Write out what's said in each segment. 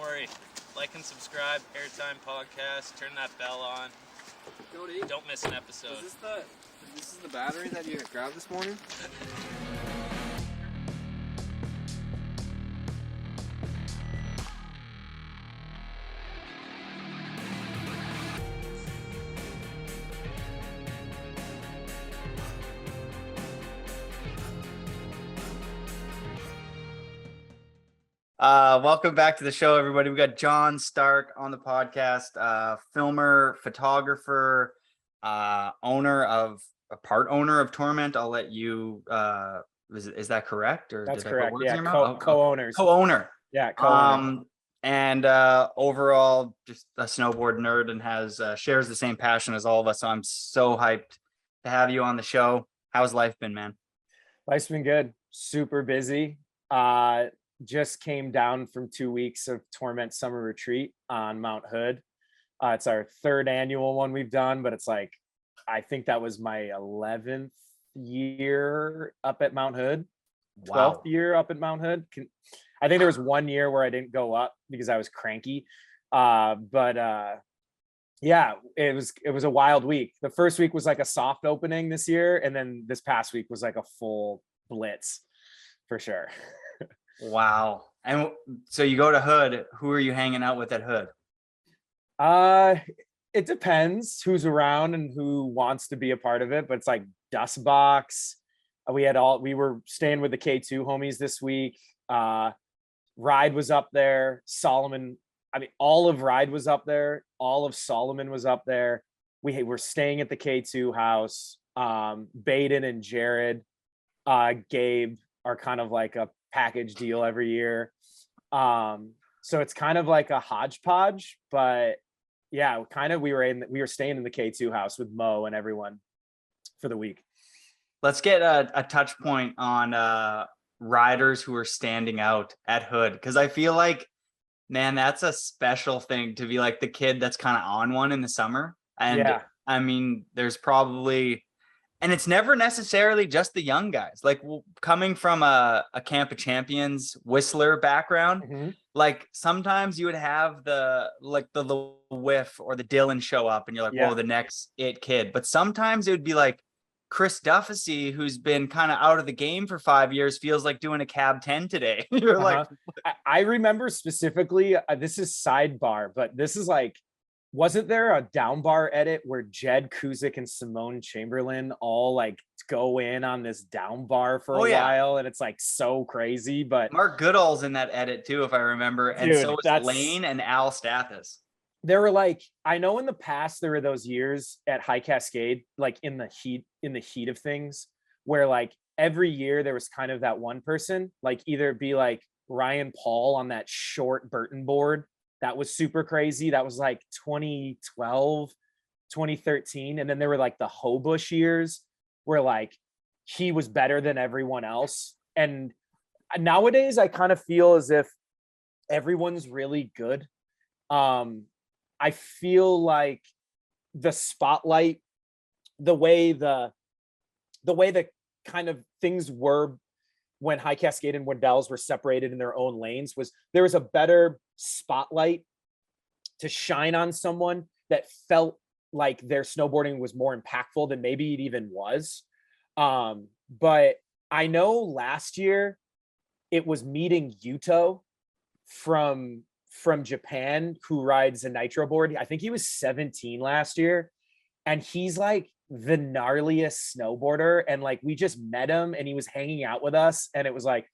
worry. Like and subscribe, Airtime Podcast. Turn that bell on. Cody, don't miss an episode. This is the battery that you grabbed this morning? Welcome back to the show, everybody. We got Jon Stark on the podcast, filmer, photographer, part owner of Torment. I'll let you, is that correct? Or that's did correct. I put words in Yeah. your mouth? Co-owners. Co-owner. Yeah. Co-owner. And overall just a snowboard nerd and has, shares the same passion as all of us. So I'm so hyped to have you on the show. How's life been, man? Life's been good. Super busy. Just came down from 2 weeks of Torment summer retreat on Mount Hood. It's our third annual one we've done, but it's like, I think that was my 11th year up at Mount Hood. 12th year up at Mount Hood. I think there was 1 year where I didn't go up because I was cranky. Yeah, it was a wild week. The first week was like a soft opening this year, and then this past week was like a full blitz for sure. Wow. And so you go to Hood. Who are you hanging out with at Hood? It depends who's around and who wants to be a part of it, but it's like Dust Box. We were staying with the K2 homies this week. Ride was up there. All of Ride was up there. All of Solomon was up there. We were staying at the K2 house. Baden and Jared, Gabe are kind of like a package deal every year. So it's kind of like a hodgepodge, but yeah, we were staying in the K2 house with Mo and everyone for the week. Let's get a touch point on riders who are standing out at Hood, because I feel like, man, that's a special thing to be like the kid that's kind of on one in the summer. And yeah. I mean, there's probably, and it's never necessarily just the young guys. Like coming from a Camp of Champions Whistler background, Mm-hmm. like sometimes you would have the whiff or the Dylan show up and you're like, whoa, the next it kid. But sometimes it would be like Chris Duffy, who's been kind of out of the game for 5 years, feels like doing a cab 10 today. You're like, I remember specifically, this is sidebar, but this is like, wasn't there a down bar edit where Jed Kuzik and Simone Chamberlain all like go in on this down bar for a while? And it's like so crazy, but Mark Goodall's in that edit too, if I remember. And so is Lane and Al Stathis. There were like, I know in the past, there were those years at High Cascade, like in the heat of things, where like every year there was kind of that one person, like either be like Ryan Paul on that short Burton board. That was super crazy. That was like 2012, 2013. And then there were like the Hobush years where like he was better than everyone else. And nowadays I kind of feel as if everyone's really good. I feel like the spotlight, the way the kind of things were when High Cascade and Wendell's were separated in their own lanes, was there was a better spotlight to shine on someone that felt like their snowboarding was more impactful than maybe it even was. But I know last year it was meeting Yuto from Japan, who rides a nitro board. I think he was 17 last year, and he's like the gnarliest snowboarder. And like, we just met him and he was hanging out with us, and it was like,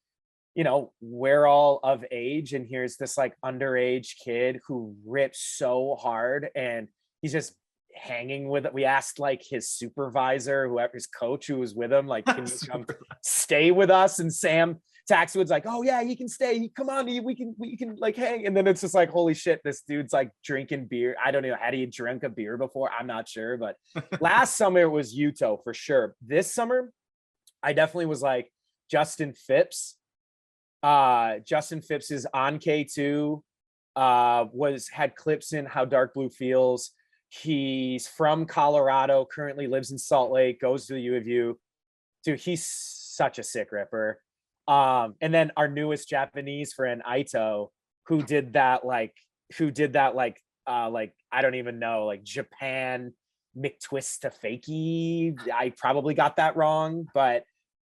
you know, we're all of age, and here's this like underage kid who rips so hard, and he's just hanging with it. We asked like his supervisor, whoever his coach who was with him, like, can you come stay with us? And Sam Taxwood's like, oh yeah, he can stay. Come on, we can like hang. And then it's just like, holy shit, this dude's like drinking beer. I don't know, had he drank a beer before? I'm not sure, but last summer it was Yuto for sure. This summer, I definitely was like Justin Phipps. Justin Phipps is on K2. Had clips in How Dark Blue Feels. He's from Colorado, currently lives in Salt Lake, goes to the U of U. Dude, he's such a sick ripper. And then our newest Japanese friend, Aito, who did that like I don't even know, like Japan McTwist to fakie. I probably got that wrong, but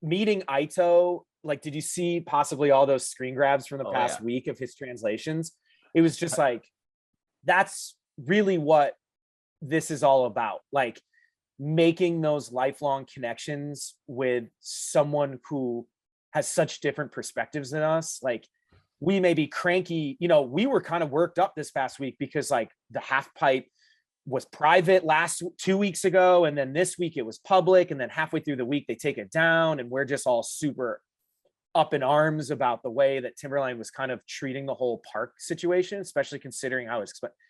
meeting Aito, like, did you see possibly all those screen grabs from the past week of his translations? It was just like, that's really what this is all about. Like, making those lifelong connections with someone who has such different perspectives than us. Like, we may be cranky, you know, we were kind of worked up this past week because like the half pipe was private 2 weeks ago, and then this week it was public, and then halfway through the week they take it down, and we're just all super up in arms about the way that Timberline was kind of treating the whole park situation, especially considering how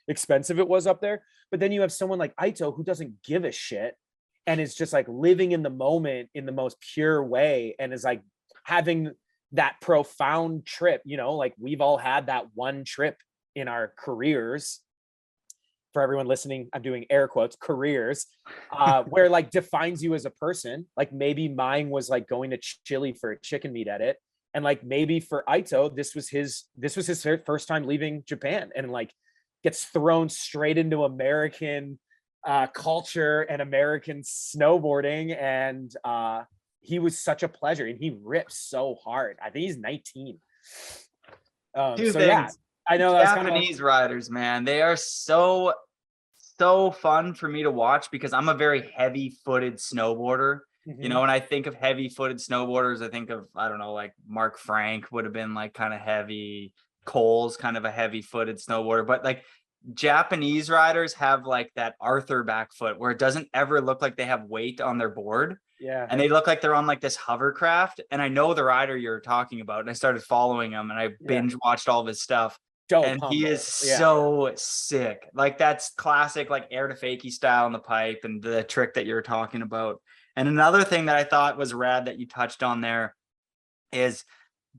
expensive it was up there. But then you have someone like Aito who doesn't give a shit and is just like living in the moment in the most pure way, and is like having that profound trip, you know, like we've all had that one trip in our careers. For everyone listening, I'm doing air quotes, careers, where like defines you as a person. Like maybe mine was like going to Chile for a chicken meat edit. And like maybe for Aito, this was his first time leaving Japan, and like gets thrown straight into American culture and American snowboarding. And he was such a pleasure, and he rips so hard. I think he's 19. Yeah, I know that's Japanese riders, man. They are so fun for me to watch because I'm a very heavy-footed snowboarder. You know, when I think of heavy-footed snowboarders, I think of, I don't know, like Mark Frank would have been like kind of heavy. Cole's kind of a heavy-footed snowboarder, but like Japanese riders have like that Arthur back foot where it doesn't ever look like they have weight on their board. Yeah. And they look like they're on like this hovercraft. And I know the rider you're talking about, and I started following him, and I binge watched all of his stuff. And he is so sick. Like that's classic, like air to fakie style in the pipe, and the trick that you're talking about. And another thing that I thought was rad that you touched on there is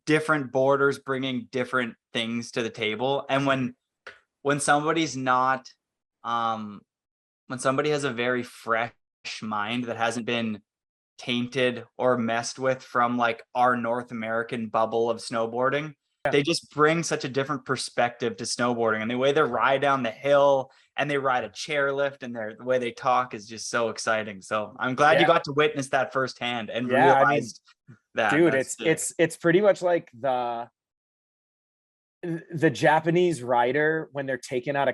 different boarders bringing different things to the table. And when somebody's not, when somebody has a very fresh mind that hasn't been tainted or messed with from like our North American bubble of snowboarding, they just bring such a different perspective to snowboarding, and the way they ride down the hill and they ride a chairlift, and the way they talk is just so exciting. So I'm glad you got to witness that firsthand and realized that. Dude, it's pretty much like the Japanese rider when they're taken out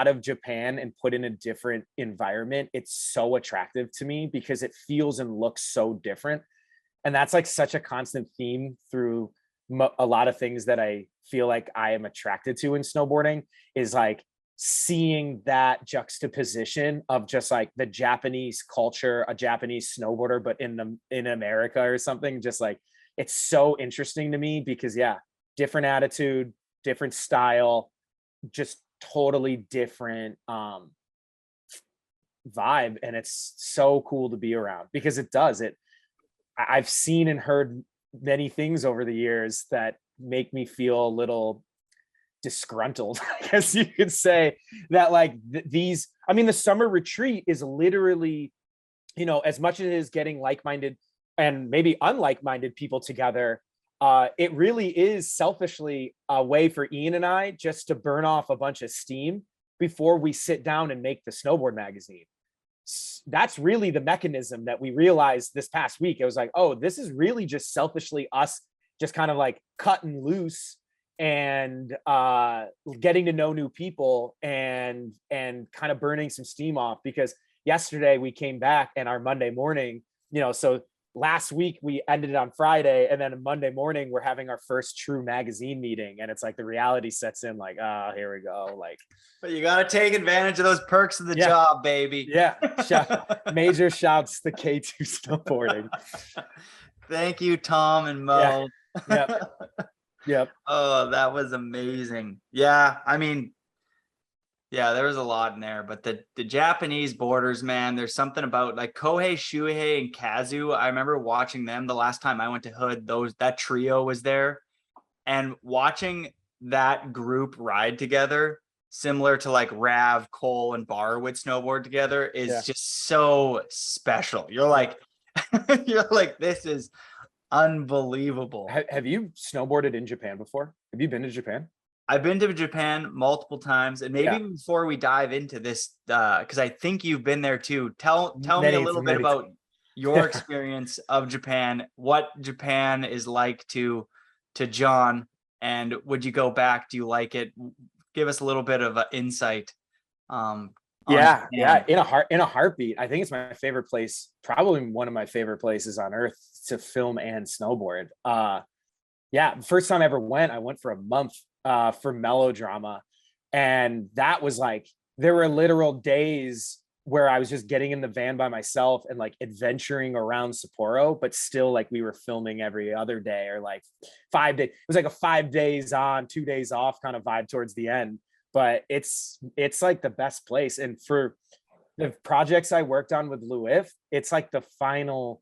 of Japan and put in a different environment. It's so attractive to me because it feels and looks so different, and that's like such a constant theme through a lot of things that I feel like I am attracted to in snowboarding, is like seeing that juxtaposition of just like the Japanese culture, a Japanese snowboarder, but in America or something. Just like, it's so interesting to me because different attitude, different style, just totally different vibe. And it's so cool to be around because I've seen and heard many things over the years that make me feel a little disgruntled, I guess you could say, that like the summer retreat is literally, you know, as much as it is getting like-minded and maybe unlike-minded people together, it really is selfishly a way for Ian and I just to burn off a bunch of steam before we sit down and make the snowboard magazine. That's really the mechanism that we realized this past week. It was like, oh, this is really just selfishly us just kind of like cutting loose and getting to know new people and kind of burning some steam off. Because yesterday we came back and our Monday morning, you know, so last week we ended it on Friday, and then Monday morning we're having our first true magazine meeting, and it's like the reality sets in, like, oh, here we go. Like, but you got to take advantage of those perks of the job, baby. Yeah. Major shouts to K2 Snowboarding. Thank you, Tom and Mo. Yep. Oh, that was amazing. Yeah, I mean, there was a lot in there, but the Japanese boarders, man, there's something about like Kohei, Shuhei, and Kazu. I remember watching them the last time I went to Hood. That trio was there, and watching that group ride together, similar to like Rav, Cole, and Barr would snowboard together, is just so special. You're like, this is unbelievable. Have you snowboarded in Japan before? Have you been to Japan? I've been to Japan multiple times, and maybe before we dive into this, because I think you've been there too. Tell me a little bit about your experience of Japan, what Japan is like to Jon, and would you go back? Do you like it? Give us a little bit of insight. Yeah, in a heartbeat. I think it's my favorite place, probably one of my favorite places on earth to film and snowboard. Yeah, first time I ever went, I went for a month for melodrama, and that was like, there were literal days where I was just getting in the van by myself and like adventuring around Sapporo, but still like we were filming every other day, or like 5 days. It was like a 5 days on, 2 days off kind of vibe towards the end. But it's like the best place. And for the projects I worked on with Louis, it's like the final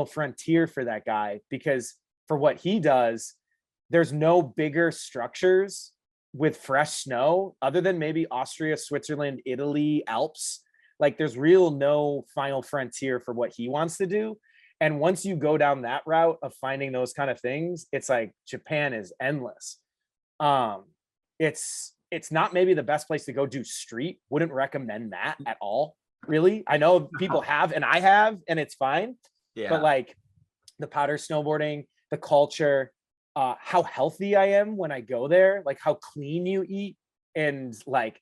frontier for that guy, because for what he does, there's no bigger structures with fresh snow other than maybe Austria, Switzerland, Italy, Alps. Like there's no final frontier for what he wants to do. And once you go down that route of finding those kind of things, it's like Japan is endless. It's not maybe the best place to go do street. Wouldn't recommend that at all, really. I know people have, and I have, and it's fine. Yeah. But like the powder snowboarding, the culture, how healthy I am when I go there, like how clean you eat, and like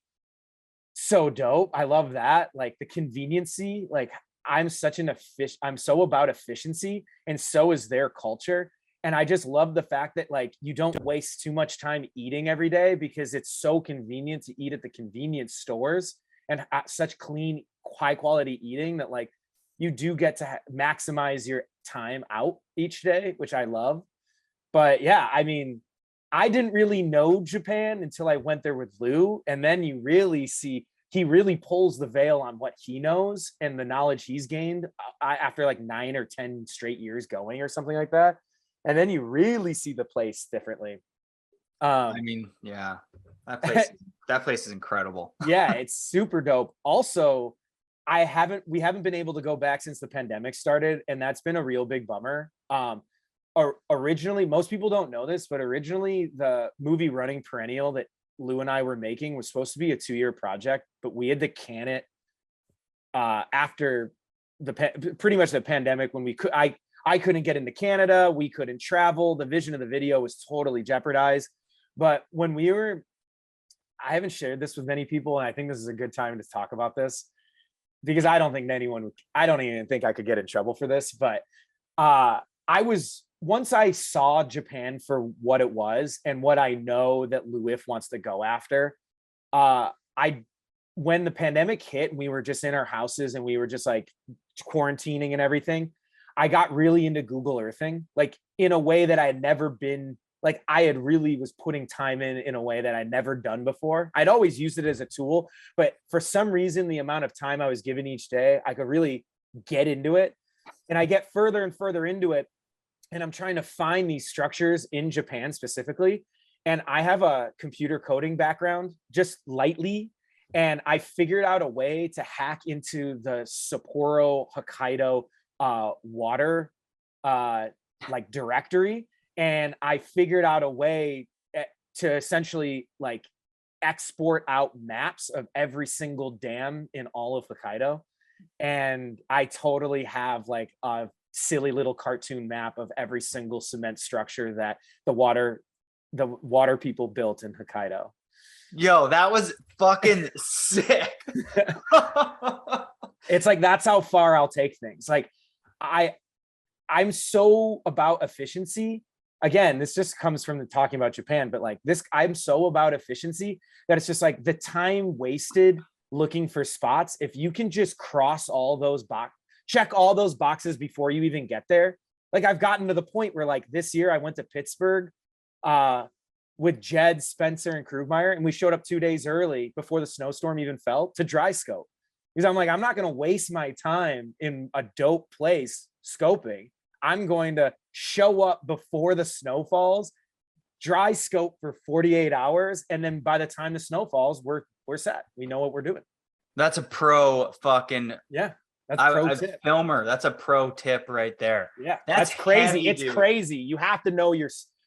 so dope. I love that. Like the conveniency, like I'm so about efficiency, and so is their culture. And I just love the fact that like you don't waste too much time eating every day, because it's so convenient to eat at the convenience stores, and such clean, high quality eating that like you do get to maximize your time out each day, which I love. But yeah, I mean, I didn't really know Japan until I went there with Lou. And then you really see, he really pulls the veil on what he knows and the knowledge he's gained after like 9 or 10 straight years going or something like that. And then you really see the place differently. I mean, yeah, that place is incredible. Yeah, it's super dope. Also, we haven't been able to go back since the pandemic started, and that's been a real big bummer. Originally, most people don't know this, but originally the movie Running Perennial that Lou and I were making was supposed to be a 2-year project, but we had to can it after pretty much the pandemic, when I couldn't get into Canada, we couldn't travel, the vision of the video was totally jeopardized. But when I haven't shared this with many people, and I think this is a good time to talk about this, because I don't even think I could get in trouble for this, but once I saw Japan for what it was and what I know that Louis wants to go after, when the pandemic hit, we were just in our houses and we were just like quarantining and everything, I got really into Google Earthing, like in a way that I had never been, like I had really was putting time in a way that I'd never done before. I'd always used it as a tool, but for some reason, the amount of time I was given each day, I could really get into it. And I get further and further into it, and I'm trying to find these structures in Japan specifically. And I have a computer coding background, just lightly. And I figured out a way to hack into the Sapporo, Hokkaido water like directory. And I figured out a way to essentially like export out maps of every single dam in all of Hokkaido. And I totally have like a silly little cartoon map of every single cement structure that the water people built in Hokkaido. Yo, that was fucking sick. It's like, that's how far I'll take things. Like I'm so about efficiency. Again, this just comes from the talking about Japan, but like this, I'm so about efficiency that it's just like the time wasted looking for spots. If you can just cross all those check all those boxes before you even get there. Like I've gotten to the point where like this year I went to Pittsburgh with Jed, Spencer, and Krugmeyer, and we showed up 2 days early before the snowstorm even fell to dry scope. Because I'm like, I'm not going to waste my time in a dope place scoping. I'm going to show up before the snow falls, dry scope for 48 hours, and then by the time the snow falls, we're set. We know what we're doing. That's a pro fucking That's pro tip. Filmer. That's a pro tip right there. Yeah, that's crazy. It's crazy. You have to know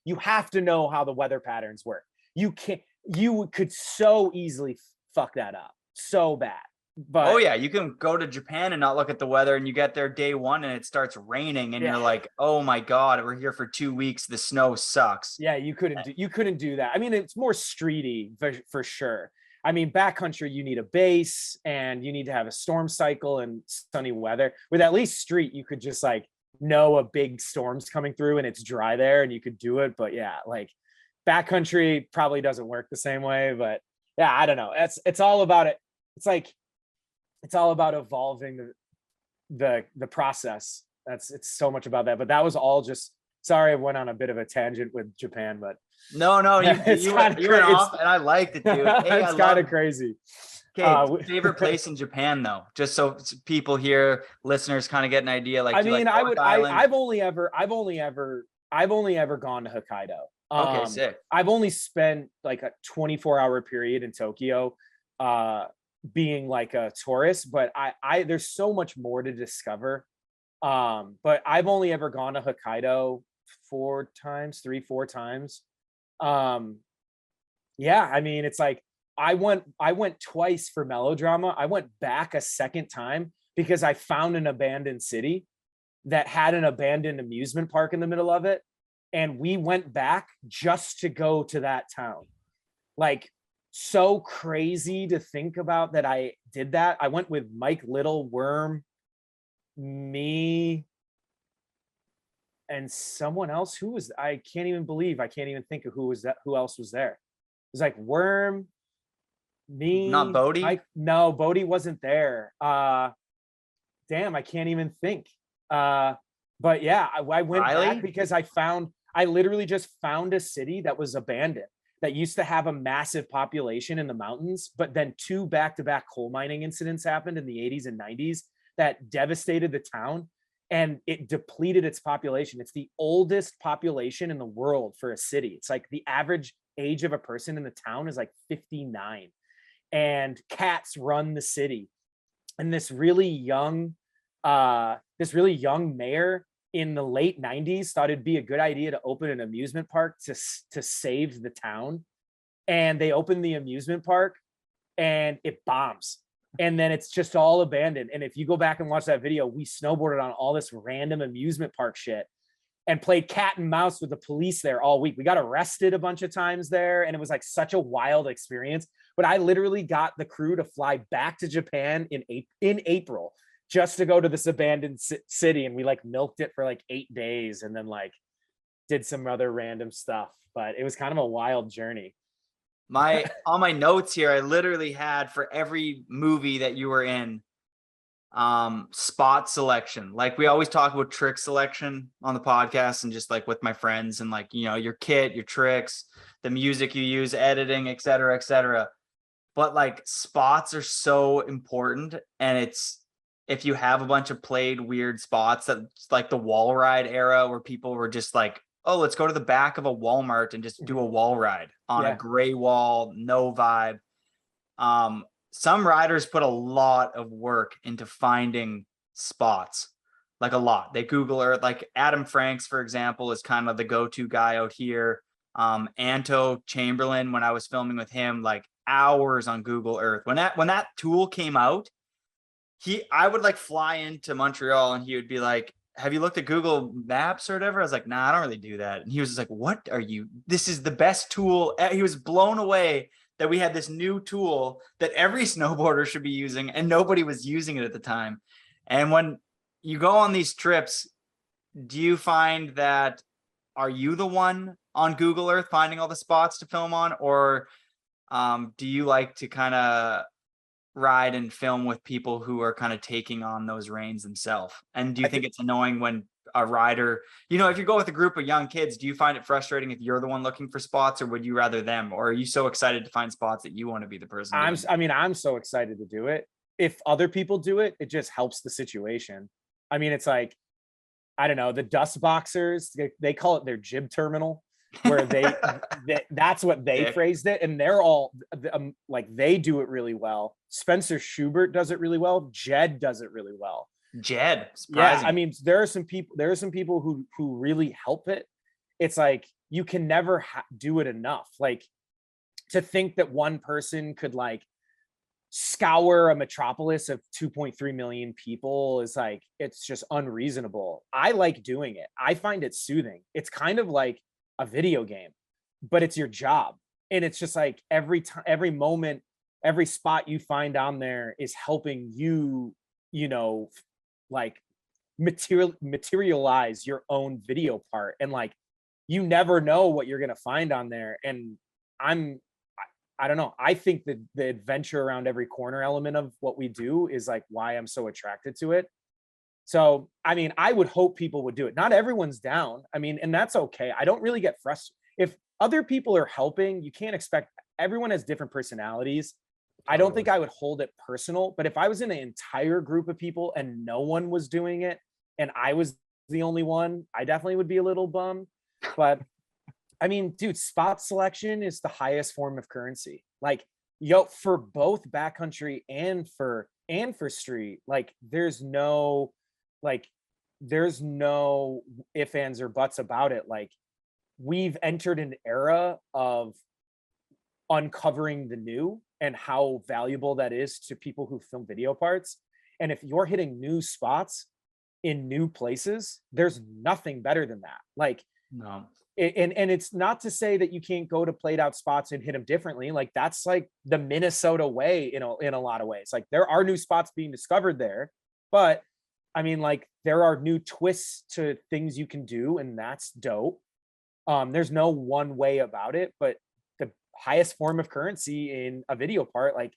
you have to know how the weather patterns work. You could so easily fuck that up so bad. But oh yeah, you can go to Japan and not look at the weather, and you get there day one and it starts raining, and you're like, oh my god, we're here for 2 weeks. The snow sucks. Yeah, you couldn't do that. I mean, it's more streety for sure. I mean, backcountry, you need a base and you need to have a storm cycle and sunny weather. With at least street, you could just like know a big storm's coming through and it's dry there and you could do it. But yeah, like backcountry probably doesn't work the same way. But yeah, I don't know. It's all about it. It's all about evolving the process. It's so much about that. But that was all just, sorry, I went on a bit of a tangent with Japan, but no, you went off and I liked it, dude. Hey, it's kind of crazy. Okay, favorite place in Japan though, just so people here, listeners, kind of get an idea. Like, I mean, like I've only ever gone to Hokkaido. Okay, sick. I've only spent like a 24-hour period in Tokyo, being like a tourist, but I there's so much more to discover. But I've only ever gone to Hokkaido 4 times. Yeah, I mean, it's like I went twice for melodrama. I went back a second time because I found an abandoned city that had an abandoned amusement park in the middle of it. And we went back just to go to that town. Like, so crazy to think about that I did that. I went with Mike Little, Worm, me, and someone else. Who was, I can't even think of who else was there. It was like Worm, me, not Bodie. Mike, no, Bodie wasn't there. Damn, I can't even think. But yeah, I went back because I literally just found a city that was abandoned, that used to have a massive population in the mountains, but then 2 back-to-back coal mining incidents happened in the 80s and 90s that devastated the town, and it depleted its population. It's the oldest population in the world for a city. It's like the average age of a person in the town is like 59, and cats run the city. And this really young mayor in the late 90s thought it'd be a good idea to open an amusement park to save the town. And they opened the amusement park and it bombs. And then it's just all abandoned. And if you go back and watch that video, we snowboarded on all this random amusement park shit and played cat and mouse with the police there all week. We got arrested a bunch of times there, and it was like such a wild experience. But I literally got the crew to fly back to Japan in April just to go to this abandoned city, and we like milked it for like 8 days and then like did some other random stuff. But it was kind of a wild journey. On my notes here, I literally had, for every movie that you were in, spot selection. Like, we always talk about trick selection on the podcast, and just like with my friends, and like, you know, your kit, your tricks, the music you use, editing, etc., etc. But like, spots are so important. And it's, if you have a bunch of played weird spots, that's like the wall ride era, where people were just like, oh, let's go to the back of a Walmart and just do a wall ride on a gray wall, no vibe. Some riders put a lot of work into finding spots, like a lot. They Google Earth, like Adam Franks, for example, is kind of the go-to guy out here. Anto Chamberlain, when I was filming with him, like hours on Google Earth. When that tool came out, I would like fly into Montreal and he would be like, have you looked at Google Maps or whatever? I was like, nah, I don't really do that. And he was just like, what are you? This is the best tool. He was blown away that we had this new tool that every snowboarder should be using, and nobody was using it at the time. And when you go on these trips, do you find that, are you the one on Google Earth finding all the spots to film on? Or do you like to kind of ride and film with people who are kind of taking on those reins themselves? And do you think it's annoying when a rider, you know, if you go with a group of young kids, do you find it frustrating if you're the one looking for spots, or would you rather them? Or are you so excited to find spots that you want to be the person? I'm so excited to do it. If other people do it, it just helps the situation. I mean, it's like, I don't know, the dust boxers, they call it their jib terminal, where that's what they phrased it. And they're all like, they do it really well. Spencer Schubert does it really well. Jed does it really well. Jed, surprising. Yeah, I mean, there are some people who really help it. It's like, you can never do it enough. Like, to think that one person could like scour a metropolis of 2.3 million people is like, it's just unreasonable. I like doing it. I find it soothing. It's kind of like a video game, but it's your job. And it's just like every time, every moment, every spot you find on there is helping you, you know, like materialize your own video part. And like, you never know what you're going to find on there. And I don't know. I think that the adventure around every corner element of what we do is like why I'm so attracted to it. So, I mean, I would hope people would do it. Not everyone's down. I mean, and that's okay. I don't really get frustrated. If other people are helping, you can't expect, everyone has different personalities. I don't think I would hold it personal, but if I was in an entire group of people and no one was doing it and I was the only one, I definitely would be a little bummed. But I mean, dude, spot selection is the highest form of currency. Like, yo, for both backcountry and for street, like there's no ifs, ands, or buts about it. Like, we've entered an era of uncovering the new and how valuable that is to people who film video parts. And if you're hitting new spots in new places, there's nothing better than that. Like, No. And it's not to say that you can't go to played out spots and hit them differently. Like, that's like the Minnesota way in a lot of ways. Like, there are new spots being discovered there, but I mean, like, there are new twists to things you can do, and that's dope. There's no one way about it, but the highest form of currency in a video part, like,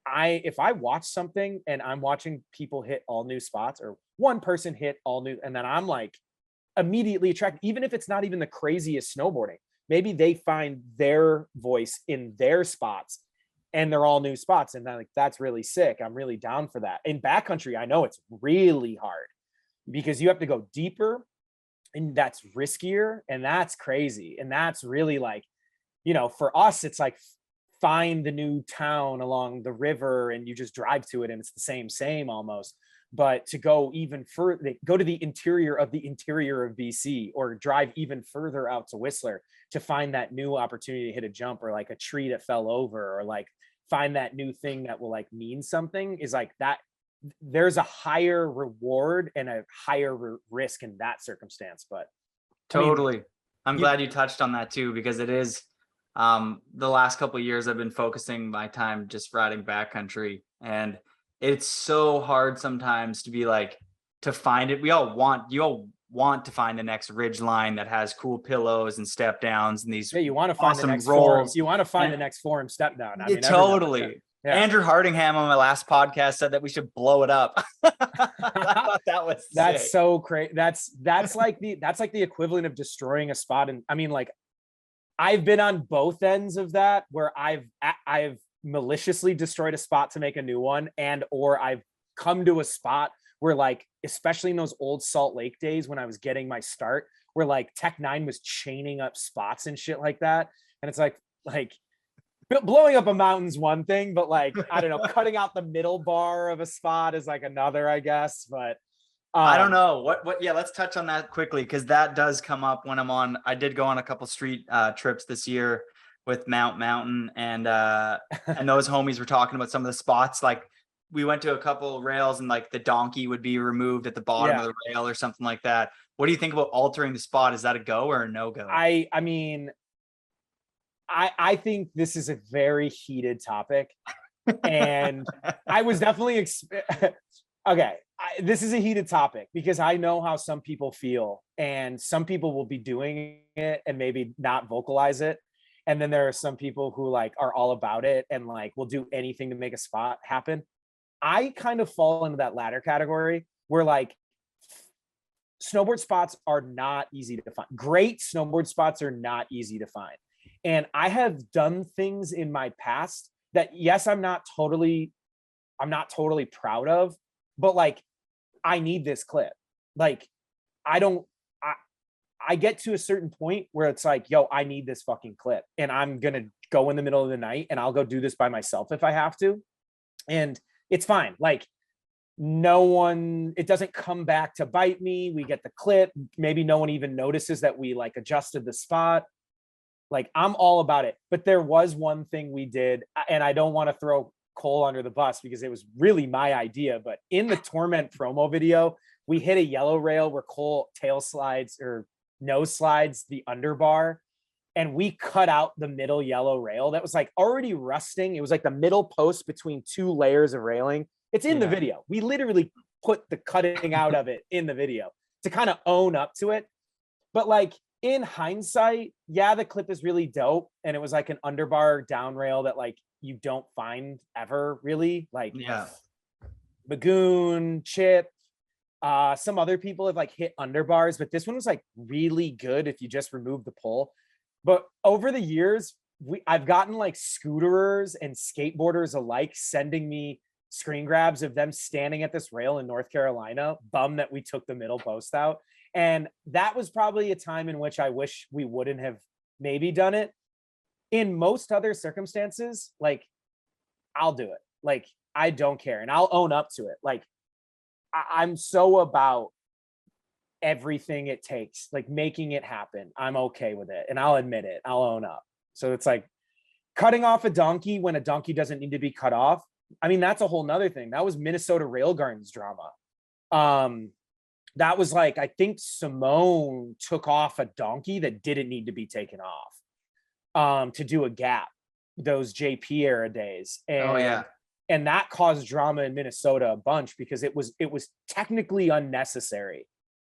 if I watch something and I'm watching people hit all new spots, or one person hit all new, and then I'm like immediately attracted, even if it's not even the craziest snowboarding, maybe they find their voice in their spots and they're all new spots, and then like, that's really sick. I'm really down for that. In backcountry, I know it's really hard because you have to go deeper, and that's riskier, and that's crazy, and that's really like, you know, for us it's like find the new town along the river and you just drive to it and it's the same almost. But to go even further, go to the interior of BC, or drive even further out to Whistler to find that new opportunity to hit a jump, or like a tree that fell over, or like find that new thing that will like mean something, is like that. There's a higher reward and a higher risk in that circumstance. But Totally. I mean, I'm glad you touched on that too, because it is the last couple of years I've been focusing my time just riding backcountry, and it's so hard sometimes to be like, to find it. You all want to find the next ridge line that has cool pillows and step downs and these you want to find awesome the next rolls. You want to find the next forum step down. I mean, Totally. Yeah. Andrew Hardingham on my last podcast said that we should blow it up. I thought that was that's sick. so crazy. That's like the equivalent of destroying a spot. And I mean, like, I've been on both ends of that, where I've maliciously destroyed a spot to make a new one, or I've come to a spot where, like, especially in those old Salt Lake days when I was getting my start, where like Tech 9 was chaining up spots and shit like that. And it's like blowing up a mountain's one thing, but like, I don't know, cutting out the middle bar of a spot is like another, I guess. But I don't know what. Yeah, let's touch on that quickly, because that does come up when I'm on. I did go on a couple street trips this year with Mountain, and those homies were talking about some of the spots. Like, we went to a couple rails and like the donkey would be removed at the bottom of the rail or something like that. What do you think about altering the spot? Is that a go or a no go? I mean, I think this is a very heated topic, and I was definitely okay. This is a heated topic because I know how some people feel, and some people will be doing it and maybe not vocalize it. And then there are some people who like are all about it and like will do anything to make a spot happen. I kind of fall into that latter category where like snowboard spots are not easy to find. Great snowboard spots are not easy to find. And I have done things in my past that, yes, I'm not totally proud of, but like, I need this clip. Like, I get to a certain point where it's like, yo, I need this fucking clip, and I'm going to go in the middle of the night and I'll go do this by myself if I have to. And it's fine. Like, it doesn't come back to bite me. We get the clip. Maybe no one even notices that we like adjusted the spot. Like, I'm all about it. But there was one thing we did, and I don't want to throw Cole under the bus because it was really my idea, but in the Torment promo video, we hit a yellow rail where Cole tail slides or nose slides the underbar, and we cut out the middle yellow rail that was like already rusting. It was like the middle post between two layers of railing. It's in the video. We literally put the cutting out of it in the video to kind of own up to it. But like, in hindsight, yeah, the clip is really dope. And it was like an underbar down rail that like you don't find ever really. Like Bagoon, Chip, some other people have like hit underbars, but this one was like really good if you just remove the pull. But over the years, I've gotten like scooterers and skateboarders alike sending me screen grabs of them standing at this rail in North Carolina, bummed that we took the middle post out. And that was probably a time in which I wish we wouldn't have maybe done it. In most other circumstances, like, I'll do it. Like, I don't care. And I'll own up to it. Like, I'm so about everything it takes, like making it happen. I'm okay with it. And I'll admit it. I'll own up. So it's like cutting off a donkey when a donkey doesn't need to be cut off. I mean, that's a whole nother thing. That was Minnesota Rail Gardens drama. That was like, I think Simone took off a donkey that didn't need to be taken off to do a gap, those JP era days. And, and that caused drama in Minnesota a bunch because it was technically unnecessary.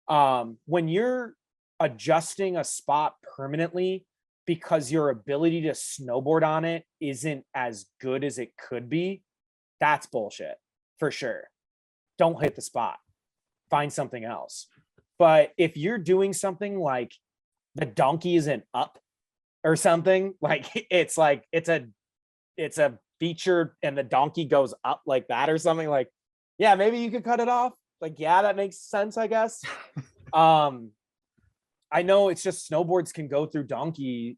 When you're adjusting a spot permanently because your ability to snowboard on it isn't as good as it could be, that's bullshit for sure. Don't hit the spot. Find something else. But if you're doing something like the donkey isn't up or something, like it's a feature and the donkey goes up like that or something, like, yeah, maybe you could cut it off. Like, yeah, that makes sense, I guess. I know it's just snowboards can go through donkey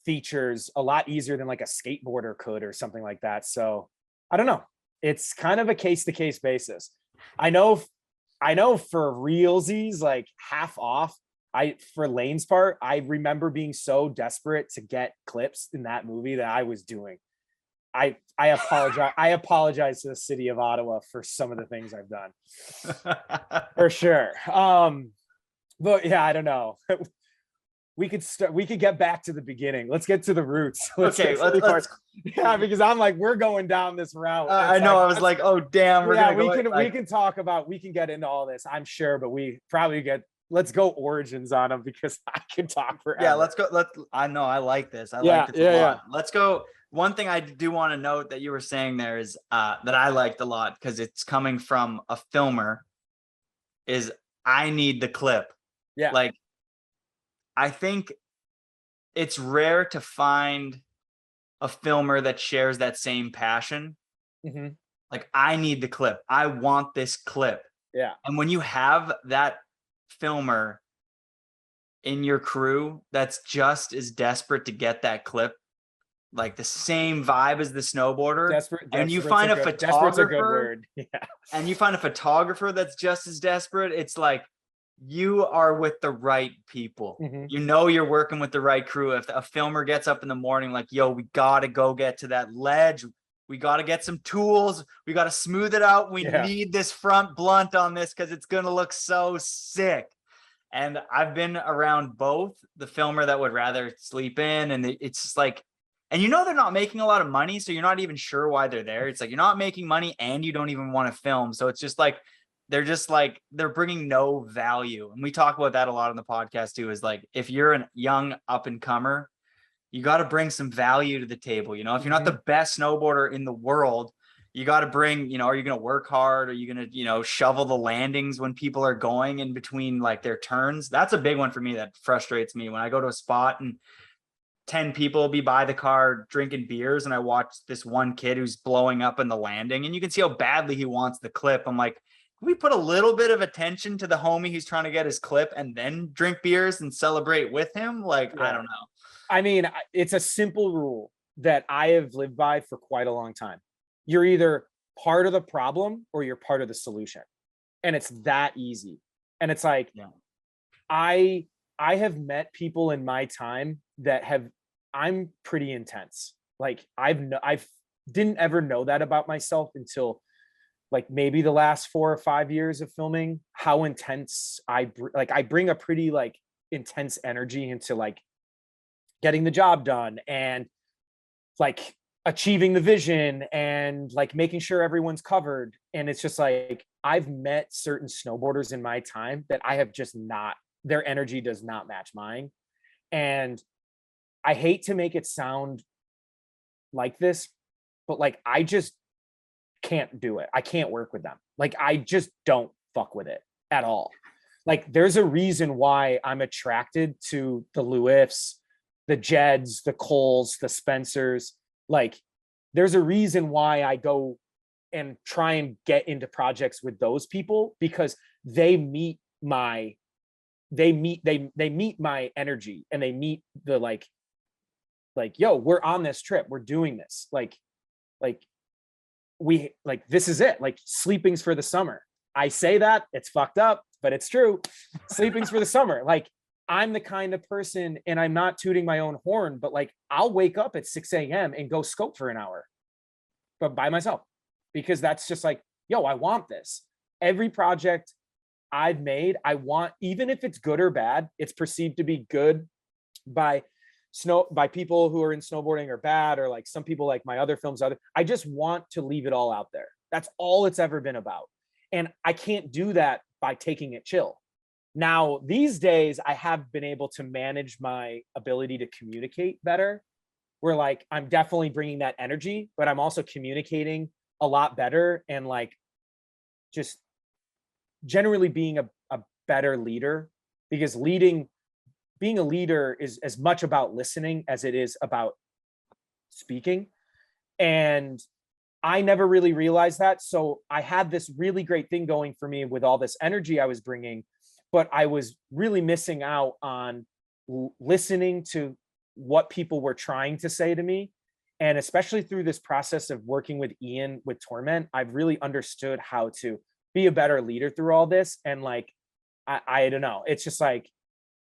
features a lot easier than like a skateboarder could or something like that. So I don't know. It's kind of a case-to-case basis. I know for realsies, like half off, for Lane's part, I remember being so desperate to get clips in that movie that I was doing. I apologize. I apologize to the city of Ottawa for some of the things I've done. For sure. But yeah, I don't know. We could get back to the beginning. Let's get to the roots. Let's yeah, because I'm like, we're going down this route. I know. I was like, oh damn, we can get into all this, I'm sure, but we probably let's go origins on them because I can talk forever. Yeah, let's go. I know I like this. I like this a lot. Yeah. Let's go. One thing I do want to note that you were saying there is that I liked a lot because it's coming from a filmer is I need the clip. Yeah. Like, I think it's rare to find a filmer that shares that same passion. Mm-hmm. Like, I need the clip. I want this clip. Yeah. And when you have that filmer in your crew that's just as desperate to get that clip, like the same vibe as the snowboarder, and you find a photographer, and you find a photographer that's just as desperate, it's like, you are with the right people. Mm-hmm. You know, you're working with the right crew. If a filmer gets up in the morning like, yo, we got to go get to that ledge. We got to get some tools. We got to smooth it out. We need this front blunt on this because it's going to look so sick. And I've been around both the filmer that would rather sleep in. And it's just like, and you know, they're not making a lot of money. So you're not even sure why they're there. It's like, you're not making money and you don't even want to film. So it's just like, they're bringing no value. And we talk about that a lot on the podcast too, is like, if you're a young up and comer, you got to bring some value to the table. You know, if you're not the best snowboarder in the world, you got to bring, you know, are you going to work hard? Are you going to, you know, shovel the landings when people are going in between like their turns? That's a big one for me that frustrates me when I go to a spot and 10 people will be by the car drinking beers and I watch this one kid who's blowing up in the landing and you can see how badly he wants the clip. I'm like, can we put a little bit of attention to the homie who's trying to get his clip and then drink beers and celebrate with him? Like, I don't know. I mean, it's a simple rule that I have lived by for quite a long time. You're either part of the problem or you're part of the solution. And it's that easy. And it's like, Yeah. I have met people in my time that I'm pretty intense. Like I've didn't ever know that about myself until like maybe the last 4 or 5 years of filming, how intense I bring a pretty like intense energy into like getting the job done and like achieving the vision and like making sure everyone's covered. And it's just like, I've met certain snowboarders in my time that I have just not, their energy does not match mine. And I hate to make it sound like this, but like, I just can't do it. I can't work with them. Like, I just don't fuck with it at all. Like, there's a reason why I'm attracted to the Lewis, the Jeds, the Coles, the Spencers. Like, there's a reason why I go and try and get into projects with those people, because they meet my energy, and they meet the like, yo, we're on this trip, we're doing this, like we like, this is it, like sleeping's for the summer. I say that, it's fucked up, but it's true. Sleeping's for the summer. Like, I'm the kind of person, and I'm not tooting my own horn, but like, I'll wake up at 6 a.m. and go scope for an hour, but by myself, because that's just like, yo, I want this. Every project I've made, I want, even if it's good or bad, it's perceived to be good by people who are in snowboarding, or bad, or like some people like my other films, I just want to leave it all out there. That's all it's ever been about. And I can't do that by taking it chill. Now, these days, I have been able to manage my ability to communicate better, where like, I'm definitely bringing that energy, but I'm also communicating a lot better, and like, just generally being a better leader, because being a leader is as much about listening as it is about speaking. And I never really realized that. So I had this really great thing going for me with all this energy I was bringing, but I was really missing out on listening to what people were trying to say to me. And especially through this process of working with Ian with Torment, I've really understood how to be a better leader through all this. And like, I don't know, it's just like,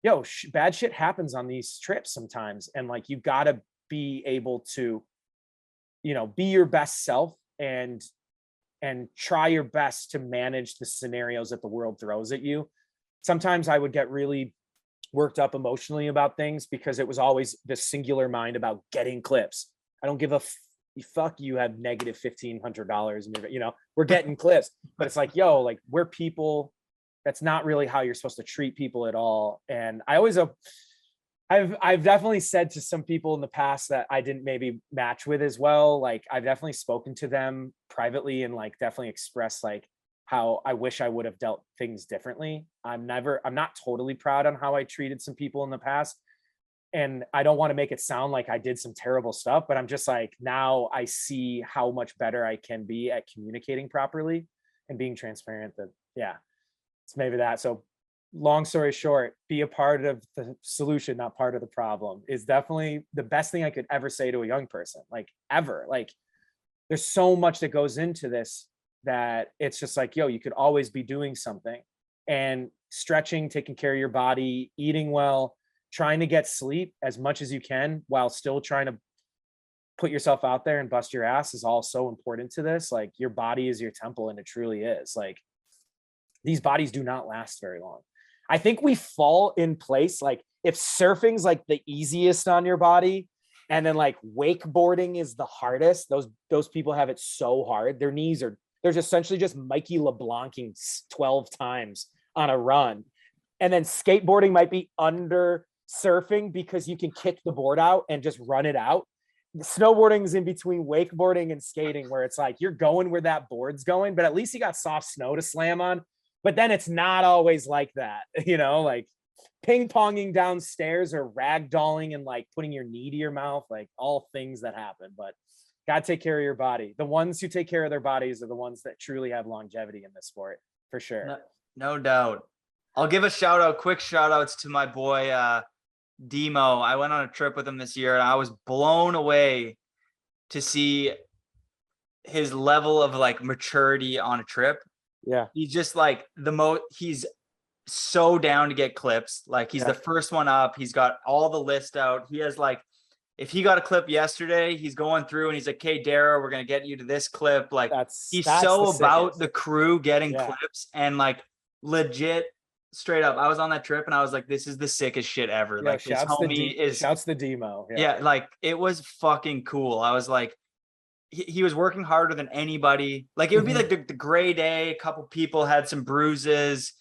yo, bad shit happens on these trips sometimes. And like, you gotta be able to, be your best self, and try your best to manage the scenarios that the world throws at you. Sometimes I would get really worked up emotionally about things, because it was always this singular mind about getting clips. I don't give a fuck, you have negative $1,500 and we're getting clips. But it's like, yo, like, we're people. That's not really how you're supposed to treat people at all. And I always, I've definitely said to some people in the past that I didn't maybe match with as well. Like, I've definitely spoken to them privately, and like, definitely expressed like how I wish I would have dealt things differently. I'm not totally proud on how I treated some people in the past. And I don't want to make it sound like I did some terrible stuff, but I'm just like, now I see how much better I can be at communicating properly and being transparent. That, yeah, it's maybe that. So long story short, be a part of the solution, not part of the problem, is definitely the best thing I could ever say to a young person, like, ever. Like, there's so much that goes into this, that it's just like, yo, you could always be doing something, and stretching, taking care of your body, eating well, trying to get sleep as much as you can while still trying to put yourself out there and bust your ass is all so important to this. Like, your body is your temple, and it truly is. Like, these bodies do not last very long. I think we fall in place. Like, if surfing's like the easiest on your body, and then like wakeboarding is the hardest, those people have it so hard. Their knees are, they're essentially just Mikey LeBlancing 12 times on a run. And then skateboarding might be under surfing, because you can kick the board out and just run it out. Snowboarding is in between wakeboarding and skating, where it's like, you're going where that board's going, but at least you got soft snow to slam on. But then it's not always like that, like ping ponging downstairs, or ragdolling and like putting your knee to your mouth, like all things that happen. But gotta take care of your body. The ones who take care of their bodies are the ones that truly have longevity in this sport, for sure. No doubt. I'll give quick shout outs to my boy, Demo. I went on a trip with him this year, and I was blown away to see his level of like maturity on a trip. Yeah. He's just like he's so down to get clips. Like he's the first one up. He's got all the list out. He has like, if he got a clip yesterday, he's going through and he's like, "Okay, Dara, we're gonna get you to this clip." Like he's so about the crew getting clips and like legit straight up. I was on that trip and I was like, this is the sickest shit ever. Like this homie shouts the demo. Yeah, like it was fucking cool. I was like, he was working harder than anybody. Like it would be like the gray day, a couple people had some bruises,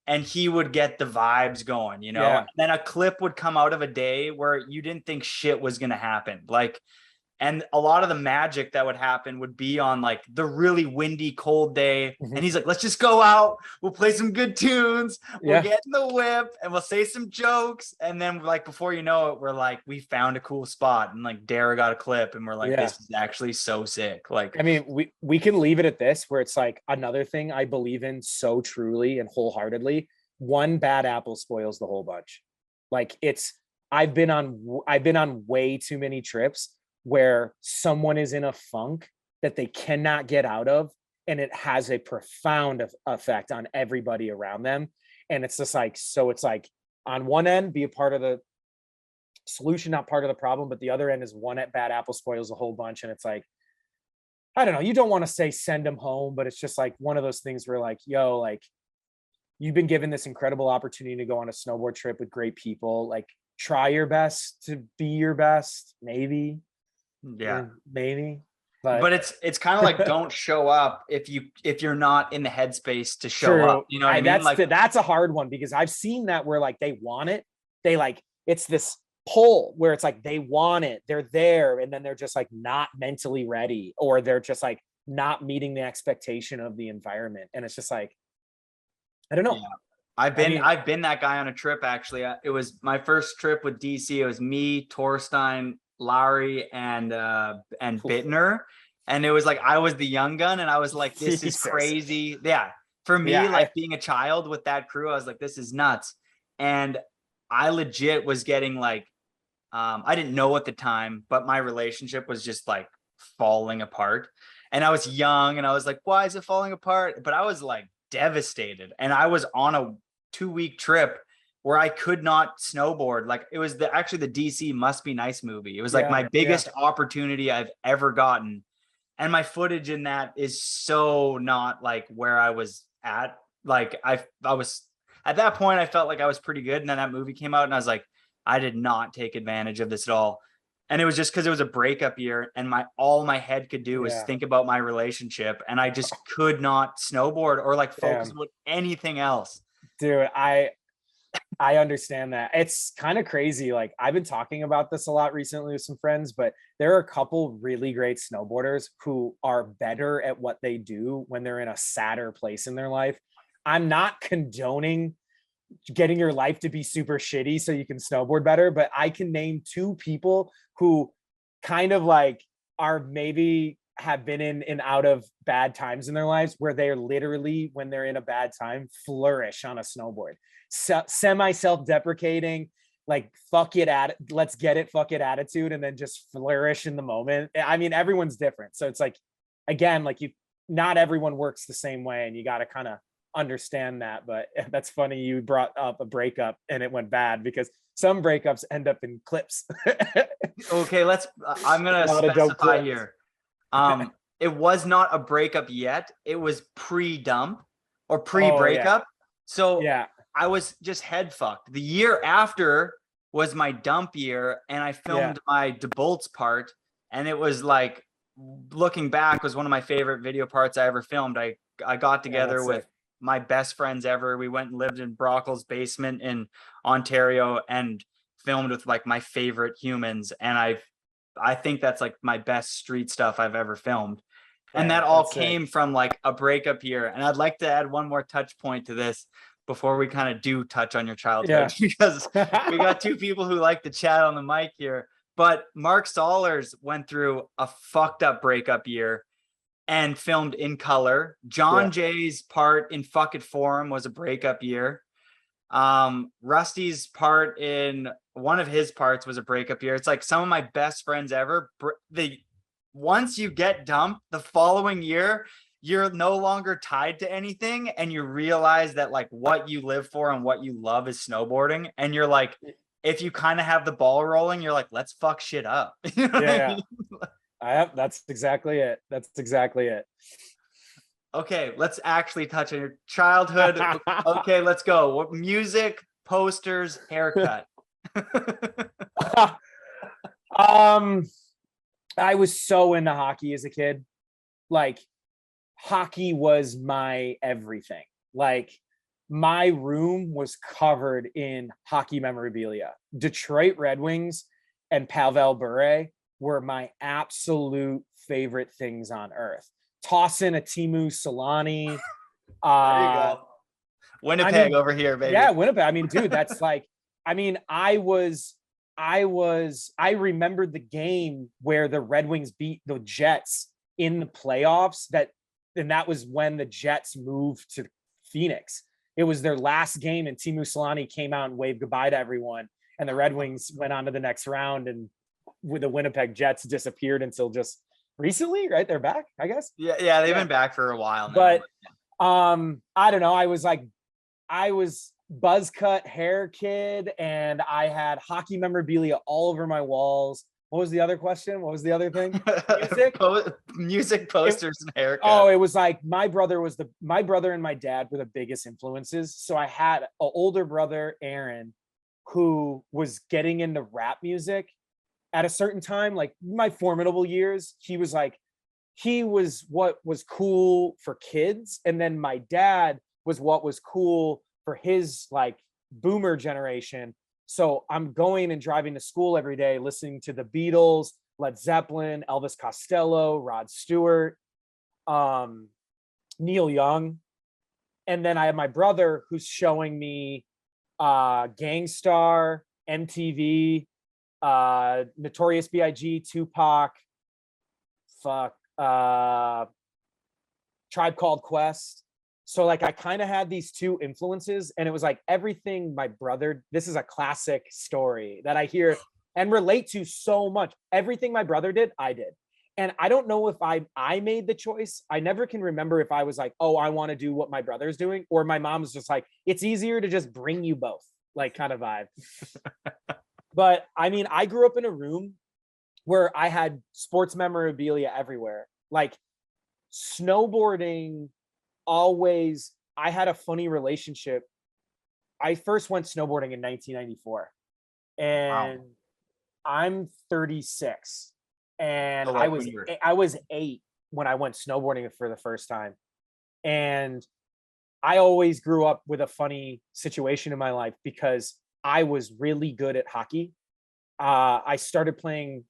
and he would get the vibes going, you know? Yeah. And then a clip would come out of a day where you didn't think shit was going to happen. Like, and a lot of the magic that would happen would be on like the really windy, cold day. And he's like, let's just go out. We'll play some good tunes. We'll get in the whip and we'll say some jokes. And then like, before you know it, we're like, we found a cool spot and like Dara got a clip and we're like, this is actually so sick. Like, I mean, we can leave it at this where it's like another thing I believe in so truly and wholeheartedly. One bad apple spoils the whole bunch. Like I've been on way too many trips where someone is in a funk that they cannot get out of, and it has a profound effect on everybody around them. And it's just like, so it's like on one end, be a part of the solution, not part of the problem, but the other end is one at bad apple spoils a whole bunch. And it's like, I don't know, you don't want to say send them home, but it's just like one of those things where like, yo, like you've been given this incredible opportunity to go on a snowboard trip with great people, like try your best to be your best, maybe. Maybe, but it's kind of like don't show up if you're not in the headspace to show up. You know what I mean? That's a hard one because I've seen that where like they want it, they like it's this pull where it's like they want it, they're there, and then they're just like not mentally ready, or they're just like not meeting the expectation of the environment, and it's just like I don't know. Yeah. I've been that guy on a trip actually. It was my first trip with DC. It was me, Torstein, Lowry, and Bittner, and it was like I was the young gun, and I was like, this is crazy. Yeah, for me, like being a child with that crew, I was like, this is nuts. And I legit was getting like, I didn't know at the time, but my relationship was just like falling apart, and I was young, and I was like, why is it falling apart? But I was like devastated, and I was on a 2-week trip where I could not snowboard. Like it was actually the DC Must Be Nice movie. It was like my biggest opportunity I've ever gotten. And my footage in that is so not like where I was at. Like I was at that point, I felt like I was pretty good. And then that movie came out and I was like, I did not take advantage of this at all. And it was just because it was a breakup year and all my head could do was think about my relationship. And I just could not snowboard or like focus on anything else. Dude, I understand that. It's kind of crazy. Like I've been talking about this a lot recently with some friends, but there are a couple really great snowboarders who are better at what they do when they're in a sadder place in their life. I'm not condoning getting your life to be super shitty so you can snowboard better, but I can name 2 people who kind of like are maybe have been in and out of bad times in their lives where they're literally, when they're in a bad time, flourish on a snowboard. Semi self-deprecating, like fuck it let's get it, fuck it attitude, and then just flourish in the moment. I mean, everyone's different. So it's like, again, like not everyone works the same way, and you got to kind of understand that. But that's funny you brought up a breakup and it went bad because some breakups end up in clips. Okay, I'm going to specify here. It was not a breakup yet. It was pre-dump or pre-breakup. So I was just head fucked. The year after was my dump year, and I filmed my DeBolt's part, and it was like, looking back, was one of my favorite video parts I ever filmed. I got together with my best friends ever. We went and lived in Brockle's basement in Ontario and filmed with like my favorite humans, and I think that's like my best street stuff I've ever filmed. And that all came from like a breakup year. And I'd like to add one more touch point to this before we kind of do touch on your childhood, because we got 2 people who like to chat on the mic here. But Mark Sollers went through a fucked up breakup year and filmed in color. John Jay's part in Fuck It Forum was a breakup year. Rusty's part in one of his parts was a breakup year. It's like some of my best friends ever. once you get dumped the following year, you're no longer tied to anything, and you realize that like what you live for and what you love is snowboarding. And you're like, if you kind of have the ball rolling, you're like, let's fuck shit up. You know what I mean? That's exactly it. That's exactly it. Okay, let's actually touch on your childhood. Okay, let's go. What music, posters, haircut? I was so into hockey as a kid. Like, hockey was my everything. Like, my room was covered in hockey memorabilia. Detroit Red Wings and Pavel Bure were my absolute favorite things on earth. Toss in a Timu Solani. There you go. Winnipeg over here, baby. Yeah, Winnipeg. I mean, dude, that's like, I mean, I remembered the game where the Red Wings beat the Jets in the playoffs, and that was when the Jets moved to Phoenix. It was their last game, and Timu Solani came out and waved goodbye to everyone, and the Red Wings went on to the next round, and with the Winnipeg Jets disappeared until just recently, right? They're back, I guess. Yeah, they've been back for a while now. But I don't know. I was buzz cut hair kid, and I had hockey memorabilia all over my walls. What was the other question? What was the other thing? Music? Music, posters, and haircut. Oh, it was like my brother and my dad were the biggest influences. So I had an older brother, Aaron, who was getting into rap music at a certain time, like my formidable years. He was what was cool for kids. And then my dad was what was cool for his like boomer generation. So I'm going and driving to school every day, listening to the Beatles, Led Zeppelin, Elvis Costello, Rod Stewart, Neil Young. And then I have my brother who's showing me Gangstar, MTV, Notorious B.I.G., Tupac, Tribe Called Quest. So like I kind of had these two influences, and it was like everything my brother, this is a classic story that I hear and relate to so much. Everything my brother did, I did. And I don't know if I made the choice. I never can remember if I was like, oh, I want to do what my brother's doing, or my mom was just like, it's easier to just bring you both, like kind of vibe. But I mean, I grew up in a room where I had sports memorabilia everywhere. Like snowboarding, always, I had a funny relationship. I first went snowboarding in 1994, and wow. I'm 36, and I was 8 when I went snowboarding for the first time. And I always grew up with a funny situation in my life because I was really good at hockey. I started playing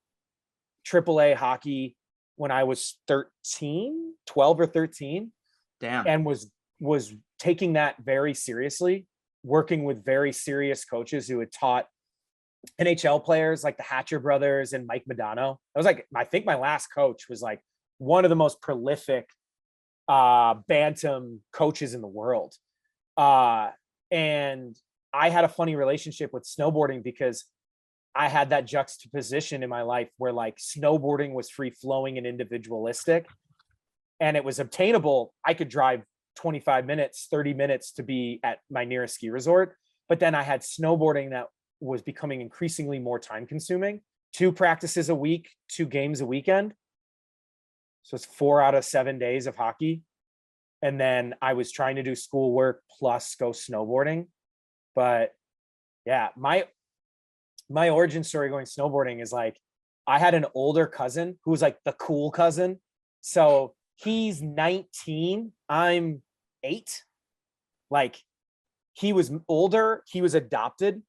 AAA hockey when I was 12 or 13. Damn. And was taking that very seriously, working with very serious coaches who had taught NHL players like the Hatcher brothers and Mike Modano. I was like, I think my last coach was like one of the most prolific bantam coaches in the world. And I had a funny relationship with snowboarding because I had that juxtaposition in my life where like snowboarding was free flowing and individualistic, and it was obtainable. I could drive 25 minutes, 30 minutes to be at my nearest ski resort. But then I had snowboarding that was becoming increasingly more time consuming. 2 practices a week, 2 games a weekend. So it's 4 out of 7 days of hockey. And then I was trying to do schoolwork plus go snowboarding. But yeah, my origin story going snowboarding is like, I had an older cousin who was like the cool cousin. So he's 19, I'm 8. Like, he was older, he was adopted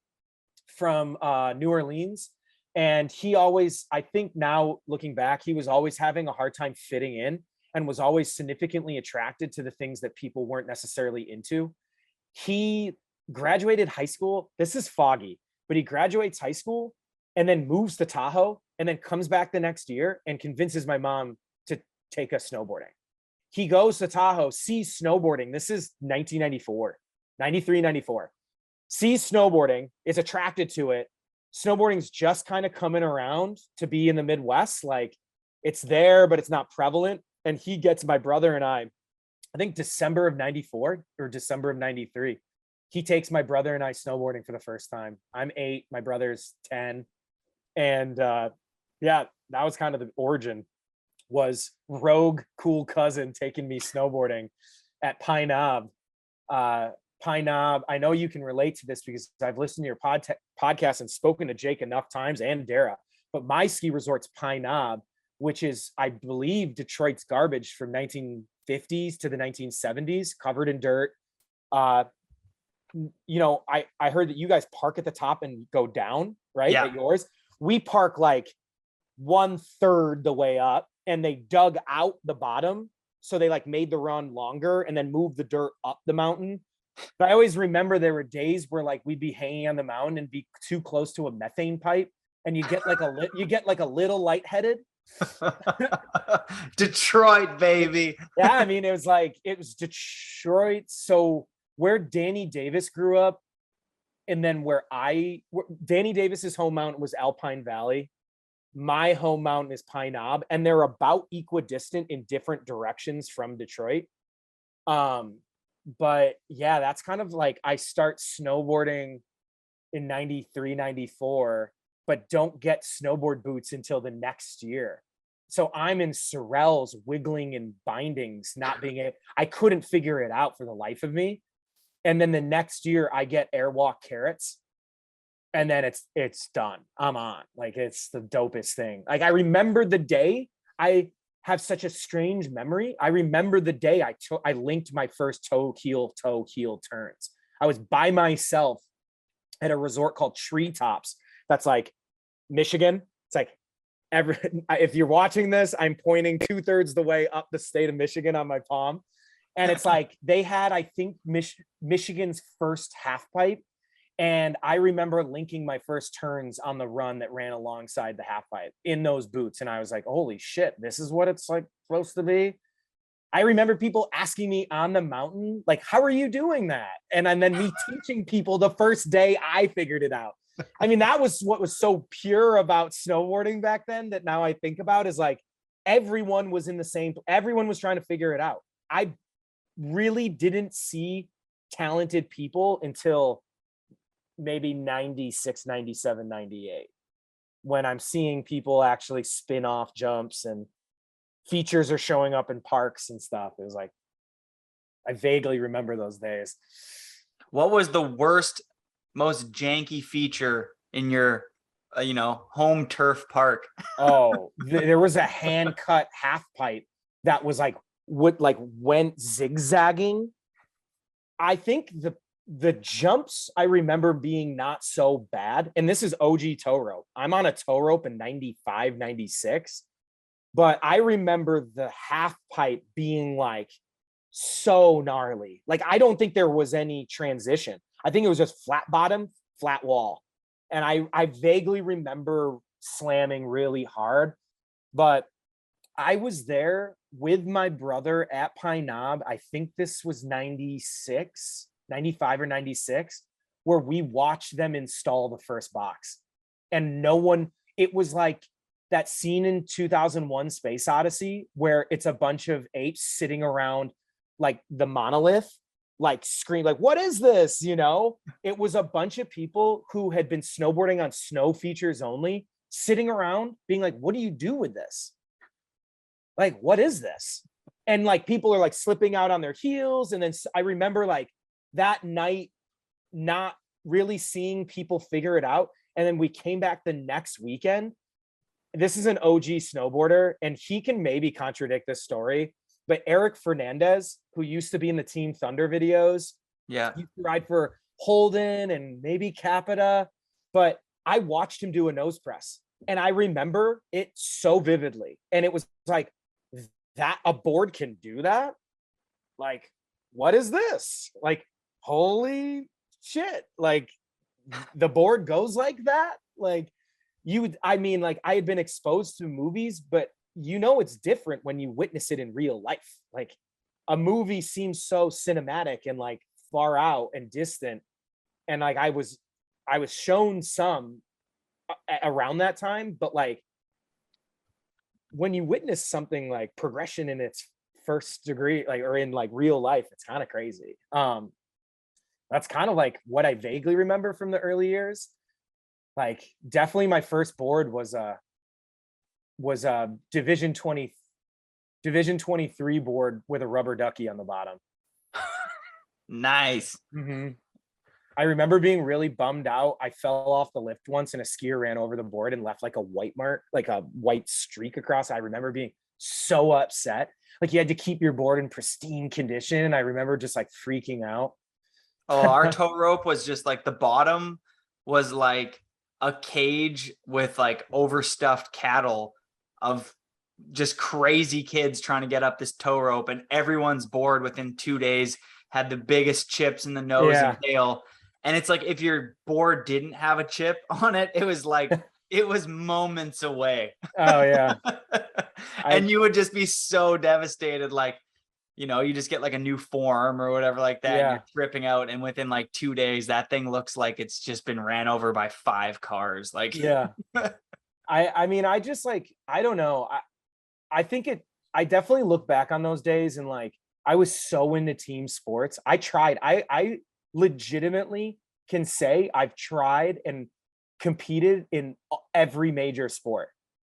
from New Orleans, and he always, I think now looking back, he was always having a hard time fitting in and was always significantly attracted to the things that people weren't necessarily into. He graduated high school, this is foggy, but he graduates high school and then moves to Tahoe and then comes back the next year and convinces my mom to take us snowboarding. He goes to Tahoe, sees snowboarding. This is 1994, 93, 94. Sees snowboarding, is attracted to it. Snowboarding's just kind of coming around to be in the Midwest. Like, it's there, but it's not prevalent. And he gets my brother and I think December of 94 or December of 93. He takes my brother and I snowboarding for the first time. I'm 8, my brother's 10. And yeah, that was kind of the origin, was rogue cool cousin taking me snowboarding at Pine Knob. Pine Knob, I know you can relate to this because I've listened to your podcast and spoken to Jake enough times, and Dara, but my ski resort's Pine Knob, which is, I believe, Detroit's garbage from 1950s to the 1970s, covered in dirt. You know, I heard that you guys park at the top and go down, right? Yeah. At yours. We park like 1/3 the way up, and they dug out the bottom. So they like made the run longer and then moved the dirt up the mountain. But I always remember there were days where like we'd be hanging on the mountain and be too close to a methane pipe, and you get like a little lightheaded. Detroit, baby. Yeah, I mean, it was Detroit. So where Danny Davis grew up, and then Danny Davis's home mountain was Alpine Valley. My home mountain is Pine Knob, and they're about equidistant in different directions from Detroit. But yeah, that's kind of like, I start snowboarding in 93, 94, but don't get snowboard boots until the next year. So I'm in Sorels wiggling in bindings, not being able, I couldn't figure it out for the life of me. And then the next year I get Airwalk carrots, and then it's done. I'm on. Like, it's the dopest thing. Like, I remember the day, I have such a strange memory. I remember the day I linked my first toe heel turns. I was by myself at a resort called Treetops. That's like Michigan. It's like if you're watching this, I'm pointing 2/3 the way up the state of Michigan on my palm. And it's like, they had, I think, Michigan's first half pipe. And I remember linking my first turns on the run that ran alongside the half pipe in those boots. And I was like, holy shit, this is what it's like supposed to be. I remember people asking me on the mountain, like, how are you doing that? And then me teaching people the first day I figured it out. I mean, that was what was so pure about snowboarding back then, that now I think about, is like, everyone was everyone was trying to figure it out. I really didn't see talented people until maybe 96, 97, 98, when I'm seeing people actually spin off jumps and features are showing up in parks and stuff. It was like, I vaguely remember those days. What was the worst, most janky feature in your, home turf park? Oh, there was a hand cut half pipe that was like, went zigzagging. I think the jumps I remember being not so bad. And this is OG tow rope. I'm on a tow rope in 95, 96. But I remember the half pipe being like so gnarly. Like, I don't think there was any transition. I think it was just flat bottom, flat wall. And I vaguely remember slamming really hard. But I was there with my brother at Pine Knob. I think this was 96, 95 or 96, where we watched them install the first box. And it was like that scene in 2001 Space Odyssey, where it's a bunch of apes sitting around like the monolith, like scream, like, what is this? It was a bunch of people who had been snowboarding on snow features only, sitting around being like, what do you do with this? Like, what is this? And like, people are like slipping out on their heels. And then I remember like that night, not really seeing people figure it out. And then we came back the next weekend. This is an OG snowboarder, and he can maybe contradict this story, but Eric Fernandez, who used to be in the Team Thunder videos, Yeah, he used to ride for Holden and maybe Capita, but I watched him do a nose press, and I remember it so vividly. And it was like, that a board can do that? Like, what is this? Like, holy shit. Like, the board goes like that? Like, like, I had been exposed to movies, but it's different when you witness it in real life. Like, a movie seems so cinematic and like far out and distant. And like, I was shown some around that time, but like, when you witness something like progression in its first degree, like, or in like real life, it's kind of crazy. That's kind of like what I vaguely remember from the early years. Like definitely my first board was a Division 23 board with a rubber ducky on the bottom. Nice. Mm-hmm. I remember being really bummed out. I fell off the lift once and a skier ran over the board and left like a white mark, like a white streak across. I remember being so upset. Like you had to keep your board in pristine condition. And I remember just like freaking out. Oh, our tow rope was just like the bottom was like a cage with like overstuffed cattle of just crazy kids trying to get up this tow rope, and everyone's board within 2 days had the biggest chips in the nose and tail. And it's like if your board didn't have a chip on it, it was like it was moments away. Oh yeah. And you would just be so devastated, like, you know, you just get like a new form or whatever like that, and you're tripping out, and within like 2 days that thing looks like it's just been ran over by 5 cars. Like yeah. I mean, I just like, I don't know. I think I definitely look back on those days and like I was so into team sports. I legitimately can say I've tried and competed in every major sport.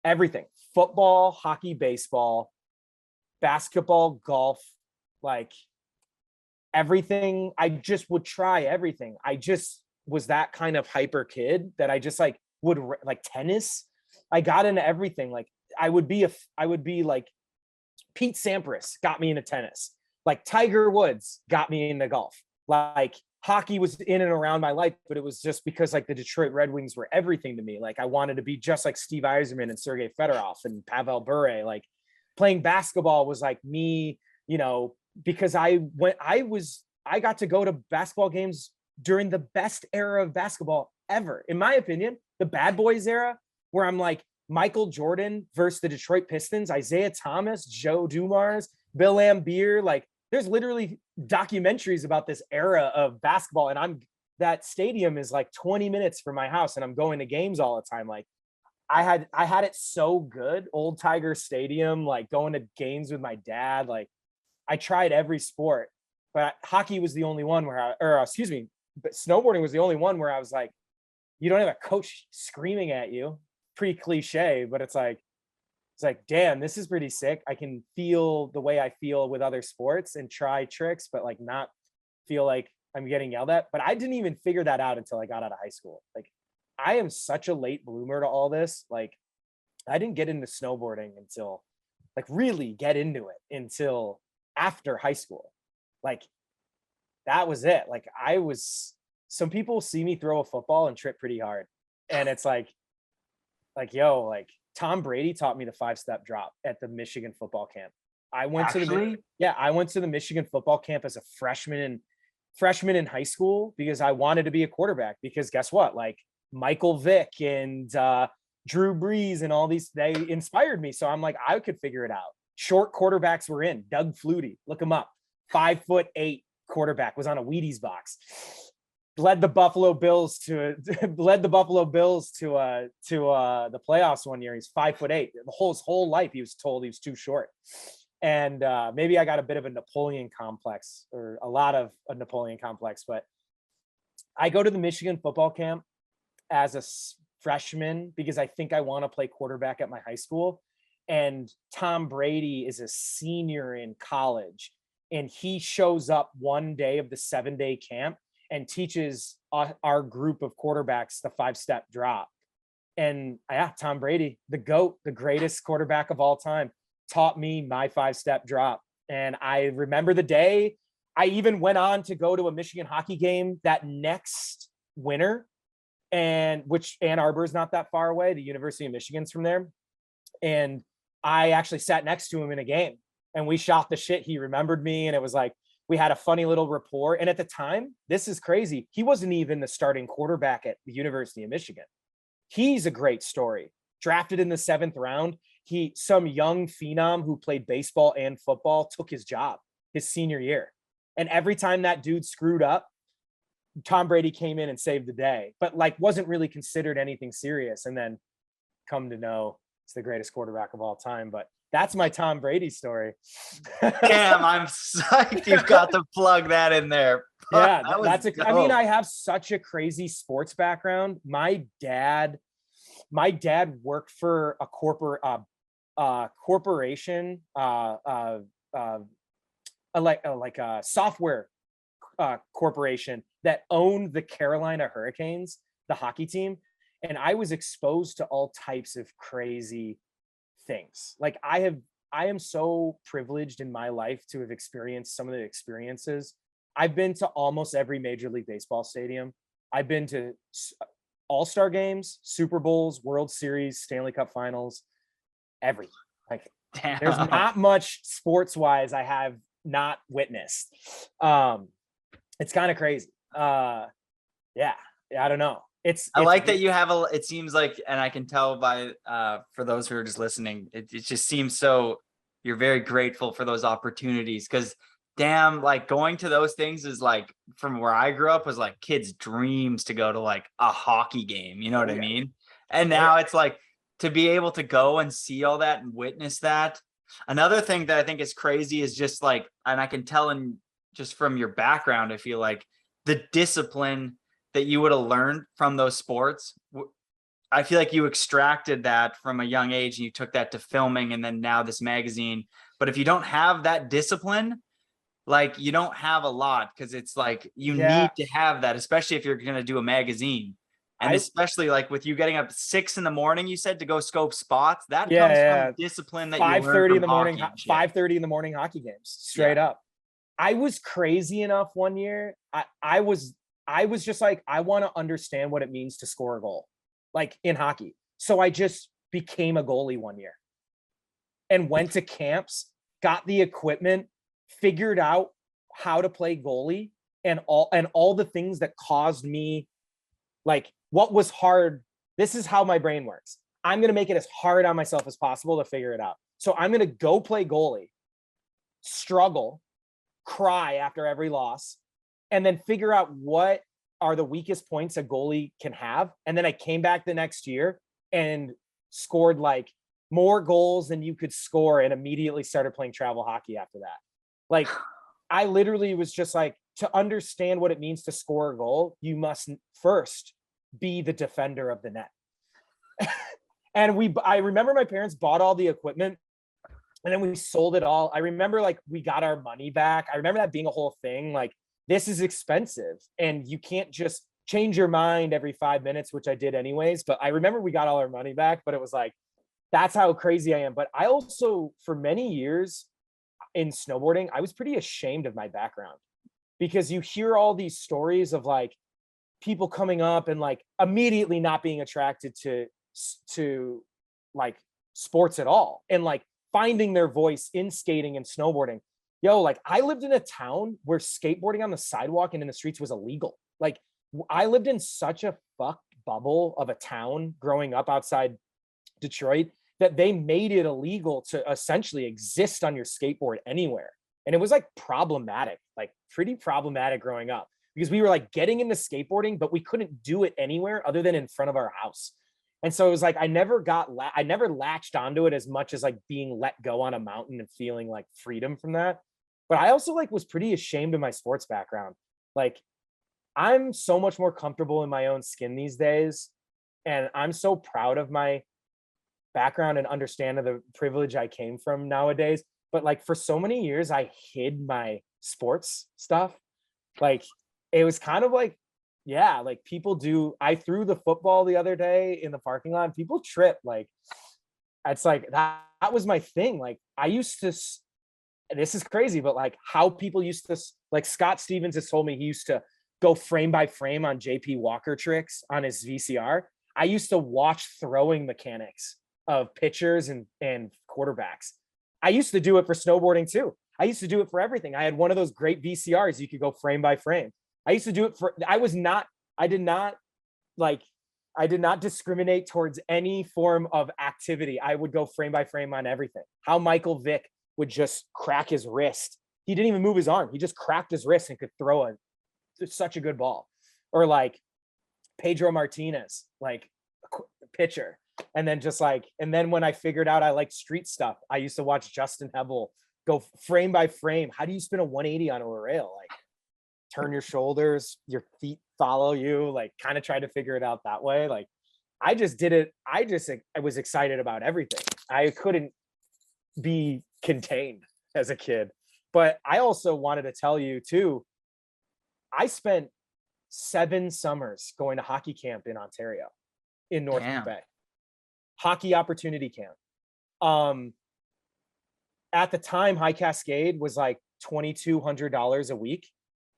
Everything. Football, hockey, baseball, basketball, golf, like everything. I just would try everything. I just was that kind of hyper kid that I just like would like tennis. I got into everything. Like I would be like Pete Sampras got me into tennis. Like Tiger Woods got me into golf. Like hockey was in and around my life, but it was just because like the Detroit Red Wings were everything to me. Like I wanted to be just like Steve Yzerman and Sergei Fedorov and Pavel Bure. Like playing basketball was like me, you know, because I got to go to basketball games during the best era of basketball ever, in my opinion, the Bad Boys era, where I'm like Michael Jordan versus the Detroit Pistons, Isaiah Thomas, Joe Dumars, Bill Laimbeer. Like there's literally documentaries about this era of basketball, and that stadium is like 20 minutes from my house, and I'm going to games all the time. Like I had it so good. Old Tiger Stadium, like going to games with my dad. Like I tried every sport, but hockey was the only one where but snowboarding was the only one where I was like, you don't have a coach screaming at you. Pretty cliche, but it's like, damn, this is pretty sick. I can feel the way I feel with other sports and try tricks, but like not feel like I'm getting yelled at. But I didn't even figure that out until I got out of high school. Like I am such a late bloomer to all this. Like I didn't get into snowboarding until like really get into it until after high school. Like that was it. Like some people see me throw a football and trip pretty hard. And it's like, yo, like Tom Brady taught me the 5-step drop at the Michigan football camp. I went to the Michigan football camp as a freshman in high school because I wanted to be a quarterback, because guess what? Like Michael Vick and Drew Brees and all these, they inspired me. So I'm like, I could figure it out. Short quarterbacks were in. Doug Flutie, look him up. 5'8" quarterback, was on a Wheaties box. Led the Buffalo Bills to the playoffs one year. He's 5'8". His whole life he was told he was too short. And maybe I got a bit of a Napoleon complex, or a lot of a Napoleon complex. But I go to the Michigan football camp as a freshman because I think I want to play quarterback at my high school. And Tom Brady is a senior in college, and he shows up one day of the 7-day camp and teaches our group of quarterbacks the 5-step drop. And Tom Brady, the GOAT, the greatest quarterback of all time, taught me my 5-step drop. And I remember the day. I even went on to go to a Michigan hockey game that next winter, and which Ann Arbor is not that far away. The University of Michigan's from there. And I actually sat next to him in a game, and we shot the shit. He remembered me, and it was like, we had a funny little rapport. And at the time, this is crazy, he wasn't even the starting quarterback at the University of Michigan. He's a great story. Drafted in the 7th round. Some young phenom who played baseball and football took his job his senior year. And every time that dude screwed up, Tom Brady came in and saved the day, but like wasn't really considered anything serious. And then come to know he's the greatest quarterback of all time. But that's my Tom Brady story. Damn, I'm psyched you've got to plug that in there. Yeah, That was that's I mean, dope. I have such a crazy sports background. My dad worked for a corporation, like a software corporation that owned the Carolina Hurricanes, the hockey team, and I was exposed to all types of crazy things. Like I am so privileged in my life to have experienced some of the experiences. I've been to almost every Major League Baseball stadium. I've been to All-Star games, Super Bowls, World Series, Stanley Cup Finals, everything. Like Damn. there's not much sports-wise I have not witnessed. It's kind of crazy. Yeah, I don't know. I like that you have it seems like, and I can tell by for those who are just listening, it just seems so you're very grateful for those opportunities, because damn, like going to those things is like, from where I grew up, was like kids' dreams to go to like a hockey game, you know what I mean? And now it's like to be able to go and see all that and witness that. Another thing that I think is crazy is just like, and I can tell in just from your background, I feel like the discipline that you would have learned from those sports. I feel like you extracted that from a young age and you took that to filming and then now this magazine. But if you don't have that discipline, like you don't have a lot, because it's like you need to have that, especially if you're going to do a magazine. And especially like with you getting up at 6 a.m, you said, to go scope spots, that comes from discipline that you learn 5:30 in the from morning, hockey 5:30 in the morning hockey games, straight up. I was crazy enough one year. I was just like, I want to understand what it means to score a goal, like in hockey. So I just became a goalie one year and went to camps, got the equipment, figured out how to play goalie, and all the things that caused me, like what was hard. This is how my brain works. I'm going to make it as hard on myself as possible to figure it out. So I'm going to go play goalie, struggle, cry after every loss, and then figure out what are the weakest points a goalie can have. And then I came back the next year and scored like more goals than you could score, and immediately started playing travel hockey after that. Like I literally was just like, to understand what it means to score a goal, you must first be the defender of the net. And I remember my parents bought all the equipment and then we sold it all. I remember like we got our money back. I remember that being a whole thing. Like, this is expensive and you can't just change your mind every 5 minutes, which I did anyways. But I remember we got all our money back, but it was like, that's how crazy I am. But I also, for many years in snowboarding, I was pretty ashamed of my background, because you hear all these stories of like people coming up and like immediately not being attracted to like sports at all, and like finding their voice in skating and snowboarding. Yo, like I lived in a town where skateboarding on the sidewalk and in the streets was illegal. Like I lived in such a fucked bubble of a town growing up outside Detroit that they made it illegal to essentially exist on your skateboard anywhere. And it was like problematic, like pretty problematic growing up, because we were like getting into skateboarding, but we couldn't do it anywhere other than in front of our house. And so it was like, I never latched onto it as much as like being let go on a mountain and feeling like freedom from that. But I also like was pretty ashamed of my sports background. Like I'm so much more comfortable in my own skin these days. And I'm so proud of my background and understand of the privilege I came from nowadays. But like for so many years, I hid my sports stuff. Like it was kind of like, yeah, like people do. I threw the football the other day in the parking lot. People trip. Like it's like that was my thing. Like I used to, this is crazy, but like how people used to, like Scott Stevens has told me he used to go frame by frame on JP Walker tricks on his VCR. I used to watch throwing mechanics of pitchers and quarterbacks. I used to do it for snowboarding too. I used to do it for everything. I had one of those great VCRs you could go frame by frame. I used to do it for, I did not discriminate towards any form of activity. I would go frame by frame on everything. How Michael Vick would just crack his wrist. He didn't even move his arm. He just cracked his wrist and could throw such a good ball. Or like Pedro Martinez, like pitcher. And then just like, and then when I figured out I like street stuff, I used to watch Justin Hebel go frame by frame. How do you spin a 180 on a rail? Like turn your shoulders, your feet follow you, like kind of try to figure it out that way. Like I just did it. I was excited about everything. I couldn't be contained as a kid. But I also wanted to tell you too, I spent 7 summers going to hockey camp in Ontario, in North Damn. Quebec. Hockey opportunity camp. At the time, High Cascade was like $2,200 a week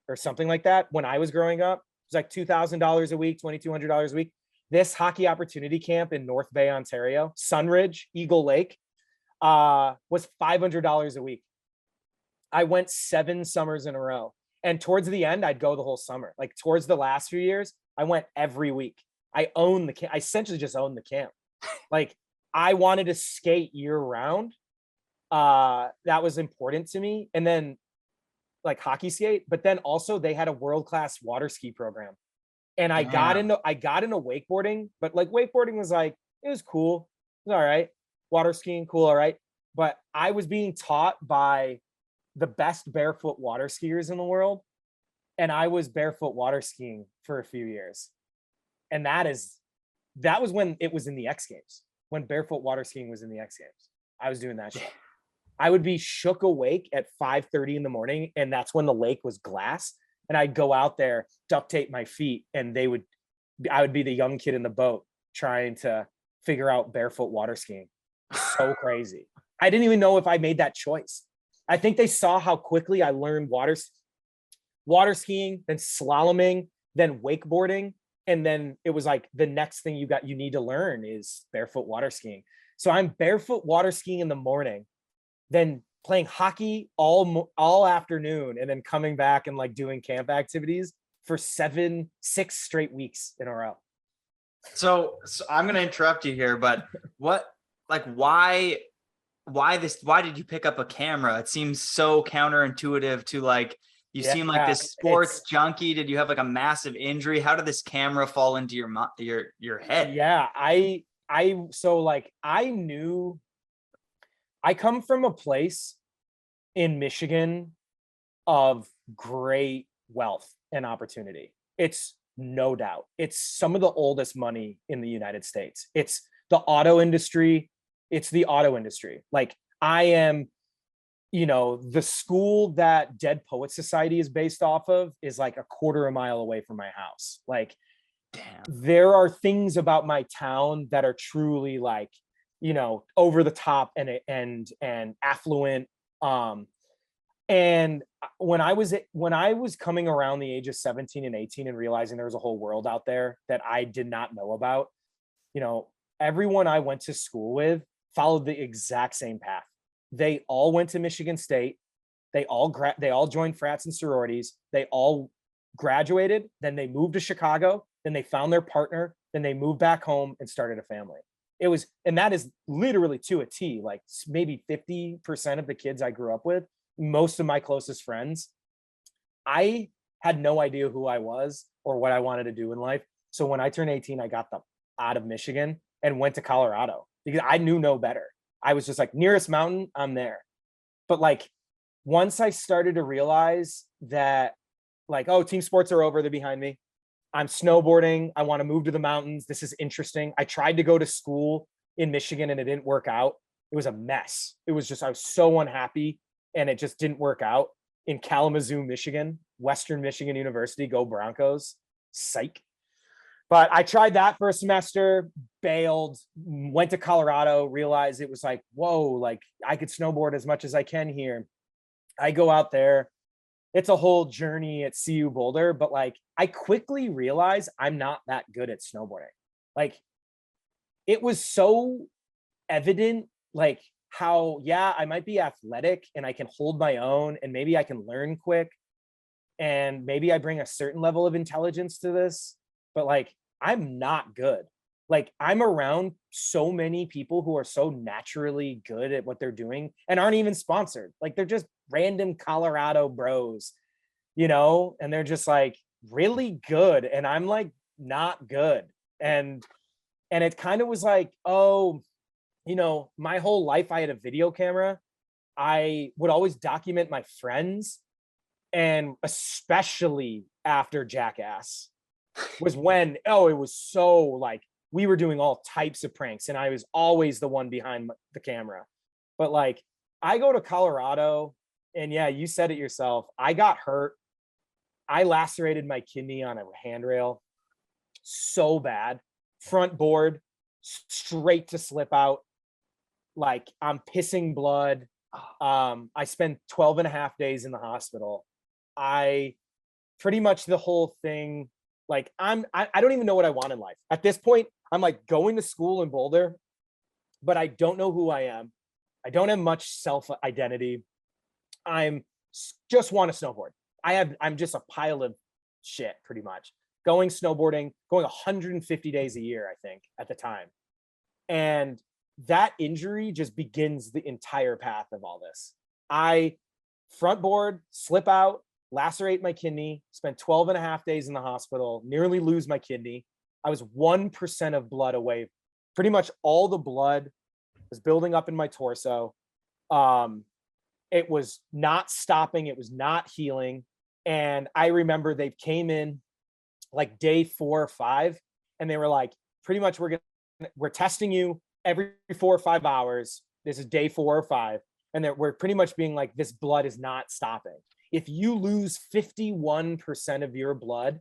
or something like that. When I was growing up, it was like $2,000 a week, $2,200 a week. This hockey opportunity camp in North Bay, Ontario, Sunridge, Eagle Lake, was $500 a week. I went 7 summers in a row. And towards the end, I'd go the whole summer. Like towards the last few years, I went every week. I owned the camp. I essentially just owned the camp. Like I wanted to skate year round. That was important to me. And then like hockey skate, but then also they had a world-class water ski program. And I got into wakeboarding, but like wakeboarding was like, it was cool. It was all right. Water skiing, cool, all right. But I was being taught by the best barefoot water skiers in the world. And I was barefoot water skiing for a few years. And that was when it was in the X Games, when barefoot water skiing was in the X Games. I was doing that shit. I would be shook awake at 5:30 in the morning, and that's when the lake was glass. And I'd go out there, duct tape my feet, and I would be the young kid in the boat trying to figure out barefoot water skiing. So crazy. I didn't even know if I made that choice. I think they saw how quickly I learned water skiing, then slaloming, then wakeboarding. And then it was like the next thing you need to learn is barefoot water skiing. So I'm barefoot water skiing in the morning, then playing hockey all afternoon, and then coming back and like doing camp activities for 6 straight weeks in a row. So I'm going to interrupt you here, but why did you pick up a camera? It seems so counterintuitive to like, you seem like this sports junkie. Did you have like a massive injury? How did this camera fall into your head? Yeah, I come from a place in Michigan of great wealth and opportunity. It's no doubt. It's some of the oldest money in the United States. It's the auto industry. Like I am, the school that Dead Poets Society is based off of is like a quarter of a mile away from my house. Like, damn, there are things about my town that are truly like, over the top and affluent. And when I was coming around the age of 17 and 18 and realizing there was a whole world out there that I did not know about, everyone I went to school with followed the exact same path. They all went to Michigan State. They all joined frats and sororities. They all graduated. Then they moved to Chicago. Then they found their partner. Then they moved back home and started a family. And that is literally to a T, like maybe 50% of the kids I grew up with, most of my closest friends, I had no idea who I was or what I wanted to do in life. So when I turned 18, I got out of Michigan and went to Colorado because I knew no better. I was just like, nearest mountain, I'm there. But like, once I started to realize that like, oh, team sports are over, they're behind me. I'm snowboarding. I want to move to the mountains. This is interesting. I tried to go to school in Michigan and it didn't work out. It was a mess. I was so unhappy and it just didn't work out. In Kalamazoo, Michigan, Western Michigan University, go Broncos, psych. But I tried that for a semester, bailed, went to Colorado, realized it was like, whoa, like I could snowboard as much as I can here. I go out there. It's a whole journey at CU Boulder, but like I quickly realized I'm not that good at snowboarding. Like it was so evident, like how, I might be athletic and I can hold my own and maybe I can learn quick and maybe I bring a certain level of intelligence to this, but like I'm not good. Like I'm around so many people who are so naturally good at what they're doing and aren't even sponsored. Like they're just random Colorado bros, and they're just like really good. And I'm like not good. And And it kind of was like, oh, you know, my whole life I had a video camera. I would always document my friends, and especially after Jackass was when, oh, it was so like we were doing all types of pranks and I was always the one behind the camera. But like I go to Colorado, and yeah, you said it yourself. I got hurt. I lacerated my kidney on a handrail so bad. Front board, straight to slip out. Like I'm pissing blood. I spent 12 and a half days in the hospital. I pretty much the whole thing, like I don't even know what I want in life. At this point, I'm like going to school in Boulder, but I don't know who I am. I don't have much self identity. I'm just want to snowboard. I'm just a pile of shit pretty much. Going snowboarding, going 150 days a year, I think, at the time. And that injury just begins the entire path of all this. I front board, slip out, lacerate my kidney, spent 12 and a half days in the hospital, nearly lose my kidney. I was 1% of blood away. Pretty much all the blood was building up in my torso. It was not stopping. It was not healing. And I remember they came in like day 4 or 5, and they were like, pretty much we're testing you every 4 or 5 hours. This is day 4 or 5. And we're pretty much being like, this blood is not stopping. If you lose 51% of your blood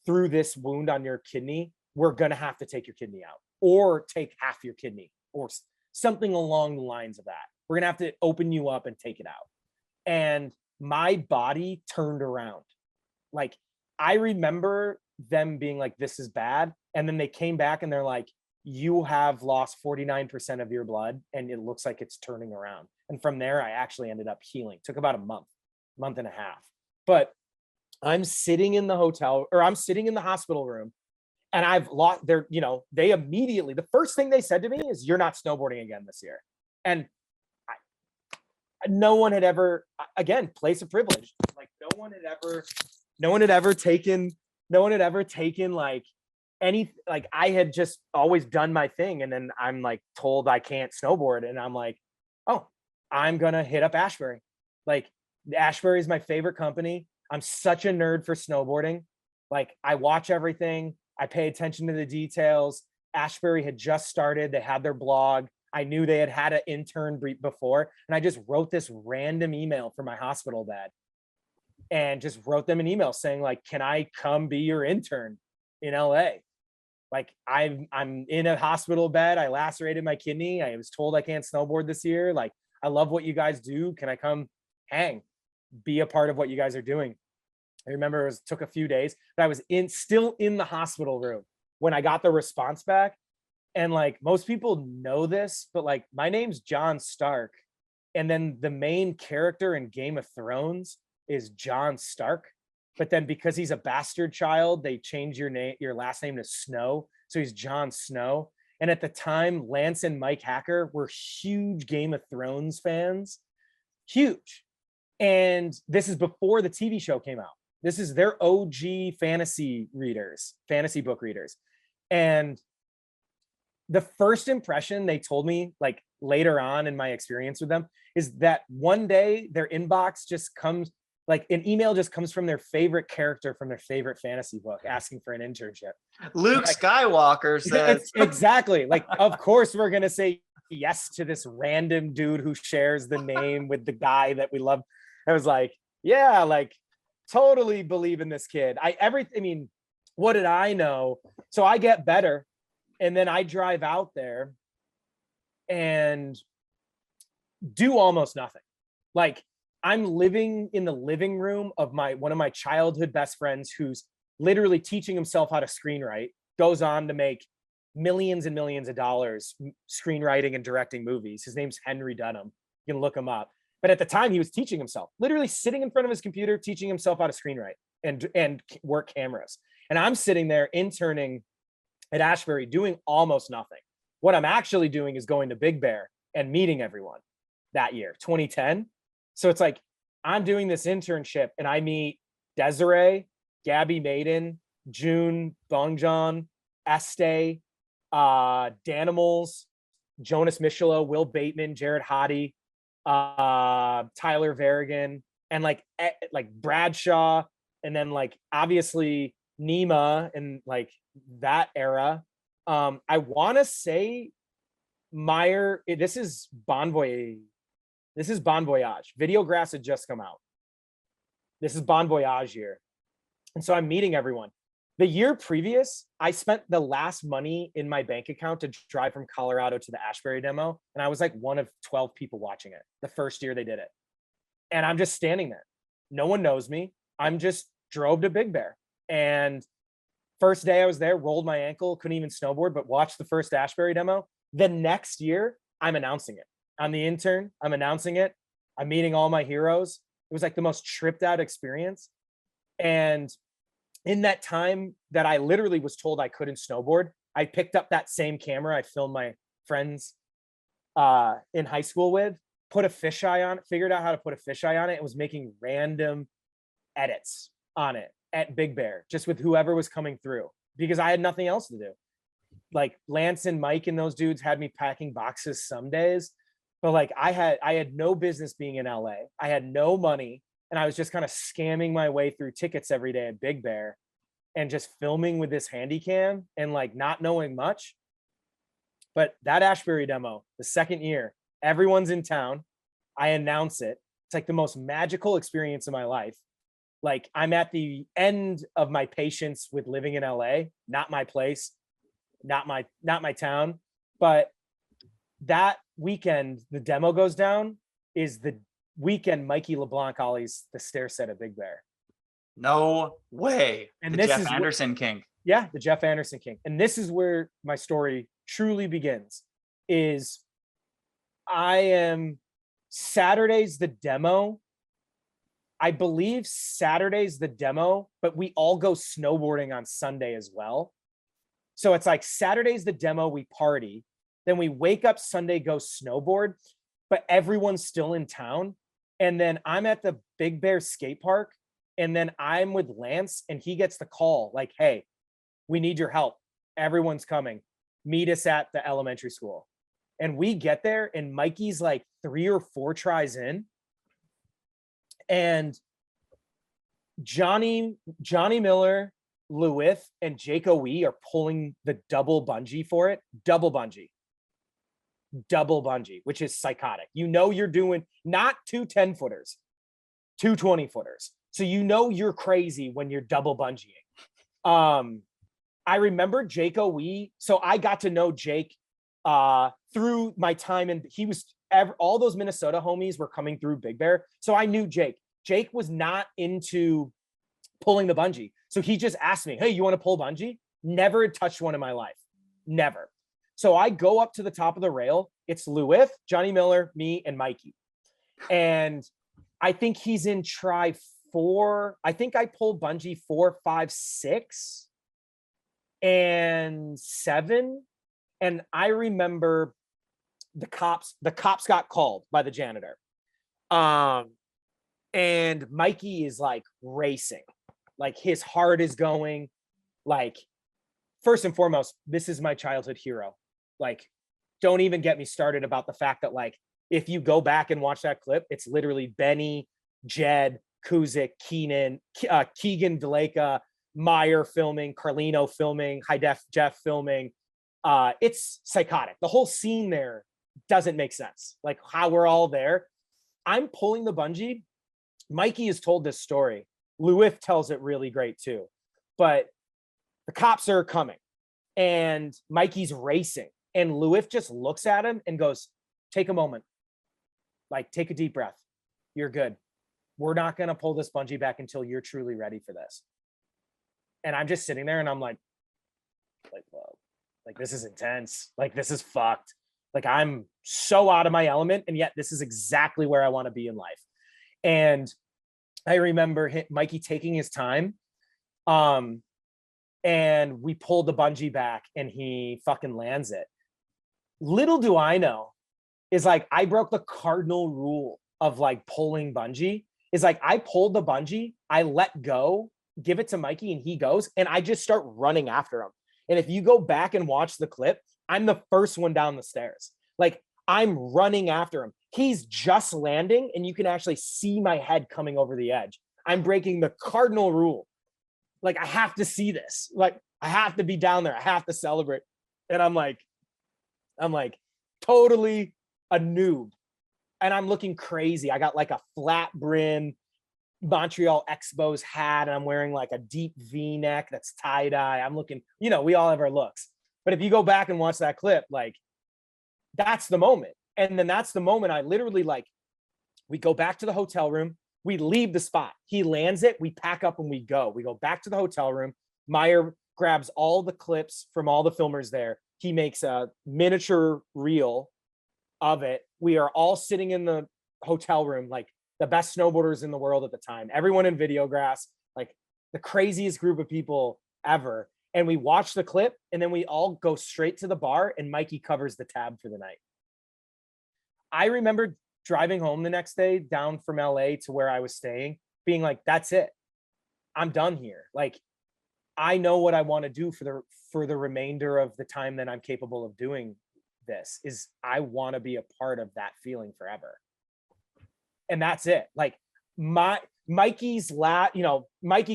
through this wound on your kidney, we're going to have to take your kidney out or take half your kidney or something along the lines of that. We're going to have to open you up and take it out. And my body turned around. Like, I remember them being like, this is bad. And then they came back and they're like, you have lost 49% of your blood and it looks like it's turning around. And from there, I actually ended up healing. Took about a month and a half. But I'm sitting in the hospital room, and I've lost their, you know, they immediately, the first thing they said to me is, you're not snowboarding again this year. And no one had ever, again, place of privilege. Like no one had ever taken like any, like I had just always done my thing. And then I'm like told I can't snowboard. And I'm like, oh, I'm going to hit up Ashbury. Like Ashbury is my favorite company. I'm such a nerd for snowboarding. Like I watch everything. I pay attention to the details. Ashbury had just started. They had their blog. I knew they had an intern before. And I just wrote this random email for my hospital bed and just wrote them an email saying like, can I come be your intern in LA? Like I'm in a hospital bed. I lacerated my kidney. I was told I can't snowboard this year. Like, I love what you guys do. Can I come hang, be a part of what you guys are doing? I remember it took a few days, but I was still in the hospital room when I got the response back. And like most people know this, but like my name's Jon Stark. And then the main character in Game of Thrones is Jon Stark. But then because he's a bastard child, they change your last name to Snow. So he's Jon Snow. And at the time, Lance and Mike Hacker were huge Game of Thrones fans. Huge. And this is before the TV show came out. This is their OG fantasy book readers. And the first impression they told me, like later on in my experience with them, is that one day their inbox just comes, like an email just comes from their favorite character from their favorite fantasy book asking for an internship. Luke Skywalker says. Exactly. Like, of course we're going to say yes to this random dude who shares the name with the guy that we love. I was like, yeah, like totally believe in this kid. I mean, what did I know? So I get better. And then I drive out there and do almost nothing. Like I'm living in the living room of one of my childhood best friends who's literally teaching himself how to screenwrite, goes on to make millions and millions of dollars screenwriting and directing movies. His name's Henry Dunham. You can look him up. But at the time he was teaching himself, literally sitting in front of his computer, teaching himself how to screenwrite and work cameras. And I'm sitting there interning at Ashbury doing almost nothing. What I'm actually doing is going to Big Bear and meeting everyone that year, 2010. So it's like, I'm doing this internship and I meet Desiree, Gabby Maiden, June, Bongjon, Estee, Danimals, Jonas Michelot, Will Bateman, Jared Hottie, Tyler Varigan, and like Bradshaw, and then like obviously Nima and like that era. I want to say Meyer. This is Bon Voyage. This is Bon Voyage. VIDEOGRASS had just come out. This is Bon Voyage year, and so I'm meeting everyone. The year previous, I spent the last money in my bank account to drive from Colorado to the Ashbury demo, and I was like one of 12 people watching it the first year they did it. And I'm just standing there. No one knows me. I'm just drove to Big Bear. And first day I was there, rolled my ankle, couldn't even snowboard, but watched the first Ashbury demo. The next year, I'm announcing it. I'm the intern. I'm announcing it. I'm meeting all my heroes. It was like the most tripped out experience. And in that time that I literally was told I couldn't snowboard, I picked up that same camera I filmed my friends in high school with, put a fisheye on it, figured out how to put a fisheye on it, and was making random edits on it at Big Bear, just with whoever was coming through, because I had nothing else to do. Like Lance and Mike and those dudes had me packing boxes some days, but like I had no business being in LA. I had no money, and I was just kind of scamming my way through tickets every day at Big Bear and just filming with this handy cam and like not knowing much. But that Ashbury demo, the second year, everyone's in town. I announce it. It's like the most magical experience of my life. Like I'm at the end of my patience with living in LA, not my place, not my town. But that weekend, the demo goes down is the weekend Mikey LeBlanc ollies the stair set at Big Bear. No way. And the this Jeff is Anderson King. Yeah, the Jeff Anderson King. And this is where my story truly begins. Is I am Saturday's the demo. I believe Saturday's the demo, but we all go snowboarding on Sunday as well. So it's like Saturday's the demo, we party. Then we wake up Sunday, go snowboard, but everyone's still in town. And then I'm at the Big Bear skate park. And then I'm with Lance and he gets the call like, hey, we need your help. Everyone's coming. Meet us at the elementary school. And we get there and Mikey's like 3 or 4 tries in. And Johnny Miller, Lewis, and Jake Owe are pulling the double bungee for it. Double bungee, which is psychotic. You know you're doing not 2 10-footers, 2 20-footers. So you know you're crazy when you're double bungeeing. I remember Jake Owe. So I got to know Jake through my time, and he was all those Minnesota homies were coming through Big Bear. So I knew Jake. Jake was not into pulling the bungee. So he just asked me, hey, you want to pull bungee? Never had touched one in my life. Never. So I go up to the top of the rail. It's Lewis, Johnny Miller, me, and Mikey. And I think he's in try 4. I think I pulled bungee 4, 5, 6, and 7. And I remember the cops got called by the janitor. And Mikey is like racing, like his heart is going. Like, first and foremost, this is my childhood hero. Like, don't even get me started about the fact that like, if you go back and watch that clip, it's literally Benny, Jed, Kuzik, Keegan Deleka, Meyer filming, Carlino filming, High Def Jeff filming. It's psychotic. The whole scene there doesn't make sense. Like how we're all there. I'm pulling the bungee. Mikey has told this story. Lewis tells it really great too. But the cops are coming and Mikey's racing. And Lewis just looks at him and goes, take a moment. Like, take a deep breath. You're good. We're not going to pull this bungee back until you're truly ready for this. And I'm just sitting there and I'm like, whoa, like, this is intense. Like, this is fucked. Like, I'm so out of my element. And yet this is exactly where I want to be in life. And I remember Mikey taking his time. And we pulled the bungee back and he fucking lands it. Little do I know is like, I broke the cardinal rule of like pulling bungee is like, I pulled the bungee, I let go, give it to Mikey and he goes, and I just start running after him. And if you go back and watch the clip, I'm the first one down the stairs. Like, I'm running after him. He's just landing, and you can actually see my head coming over the edge. I'm breaking the cardinal rule. Like, I have to see this. Like, I have to be down there. I have to celebrate. And I'm like totally a noob. And I'm looking crazy. I got like a flat brim Montreal Expos hat, and I'm wearing like a deep V-neck that's tie-dye. I'm looking, we all have our looks. But if you go back and watch that clip, like, that's the moment. And then that's the moment I literally, like, we go back to the hotel room, we leave the spot. He lands it, we pack up and we go. We go back to the hotel room. Meyer grabs all the clips from all the filmers there. He makes a miniature reel of it. We are all sitting in the hotel room, like the best snowboarders in the world at the time. Everyone in VIDEOGRASS, like the craziest group of people ever. And we watch the clip, and then we all go straight to the bar, and Mikey covers the tab for the night. I remember driving home the next day down from LA to where I was staying, being like, that's it. I'm done here. Like, I know what I want to do for the remainder of the time that I'm capable of doing this. Is I want to be a part of that feeling forever. And that's it. Like, Mikey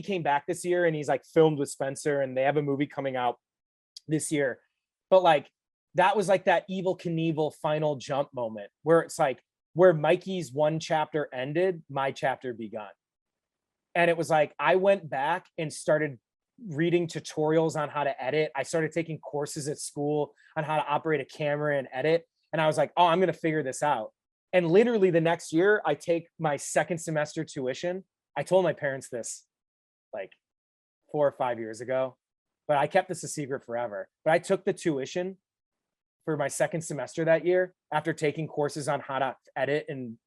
came back this year, and he's like filmed with Spencer, and they have a movie coming out this year. But like, that was like that Evel Knievel final jump moment where it's like, where Mikey's one chapter ended, my chapter begun. And it was like, I went back and started reading tutorials on how to edit. I started taking courses at school on how to operate a camera and edit. And I was like, oh, I'm going to figure this out. And literally the next year, I take my second semester tuition. I told my parents this like 4 or 5 years ago, but I kept this a secret forever. But I took the tuition for my second semester that year after taking courses on how to edit and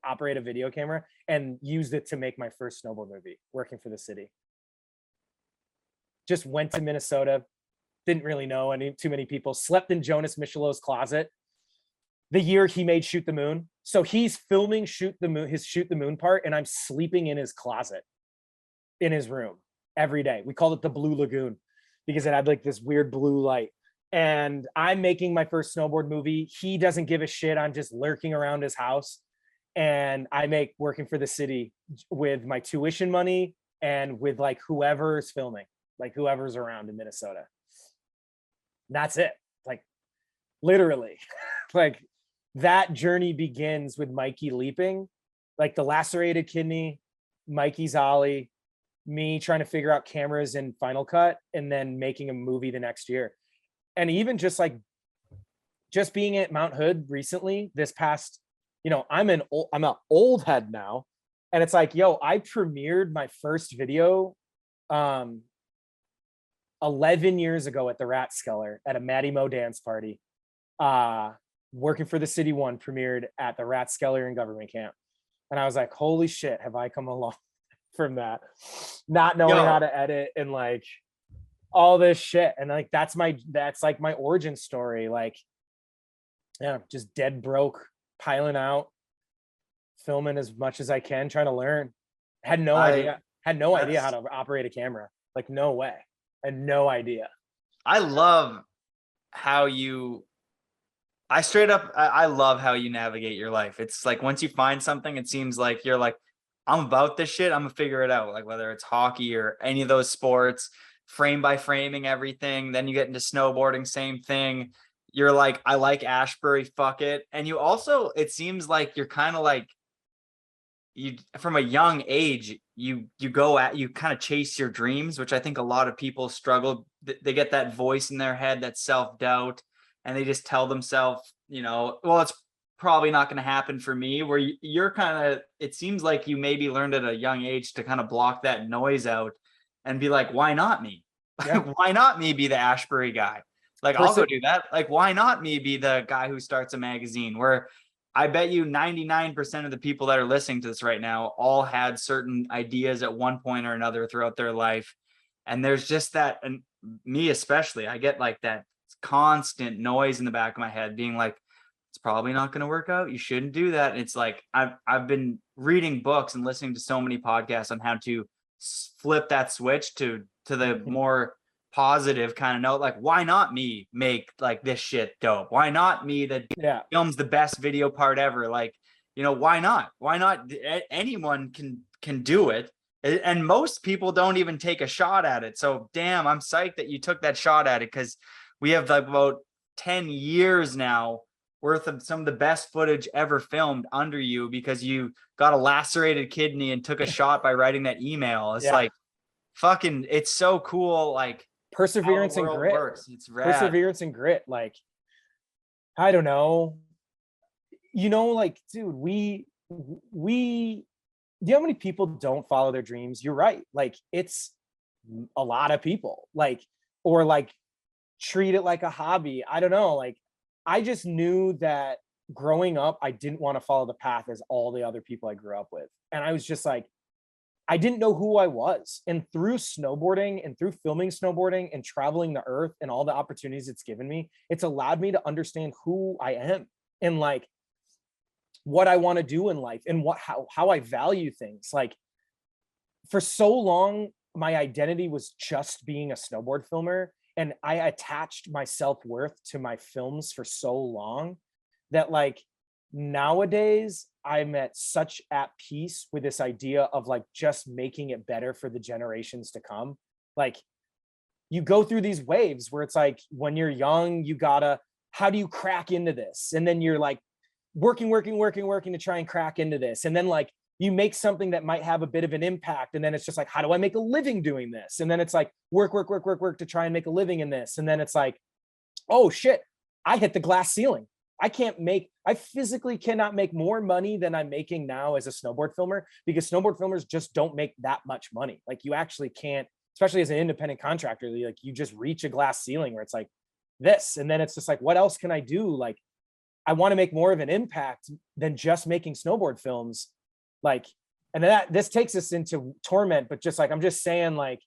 operate a video camera, and used it to make my first snowboard movie, working for the city. Just went to Minnesota, didn't really know too many people, slept in Jonas Michelot's closet the year he made Shoot the Moon. So he's filming his Shoot the Moon part, and I'm sleeping in his closet in his room every day. We called it the Blue Lagoon because it had like this weird blue light. And I'm making my first snowboard movie. He doesn't give a shit. I'm just lurking around his house. And I make working for the city with my tuition money and with like whoever's filming, like whoever's around in Minnesota. That's it. Like, literally, like, that journey begins with Mikey leaping, like the lacerated kidney, Mikey's ollie, me trying to figure out cameras in Final Cut, and then making a movie the next year. And even just being at Mount Hood recently, this past, I'm an old head now. And it's like, I premiered my first video 11 years ago at the Rathskeller at a Matty Mo dance party. Working for the City One premiered at the Rathskeller in Government Camp. And I was like, holy shit, have I come along from that? Not knowing how to edit and like all this shit. And like, that's like my origin story. Like, yeah, just dead broke, piling out, filming as much as I can, trying to learn. Had no idea how to operate a camera. Like, no way. I had no idea. I love how I love how you navigate your life. It's like, once you find something, it seems like you're like, I'm about this shit, I'm gonna figure it out. Like, whether it's hockey or any of those sports, frame by framing everything. Then you get into snowboarding, same thing. You're like, I like Ashbury, fuck it. And you also, it seems like you're kind of like, you from a young age, you kind of chase your dreams, which I think a lot of people struggle. They get that voice in their head, that self-doubt, and they just tell themselves, well, it's probably not going to happen for me. Where you're kind of, it seems like you maybe learned at a young age to kind of block that noise out and be like, why not me? Yeah. Why not me be the Ashbury guy? Like, I'll go do that. Like, why not me be the guy who starts a magazine? Where I bet you 99% of the people that are listening to this right now all had certain ideas at one point or another throughout their life. And there's just that, and me especially, I get like that constant noise in the back of my head being like, it's probably not going to work out. You shouldn't do that. And it's like, I've been reading books and listening to so many podcasts on how to flip that switch to the more positive kind of note, like, why not me make like this shit dope? Why not me that films the best video part ever? Like, you know, why not? Why not? Anyone can do it. And most people don't even take a shot at it. So damn, I'm psyched that you took that shot at it, because we have like about 10 years now worth of some of the best footage ever filmed under you, because you got a lacerated kidney and took a shot by writing that email. It's like fucking, it's so cool. Like, perseverance and grit. It's rad. Perseverance and grit. Like, I don't know. You know, like, dude, we do you know how many people don't follow their dreams? You're right. Like, it's a lot of people, like, or like treat it like a hobby. I don't know. Like, I just knew that growing up, I didn't want to follow the path as all the other people I grew up with. And I was just like, I didn't know who I was. And through snowboarding and through filming snowboarding and traveling the earth and all the opportunities it's given me, it's allowed me to understand who I am and like what I want to do in life and how I value things. Like, for so long, my identity was just being a snowboard filmer. And I attached my self-worth to my films for so long that, like, nowadays I'm at peace with this idea of like just making it better for the generations to come. Like, you go through these waves where it's like, when you're young, how do you crack into this? And then you're like working to try and crack into this. And then like you make something that might have a bit of an impact. And then it's just like, how do I make a living doing this? And then it's like work to try and make a living in this. And then it's like, oh shit, I hit the glass ceiling. I physically cannot make more money than I'm making now as a snowboard filmer, because snowboard filmers just don't make that much money. Like, you actually can't, especially as an independent contractor, like you just reach a glass ceiling where it's like this. And then it's just like, what else can I do? Like, I want to make more of an impact than just making snowboard films. Like, and this takes us into Torment, but just like, I'm just saying, like,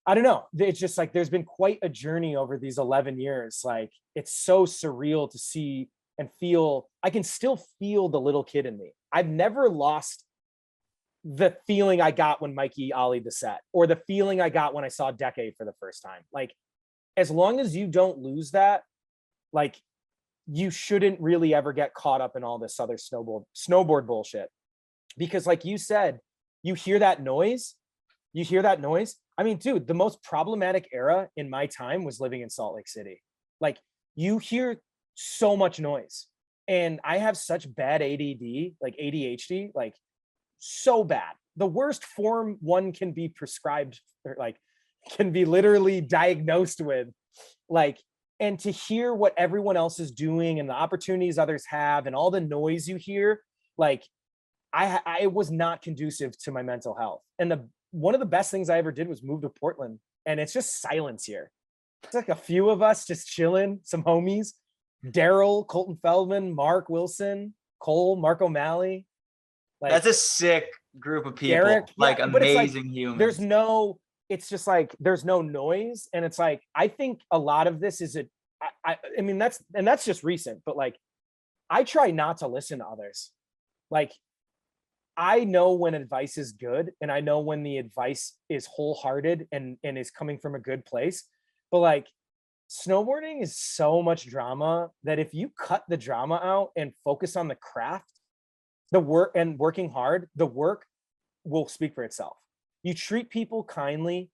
I don't know. It's just like, there's been quite a journey over these 11 years. Like, it's so surreal to see and feel. I can still feel the little kid in me. I've never lost the feeling I got when Mikey ollied the set, or the feeling I got when I saw Decade for the first time. Like, as long as you don't lose that, like, you shouldn't really ever get caught up in all this other snowboard bullshit. Because like you said, you hear that noise. I mean, dude, the most problematic era in my time was living in Salt Lake City. Like, you hear so much noise, and I have such bad ADD, like ADHD, like so bad. The worst form one can be prescribed, or like can be literally diagnosed with. Like, and to hear what everyone else is doing and the opportunities others have and all the noise you hear, like, I was not conducive to my mental health. And one of the best things I ever did was move to Portland, and it's just silence here. It's like a few of us just chilling, some homies, Daryl, Colton Feldman, Mark Wilson, Cole, Mark O'Malley. Like, that's a sick group of people. Derek, like, yeah, amazing humans. It's just like, there's no noise. And it's like, I think a lot of this is I mean, that's just recent, but like, I try not to listen to others. Like, I know when advice is good, and I know when the advice is wholehearted and is coming from a good place. But like, snowboarding is so much drama that if you cut the drama out and focus on the craft, the work, and working hard, the work will speak for itself. You treat people kindly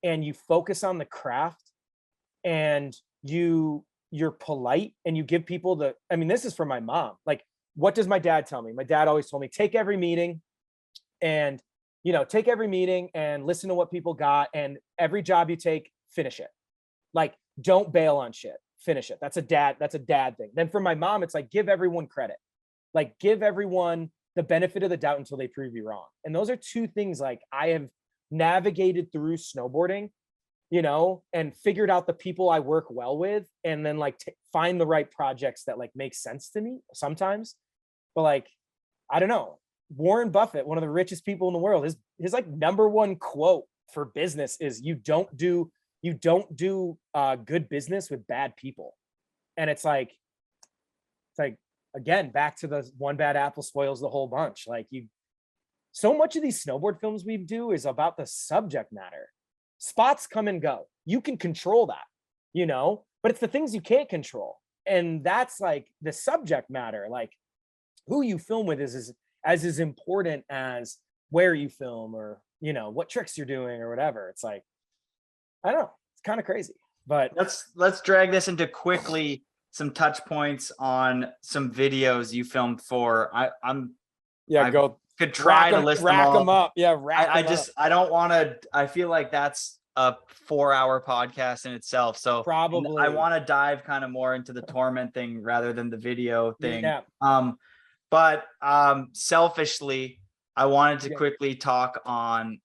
and you focus on the craft, and you're polite, and you give people I mean, this is from my mom. Like, what does my dad tell me? My dad always told me, take every meeting and listen to what people got, and every job you take, finish it. Like, don't bail on shit, finish it. That's a dad thing. Then for my mom, it's like, give everyone credit. Like, give everyone the benefit of the doubt until they prove you wrong. And those are two things like I have navigated through snowboarding, and figured out the people I work well with, and then like find the right projects that like make sense to me sometimes. But like, I don't know, Warren Buffett, one of the richest people in the world, his like number one quote for business is, you don't do good business with bad people. And it's like again, back to the one bad apple spoils the whole bunch. Like, so much of these snowboard films we do is about the subject matter. spots come and go. You can control that, you know, but it's the things you can't control. And that's like the subject matter. Like who you film with is as important as where you film or, you know, what tricks you're doing or whatever. It's like, I don't know. It's kind of crazy, but let's drag this into quickly some touch points on some videos you filmed for. I'm go could try to list them all. Rack them up. Yeah, I just I don't want to. I feel like that's a 4-hour podcast in itself. So probably I want to dive kind of more into the Torment thing rather than the video thing. Yeah. But selfishly, I wanted to quickly talk on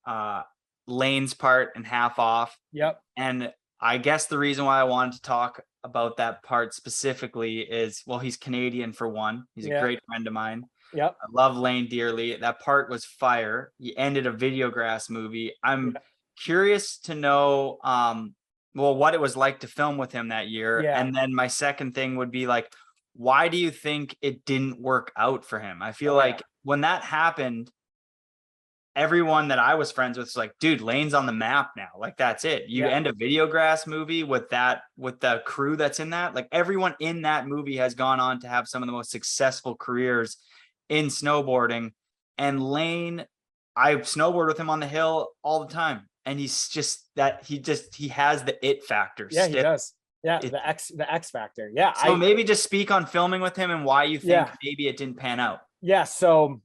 Lane's part and Half Off. Yep. And I guess the reason why I wanted to talk about that part specifically is, well, he's Canadian for one. He's a great friend of mine. Yep. I love Lane dearly. That part was fire. He ended a VIDEOGRASS movie. I'm curious to know well, what it was like to film with him that year. Yeah. And then my second thing would be like, why do you think it didn't work out for him? I feel like when that happened, everyone that I was friends with was like, dude, Lane's on the map now. Like, that's it. You end a VIDEOGRASS movie with the crew that's in that. Like, everyone in that movie has gone on to have some of the most successful careers in snowboarding. And Lane, I snowboard with him on the hill all the time. And he's just he has the it factor. Yeah, he does. Yeah, the X factor. Yeah. So maybe just speak on filming with him and why you think maybe it didn't pan out. Yeah. So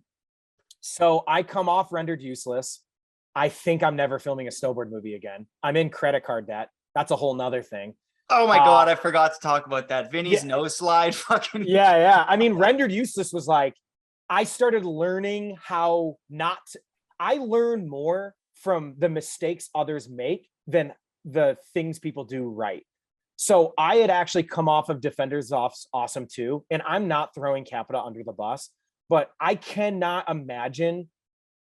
I come off Rendered Useless. I think I'm never filming a snowboard movie again. I'm in credit card debt. That's a whole nother thing. Oh my God, I forgot to talk about that. Vinny's nose slide fucking. Yeah. I mean, Rendered Useless was like, I started learning how not to, I learn more from the mistakes others make than the things people do right. So I had actually come off of Defenders of Awesome 2, and I'm not throwing Capita under the bus, but I cannot imagine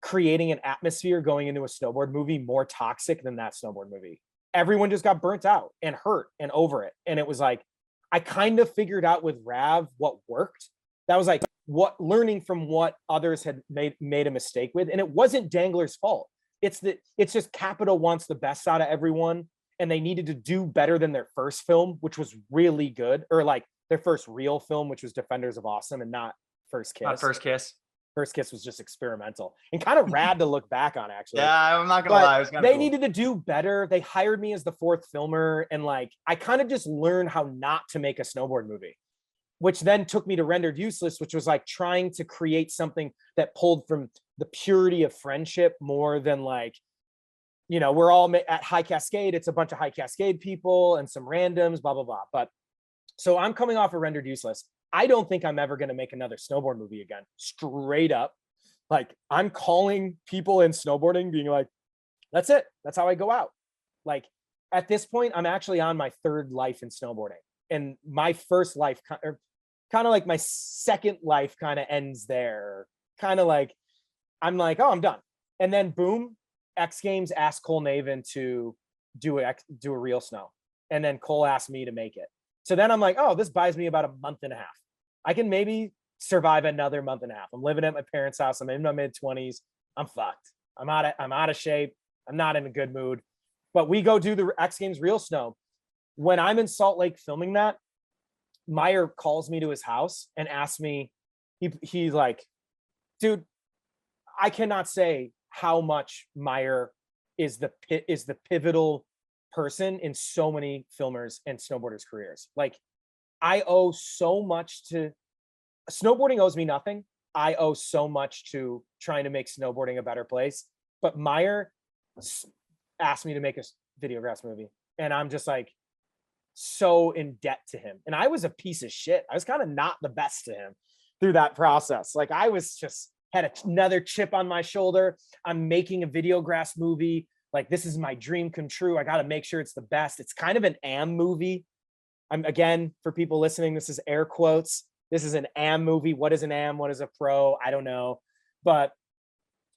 creating an atmosphere going into a snowboard movie more toxic than that snowboard movie. Everyone just got burnt out and hurt and over it. And it was like, I kind of figured out with Rav what worked. That was like learning from what others had made a mistake with. And it wasn't Dangler's fault. It's just Capita wants the best out of everyone, and they needed to do better than their first film, which was really good, or like their first real film, which was Defenders of Awesome, and not First Kiss. Not First Kiss. First Kiss was just experimental and kind of rad to look back on, actually. Yeah, I'm not gonna lie. It was they needed to do better. They hired me as the fourth filmer, and like I kind of just learned how not to make a snowboard movie, which then took me to Rendered Useless, which was like trying to create something that pulled from the purity of friendship more than like, you know, we're all at High Cascade. It's a bunch of High Cascade people and some randoms, blah, blah, blah. But so I'm coming off of Rendered Useless. I don't think I'm ever going to make another snowboard movie again. Straight up. Like, I'm calling people in snowboarding being like, that's it. That's how I go out. Like, at this point, I'm actually on my third life in snowboarding. And my first life, or kind of like my second life kind of ends there. Kind of like, I'm like, oh, I'm done. And then boom, X Games asked Cole Navin to do a real snow. And then Cole asked me to make it. So then I'm like, oh, this buys me about a month and a half. I can maybe survive another month and a half. I'm living at my parents' house. I'm in my mid-20s. I'm fucked. I'm out of shape. I'm not in a good mood. But we go do the X Games real snow. When I'm in Salt Lake filming that, Meyer calls me to his house and asks me, he's like, dude, I cannot say how much Meyer is the pivotal person in so many filmers and snowboarders' careers. Like, I owe so much to snowboarding. Owes me nothing. I owe so much to trying to make snowboarding a better place. But Meyer asked me to make a VIDEOGRASS movie, and I'm just like so in debt to him. And I was a piece of shit. I was kind of not the best to him through that process. Like, I was just had another chip on my shoulder. I'm making a VIDEOGRASS movie. Like, this is my dream come true. I got to make sure it's the best. It's kind of an AM movie. Again, for people listening, this is air quotes. This is an AM movie. What is an AM? What is a pro? I don't know. But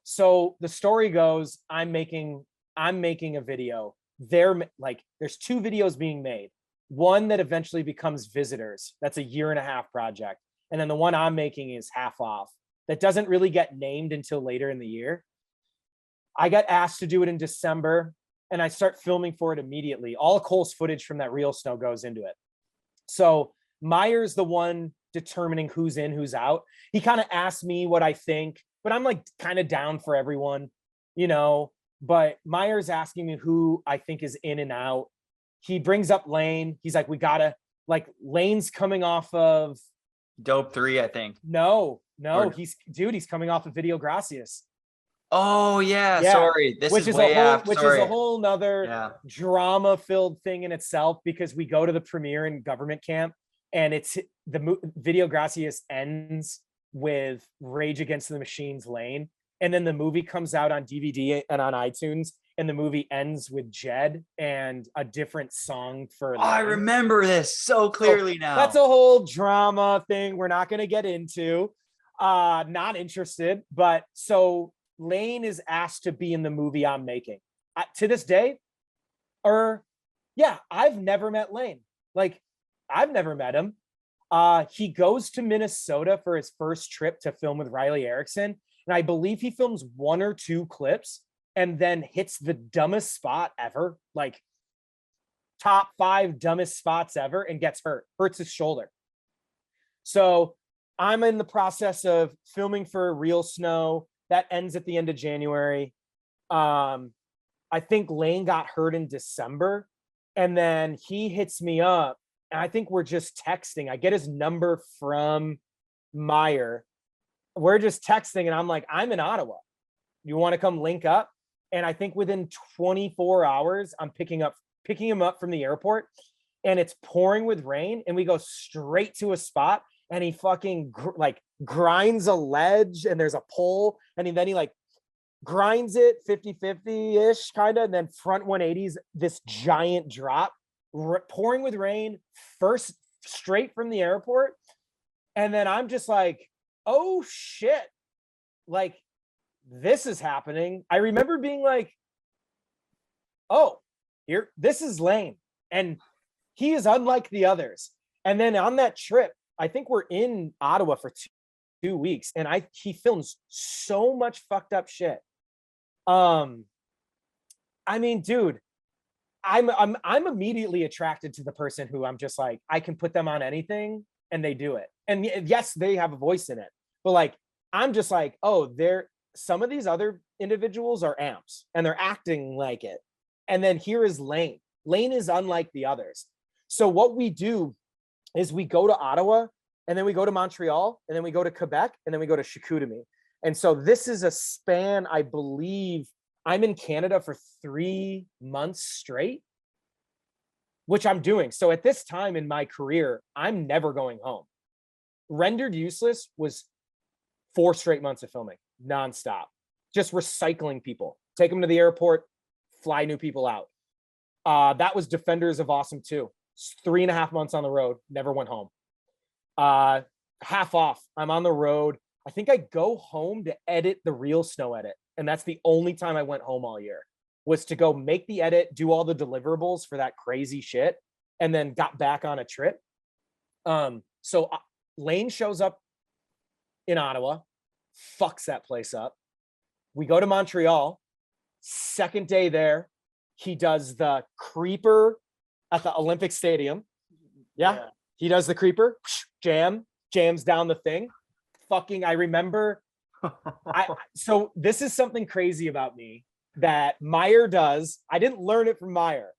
so the story goes, I'm making a video. There's two videos being made. One that eventually becomes Visitors. That's a 1.5-year project. And then the one I'm making is Half Off. That doesn't really get named until later in the year. I got asked to do it in December. and I start filming for it immediately. All Cole's footage from that real snow goes into it. So Meyer's the one determining who's in, who's out. He kind of asked me what I think, but I'm like kind of down for everyone, you know. But Meyer's asking me who I think is in and out. He brings up Lane. He's like, we gotta, like, Lane's coming off of Dope 3, I think. No, Or- he's coming off of VIDEOGRASS. Oh yeah, Yeah, sorry. This which is is way a whole, after. which Sorry. is a whole nother Yeah. drama-filled thing in itself, because we go to the premiere in government camp, and it's VIDEOGRASS ends with Rage Against the Machine's Lane, and then the movie comes out on DVD and on iTunes, and the movie ends with Jed and a different song for Oh, I Lane. remember this so clearly now. That's a whole drama thing we're not going to get into. Not interested. But so Lane is asked to be in the movie I'm making. To this day, I've never met Lane. Like, I've never met him. He goes to Minnesota for his first trip to film with Riley Erickson, and I believe he films 1 or 2 clips and then hits the dumbest spot ever, like top 5 dumbest spots ever, and gets hurts his shoulder. So I'm in the process of filming for Real Snow. That ends at the end of January. I think Lane got hurt in December, and then he hits me up, and I think we're just texting. I get his number from Meyer. We're just texting, and I'm like, I'm in Ottawa. You want to come link up? And I think within 24 hours, I'm picking him up from the airport, and it's pouring with rain, and we go straight to a spot, and he fucking grinds a ledge, and there's a pole, and then he like grinds it 50-50 ish kind of, and then front 180s this giant drop, pouring with rain, first straight from the airport. And then I'm just like, oh shit, like, this is happening. I remember being like, oh, this is Lane, and he is unlike the others. And then on that trip, I think we're in Ottawa for 2 weeks, and he films so much fucked up shit. I mean, dude, I'm immediately attracted to the person who I'm just like, I can put them on anything and they do it. And yes, they have a voice in it, but like, I'm just like, oh, some of these other individuals are amps and they're acting like it. And then here is Lane. Lane is unlike the others. So what we do is we go to Ottawa, and then we go to Montreal, and then we go to Quebec, and then we go to Chicoutimi. And so this is a span, I believe, I'm in Canada for 3 months straight, which I'm doing. So at this time in my career, I'm never going home. Rendered Useless was 4 straight months of filming, nonstop, just recycling people, take them to the airport, fly new people out. That was Defenders of Awesome 2. 3.5 months on the road, never went home. Half off, I'm on the road. I think I go home to edit the Real Snow edit. And that's the only time I went home all year, was to go make the edit, do all the deliverables for that crazy shit, and then got back on a trip. So Lane shows up in Ottawa, fucks that place up. We go to Montreal. Second day there, he does the creeper at the Olympic Stadium. Yeah. He does the creeper, jams down the thing. Fucking, I remember. So this is something crazy about me that Meyer does. I didn't learn it from Meyer,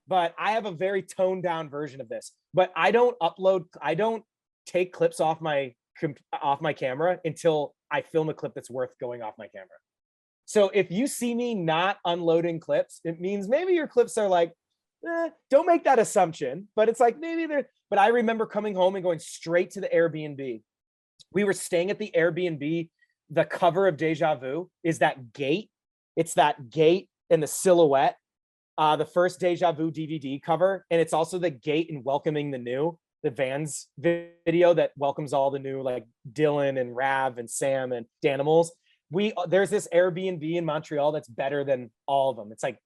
but I have a very toned down version of this. But I don't take clips off my camera until I film a clip that's worth going off my camera. So if you see me not unloading clips, it means maybe your clips are like, don't make that assumption, but it's like maybe they're. But I remember coming home and going straight to the Airbnb. We were staying at the Airbnb. The cover of Deja Vu is that gate. It's that gate and the silhouette. The first Deja Vu DVD cover. And it's also the gate in Welcoming the New, the Vans video that welcomes all the new, like Dylan and Rav and Sam and Danimals. There's this Airbnb in Montreal that's better than all of them. It's like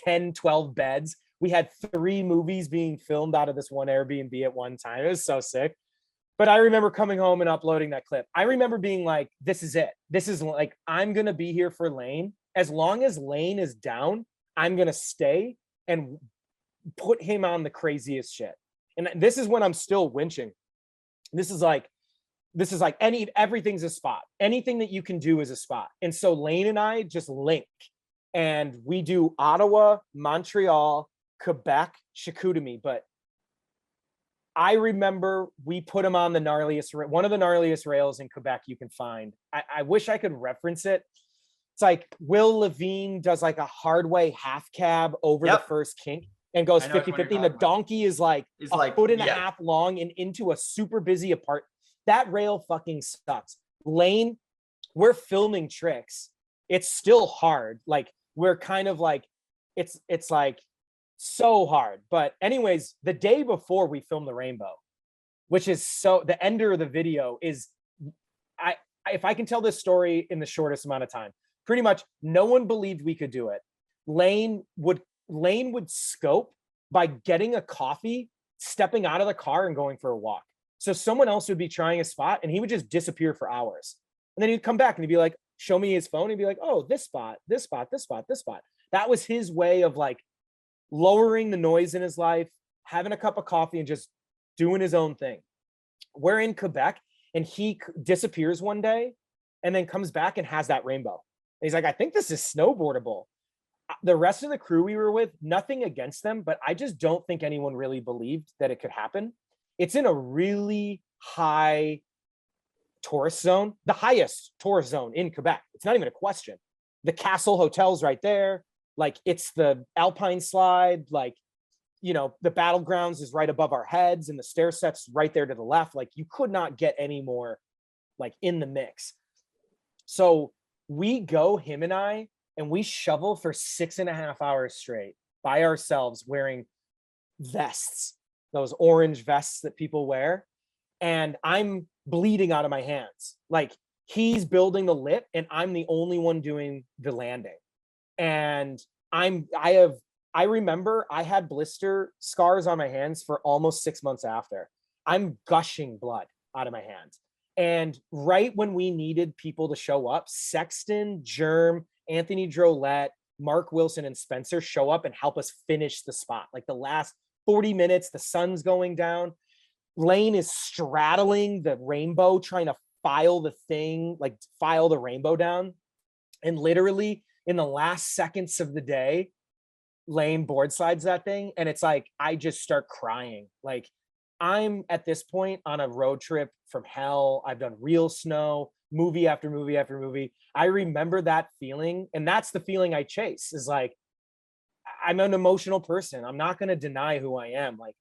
10, 12 beds. We had 3 movies being filmed out of this one Airbnb at one time. It was so sick. But I remember coming home and uploading that clip. I remember being like, this is it. This is like, I'm going to be here for Lane. As long as Lane is down, I'm going to stay and put him on the craziest shit. And this is when I'm still winching. This is like everything's a spot. Anything that you can do is a spot. And so Lane and I just link, and we do Ottawa, Montreal, Quebec, Chicoutimi. But I remember we put him on one of the gnarliest rails in Quebec you can find. I wish I could reference it. It's like Will Levine does like a hard way half cab over the first kink and goes 50-50. And the donkey is like a foot and a half long and into a super busy apart. That rail fucking sucks. Lane, we're filming tricks. It's still hard. Like we're kind of like, it's like so hard. But anyways, the day before we filmed the rainbow, which is the ender of the video is, if I can tell this story in the shortest amount of time, pretty much no one believed we could do it. Lane would scope by getting a coffee, stepping out of the car and going for a walk. So someone else would be trying a spot and he would just disappear for hours. And then he'd come back and he'd be like, show me his phone. He'd be like, oh, this spot, this spot, this spot, this spot. That was his way of like lowering the noise in his life, having a cup of coffee and just doing his own thing. We're in Quebec and he disappears one day and then comes back and has that rainbow. And he's like, I think this is snowboardable. The rest of the crew we were with, nothing against them, but I just don't think anyone really believed that it could happen. It's in a really high tourist zone, the highest tourist zone in Quebec. It's not even a question. The Castle Hotel's right there. Like it's the Alpine slide, like, you know, the Battlegrounds is right above our heads and the stair set's right there to the left. Like you could not get any more like in the mix. So we go, him and I, and we shovel for 6.5 hours straight by ourselves wearing vests, those orange vests that people wear. And I'm bleeding out of my hands. Like he's building the lip and I'm the only one doing the landing. And I remember I had blister scars on my hands for almost 6 months after. I'm gushing blood out of my hands. And right when we needed people to show up, Sexton, Germ, Anthony Drolette, Mark Wilson, and Spencer show up and help us finish the spot. Like the last 40 minutes, the sun's going down. Lane is straddling the rainbow, trying to file the rainbow down. And literally in the last seconds of the day, Lane board slides that thing. And it's like, I just start crying. Like I'm at this point on a road trip from hell. I've done real snow, movie after movie after movie. I remember that feeling. And that's the feeling I chase is like, I'm an emotional person. I'm not going to deny who I am. Like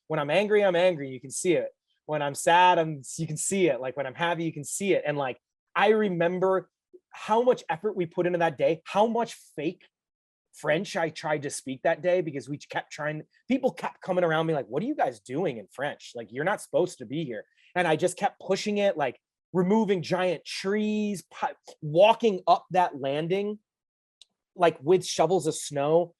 when I'm angry, I'm angry. You can see it. When I'm sad, you can see it. Like when I'm happy, you can see it. And like, I remember how much effort we put into that day, how much fake French I tried to speak that day because we kept people kept coming around me like, what are you guys doing in French? Like, you're not supposed to be here. And I just kept pushing it, like removing giant trees, walking up that landing, like with shovels of snow.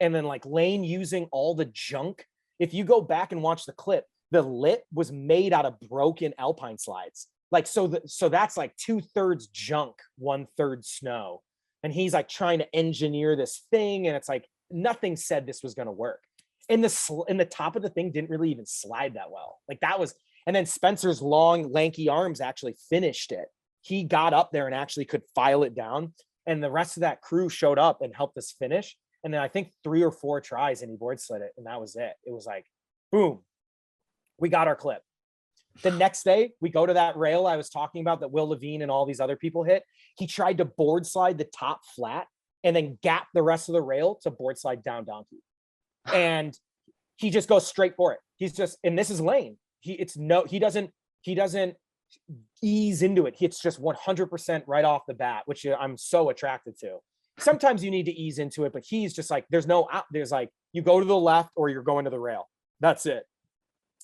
And then like Lane using all the junk. If you go back and watch the clip, the lip was made out of broken Alpine slides. Like, so that's like 2/3 junk, 1/3 snow. And he's like trying to engineer this thing. And it's like, nothing said this was going to work. And the top of the thing didn't really even slide that well. Like that was, and then Spencer's long, lanky arms actually finished it. He got up there and actually could file it down. And the rest of that crew showed up and helped us finish. And then I think 3 or 4 tries and he board slid it. And that was it. It was like, boom, we got our clip. The next day, we go to that rail I was talking about that Will Levine and all these other people hit. He tried to board slide the top flat and then gap the rest of the rail to board slide down donkey. And he just goes straight for it. He's just, and this is Lane. He doesn't ease into it. It's just 100% right off the bat, which I'm so attracted to. Sometimes you need to ease into it, but he's just like, there's like, you go to the left or you're going to the rail. That's it.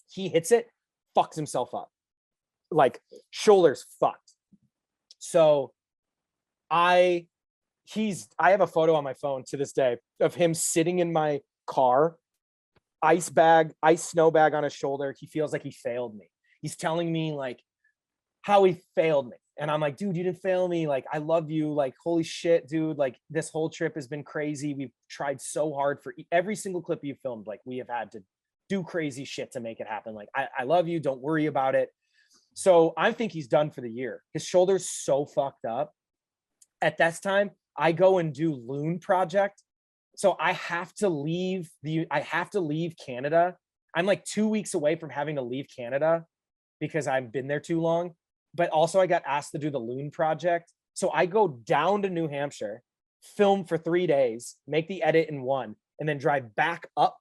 He hits it, fucks himself up. Like shoulders fucked. So I have a photo on my phone to this day of him sitting in my car, ice snow bag on his shoulder. He feels like he failed me. He's telling me like how he failed me. And I'm like, dude, you didn't fail me. Like, I love you. Like, holy shit, dude. Like, this whole trip has been crazy. We've tried so hard for every single clip you filmed. Like, we have had to do crazy shit to make it happen. Like, I love you. Don't worry about it. So I think he's done for the year. His shoulder's so fucked up. At that time, I go and do Loon Project. So I have to leave Canada. I'm like 2 weeks away from having to leave Canada because I've been there too long. But also I got asked to do the Loon Project. So I go down to New Hampshire, film for 3 days, make the edit in one, and then drive back up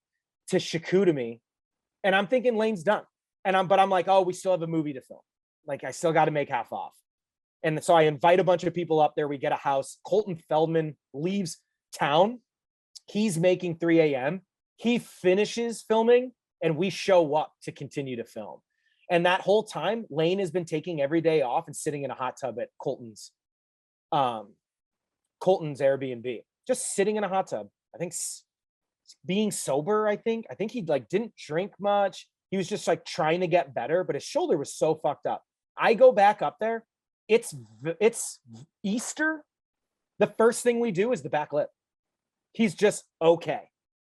to Chicoutimi. And I'm thinking Lane's done. But I'm like, oh, we still have a movie to film. Like, I still got to make half off. And so I invite a bunch of people up there. We get a house. Colton Feldman leaves town. He's making 3 a.m. He finishes filming and we show up to continue to film. And that whole time, Lane has been taking every day off and sitting in a hot tub at Colton's Airbnb, just sitting in a hot tub. I think being sober. I think he like didn't drink much. He was just like trying to get better, but his shoulder was so fucked up. I go back up there. It's Easter. The first thing we do is the back lip. He's just okay.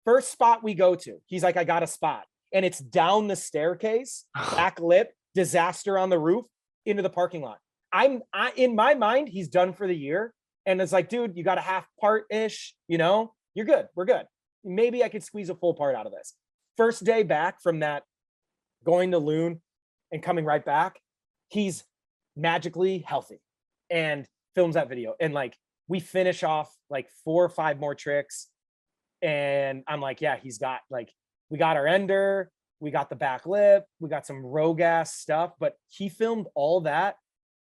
First spot we go to, he's like, I got a spot. And it's down the staircase, back lip, disaster on the roof, into the parking lot. In my mind, he's done for the year. And it's like, dude, you got a half part-ish, you're good. We're good. Maybe I could squeeze a full part out of this. First day back from that, going to Loon and coming right back, he's magically healthy and films that video. And like, we finish off like 4 or 5 more tricks. And I'm like, yeah, he's got like, we got our ender, we got the back lip, we got some Rogas stuff, but he filmed all that.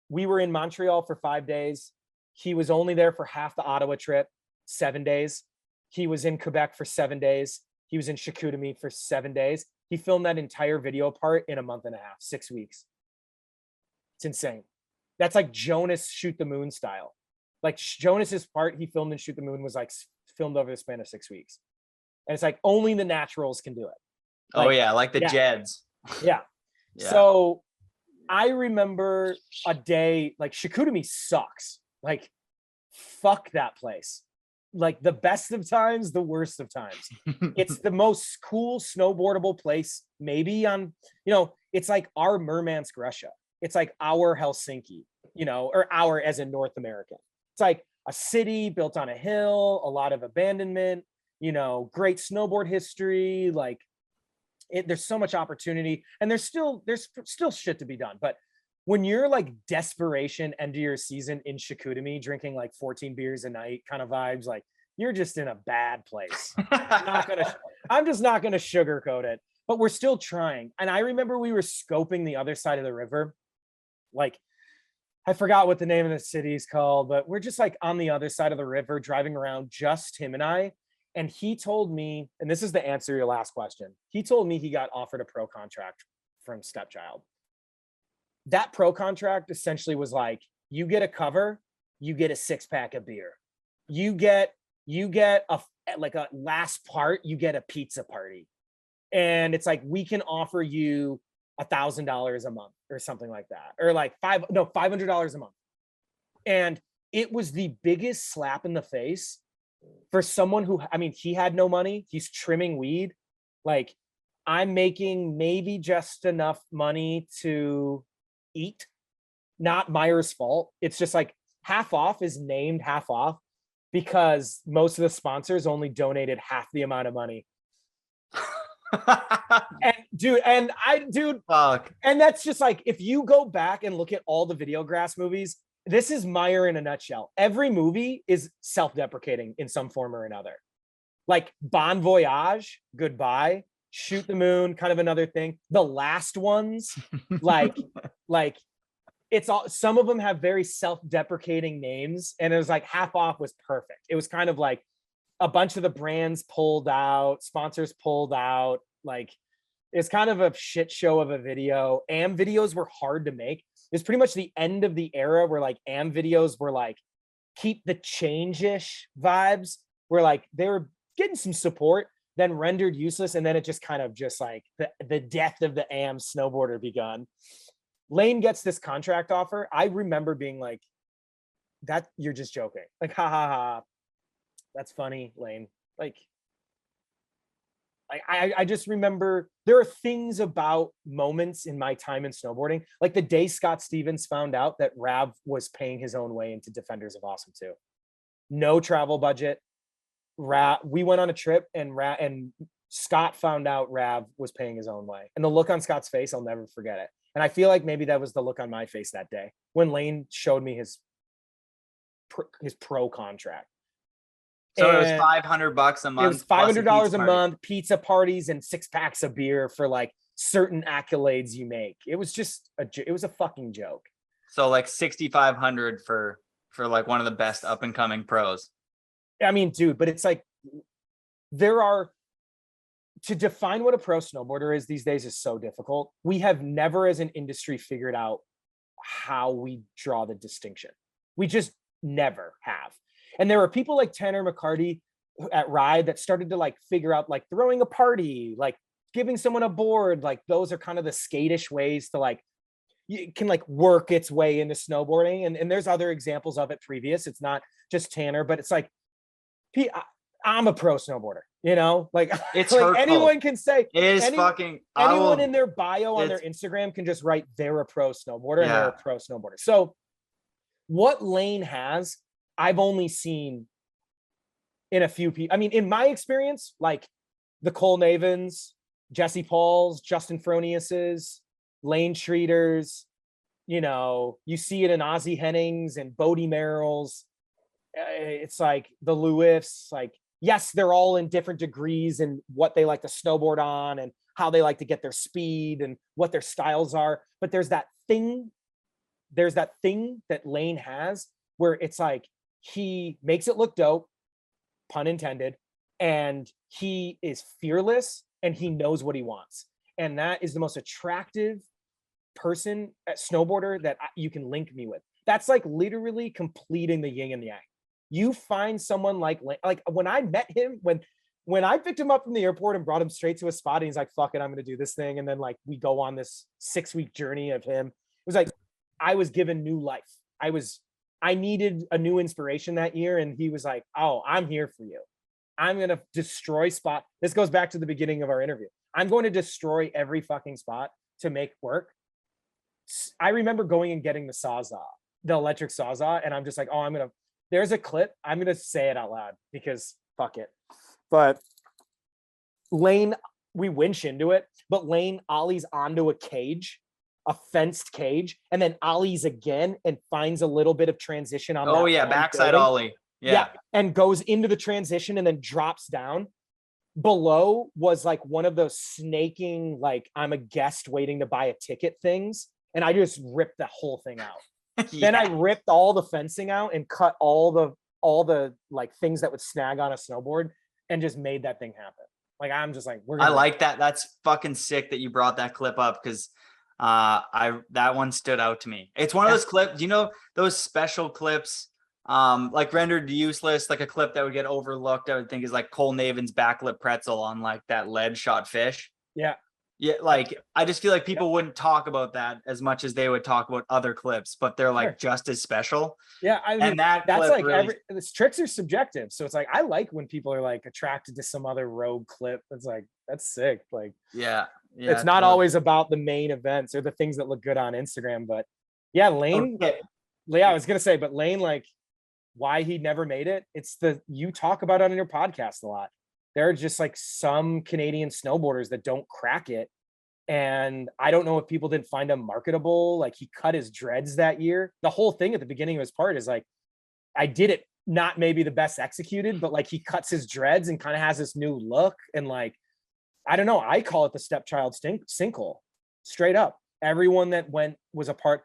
We were in Montreal for 5 days. He was only there for half the Ottawa trip, 7 days. He was in Quebec for 7 days. He was in Chicoutimi for 7 days. He filmed that entire video part in a month and a half, 6 weeks. It's insane. That's like Jonas Shoot the Moon style. Like Jonas's part he filmed in Shoot the Moon was like filmed over the span of 6 weeks. And it's like only the naturals can do it. Like, oh yeah, like the Jeds. Yeah. So I remember a day, like Chicoutimi sucks. Like, fuck that place. Like the best of times, the worst of times. It's the most cool snowboardable place, maybe on, it's like our Murmansk, Russia. It's like our Helsinki, or our as in North America. It's like a city built on a hill, a lot of abandonment, great snowboard history. Like there's so much opportunity and there's still shit to be done. But when you're like desperation end of your season in Chicoutimi, drinking like 14 beers a night kind of vibes, like you're just in a bad place. I'm just not gonna sugarcoat it, but we're still trying. And I remember we were scoping the other side of the river. Like, I forgot what the name of the city is called, but we're just like on the other side of the river, driving around, just him and I. And he told me, and this is the answer to your last question. He told me he got offered a pro contract from Stepchild. That pro contract essentially was like, you get a cover, you get a 6-pack of beer. You get a last part, you get a pizza party. And it's like, we can offer you $1,000 a month or something like that. Or like $500 a month. And it was the biggest slap in the face for someone who, he had no money. He's trimming weed. Like, I'm making maybe just enough money to eat. Not Meyer's fault. It's just like half off is named half off because most of the sponsors only donated half the amount of money. Fuck. And that's just like, if you go back and look at all the VIDEOGRASS movies, this is Meyer in a nutshell. Every movie is self-deprecating in some form or another. Like Bon Voyage, goodbye. Shoot the Moon, kind of another thing. The last ones, like it's all, some of them have very self-deprecating names, and it was like half off was perfect. It was kind of like a bunch of the brands pulled out, sponsors pulled out. Like, it's kind of a shit show of a video. Am videos were hard to make. It's pretty much the end of the era where like Am videos were like keep the change-ish vibes, where like they were getting some support, then rendered useless, and then it just kind of just like the death of the Am snowboarder begun. Lane gets this contract offer. I remember being like, that you're just joking. Like, ha ha ha. That's funny, Lane. Like I just remember there are things about moments in my time in snowboarding, like the day Scott Stevens found out that Rav was paying his own way into Defenders of Awesome 2. No travel budget. We went on a trip and Scott found out Rav was paying his own way. And the look on Scott's face, I'll never forget it. And I feel like maybe that was the look on my face that day when Lane showed me his pro contract. So it was $500 a month. It was $500 a month, pizza parties, and 6 packs of beer for like certain accolades you make. It was just it was a fucking joke. So like 6,500 for like one of the best up and coming pros. I mean, dude, but it's like to define what a pro snowboarder is these days is so difficult. We have never as an industry figured out how we draw the distinction. We just never have. And there were people like Tanner McCarty at Ride that started to like figure out like throwing a party, like giving someone a board. Like those are kind of the skate-ish ways to like, you can like work its way into snowboarding. And there's other examples of it previous. It's not just Tanner, but it's like, I'm a pro snowboarder, you know, like it's like hurtful. Anyone can say it is anyone in their bio on their Instagram can just write they're a pro snowboarder and they're a pro snowboarder. So what Lane has, I've only seen in a few people. I mean, in my experience, like the Cole Navens, Jesse Pauls, Justin Fronius's, Lane Schreeders, you know, you see it in Ozzie Hennings and Bodie Merrill's. It's like the Lewis, like, yes, they're all in different degrees in what they like to snowboard on and how they like to get their speed and what their styles are. But there's that thing that Lane has where it's like, he makes it look dope, pun intended, and he is fearless and he knows what he wants. And that is the most attractive person at snowboarder that you can link me with. That's like literally completing the yin and the yang. You find someone like when I met him, when I picked him up from the airport and brought him straight to a spot and he's like, fuck it, I'm going to do this thing. And then like, we go on this 6-week journey of him. It was like, I was given new life. I needed a new inspiration that year. And he was like, oh, I'm here for you. I'm going to destroy spot. This goes back to the beginning of our interview. I'm going to destroy every fucking spot to make work. I remember going and getting the Sawzall, the electric Sawzall. And I'm just like, oh, there's a clip. I'm going to say it out loud because fuck it. But Lane, we winch into it, but Lane ollies onto a cage, a fenced cage, and then ollies again and finds a little bit of transition on backside ollie. Yeah, and goes into the transition and then drops down. Below was like one of those snaking, like I'm a guest waiting to buy a ticket things, and I just ripped the whole thing out. Then I ripped all the fencing out and cut all the like things that would snag on a snowboard and just made that thing happen. Like I'm just like, I like that. That's fucking sick that you brought that clip up because that one stood out to me. It's one of those clips, you know, those special clips, like rendered useless, like a clip that would get overlooked, I would think is like Cole Naven's backlip pretzel on like that lead shot fish. Yeah. Yeah. Like, I just feel like people wouldn't talk about that as much as they would talk about other clips, but they're like just as special. Yeah. I mean, and that's like really... this tricks are subjective. So it's like, I like when people are like attracted to some other rogue clip. It's like, that's sick. Like, yeah. It's not always about the main events or the things that look good on Instagram, but yeah, Lane. Okay. Yeah, I was gonna say, but Lane, like, why he never made it? You talk about it on your podcast a lot. There are just like some Canadian snowboarders that don't crack it, and I don't know if people didn't find him marketable. Like he cut his dreads that year. The whole thing at the beginning of his part is like, I did it not maybe the best executed, but like he cuts his dreads and kind of has this new look and like. I don't know. I call it the stepchild sinkhole. Straight up. Everyone that was a part.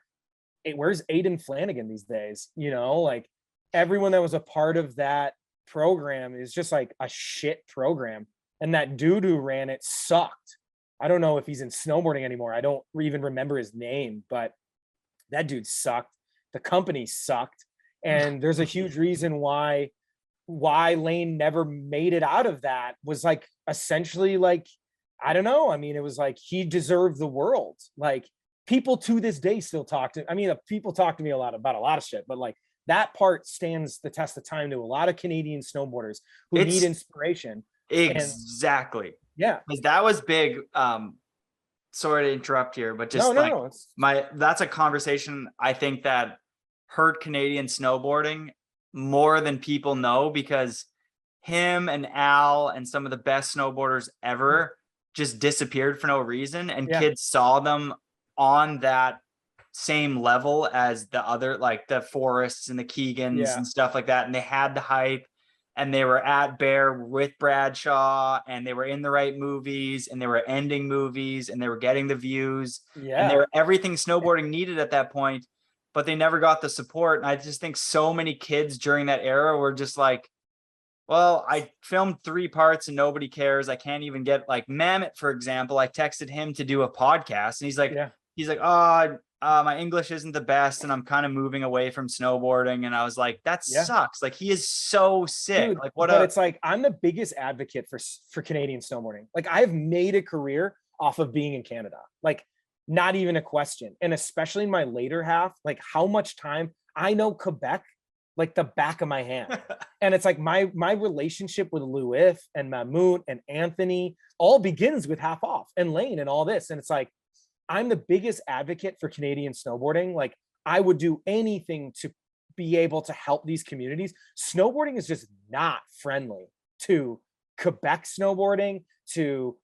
Where's Aiden Flanagan these days? You know, like everyone that was a part of that program is just like a shit program. And that dude who ran it sucked. I don't know if he's in snowboarding anymore. I don't even remember his name, but that dude sucked. The company sucked. And there's a huge reason why Lane never made it out of that was like essentially like, I don't know. I mean, it was like he deserved the world. Like people to this day still talk to, I mean, people talk to me a lot about a lot of shit, but like that part stands the test of time to a lot of Canadian snowboarders who need inspiration. Exactly. And, yeah. Because that was big. Sorry to interrupt here, but just that's a conversation I think that hurt Canadian snowboarding more than people know, because him and Al and some of the best snowboarders ever just disappeared for no reason, and kids saw them on that same level as the other, like the Forests and the Keegans and stuff like that, and they had the hype, and they were at Bear with Bradshaw, and they were in the right movies, and they were ending movies, and they were getting the views, and they were everything snowboarding needed at that point, but they never got the support. And I just think so many kids during that era were just like, well, I filmed 3 parts and nobody cares. I can't even get, like Mammoth, for example. I texted him to do a podcast, and he's like, oh, my English isn't the best, and I'm kind of moving away from snowboarding. And I was like, that sucks. Like, he is so sick. Dude, like, it's like, I'm the biggest advocate for Canadian snowboarding. Like, I've made a career off of being in Canada. Like, not even a question. And especially in my later half, like how much time I know Quebec like the back of my hand. And it's like my relationship with Louis and Mamout and Anthony all begins with Half Off and Lane and all this. And it's like, I'm the biggest advocate for Canadian snowboarding. Like, I would do anything to be able to help these communities. Snowboarding is just not friendly to Quebec snowboarding, to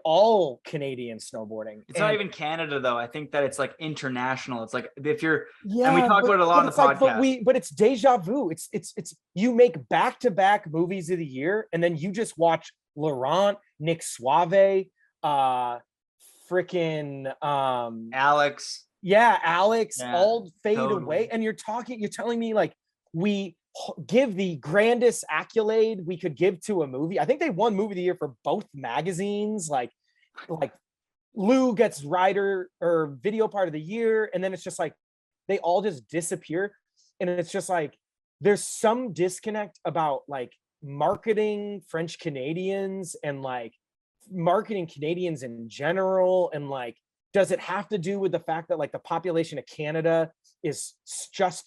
all Canadian snowboarding. It's not even Canada though. I think that it's like international. It's like, if you're, and we talk about it a lot on the podcast. But it's deja vu. It's you make back-to-back movies of the year, and then you just watch Laurent, Nick Suave, freaking Alex. Alex, all fade away. And you're telling me like we give the grandest accolade we could give to a movie. I think they won movie of the year for both magazines. Like Lou gets writer or video part of the year, and then it's just like they all just disappear. And it's just like there's some disconnect about like marketing French Canadians and like marketing Canadians in general. And like, does it have to do with the fact that like the population of Canada is just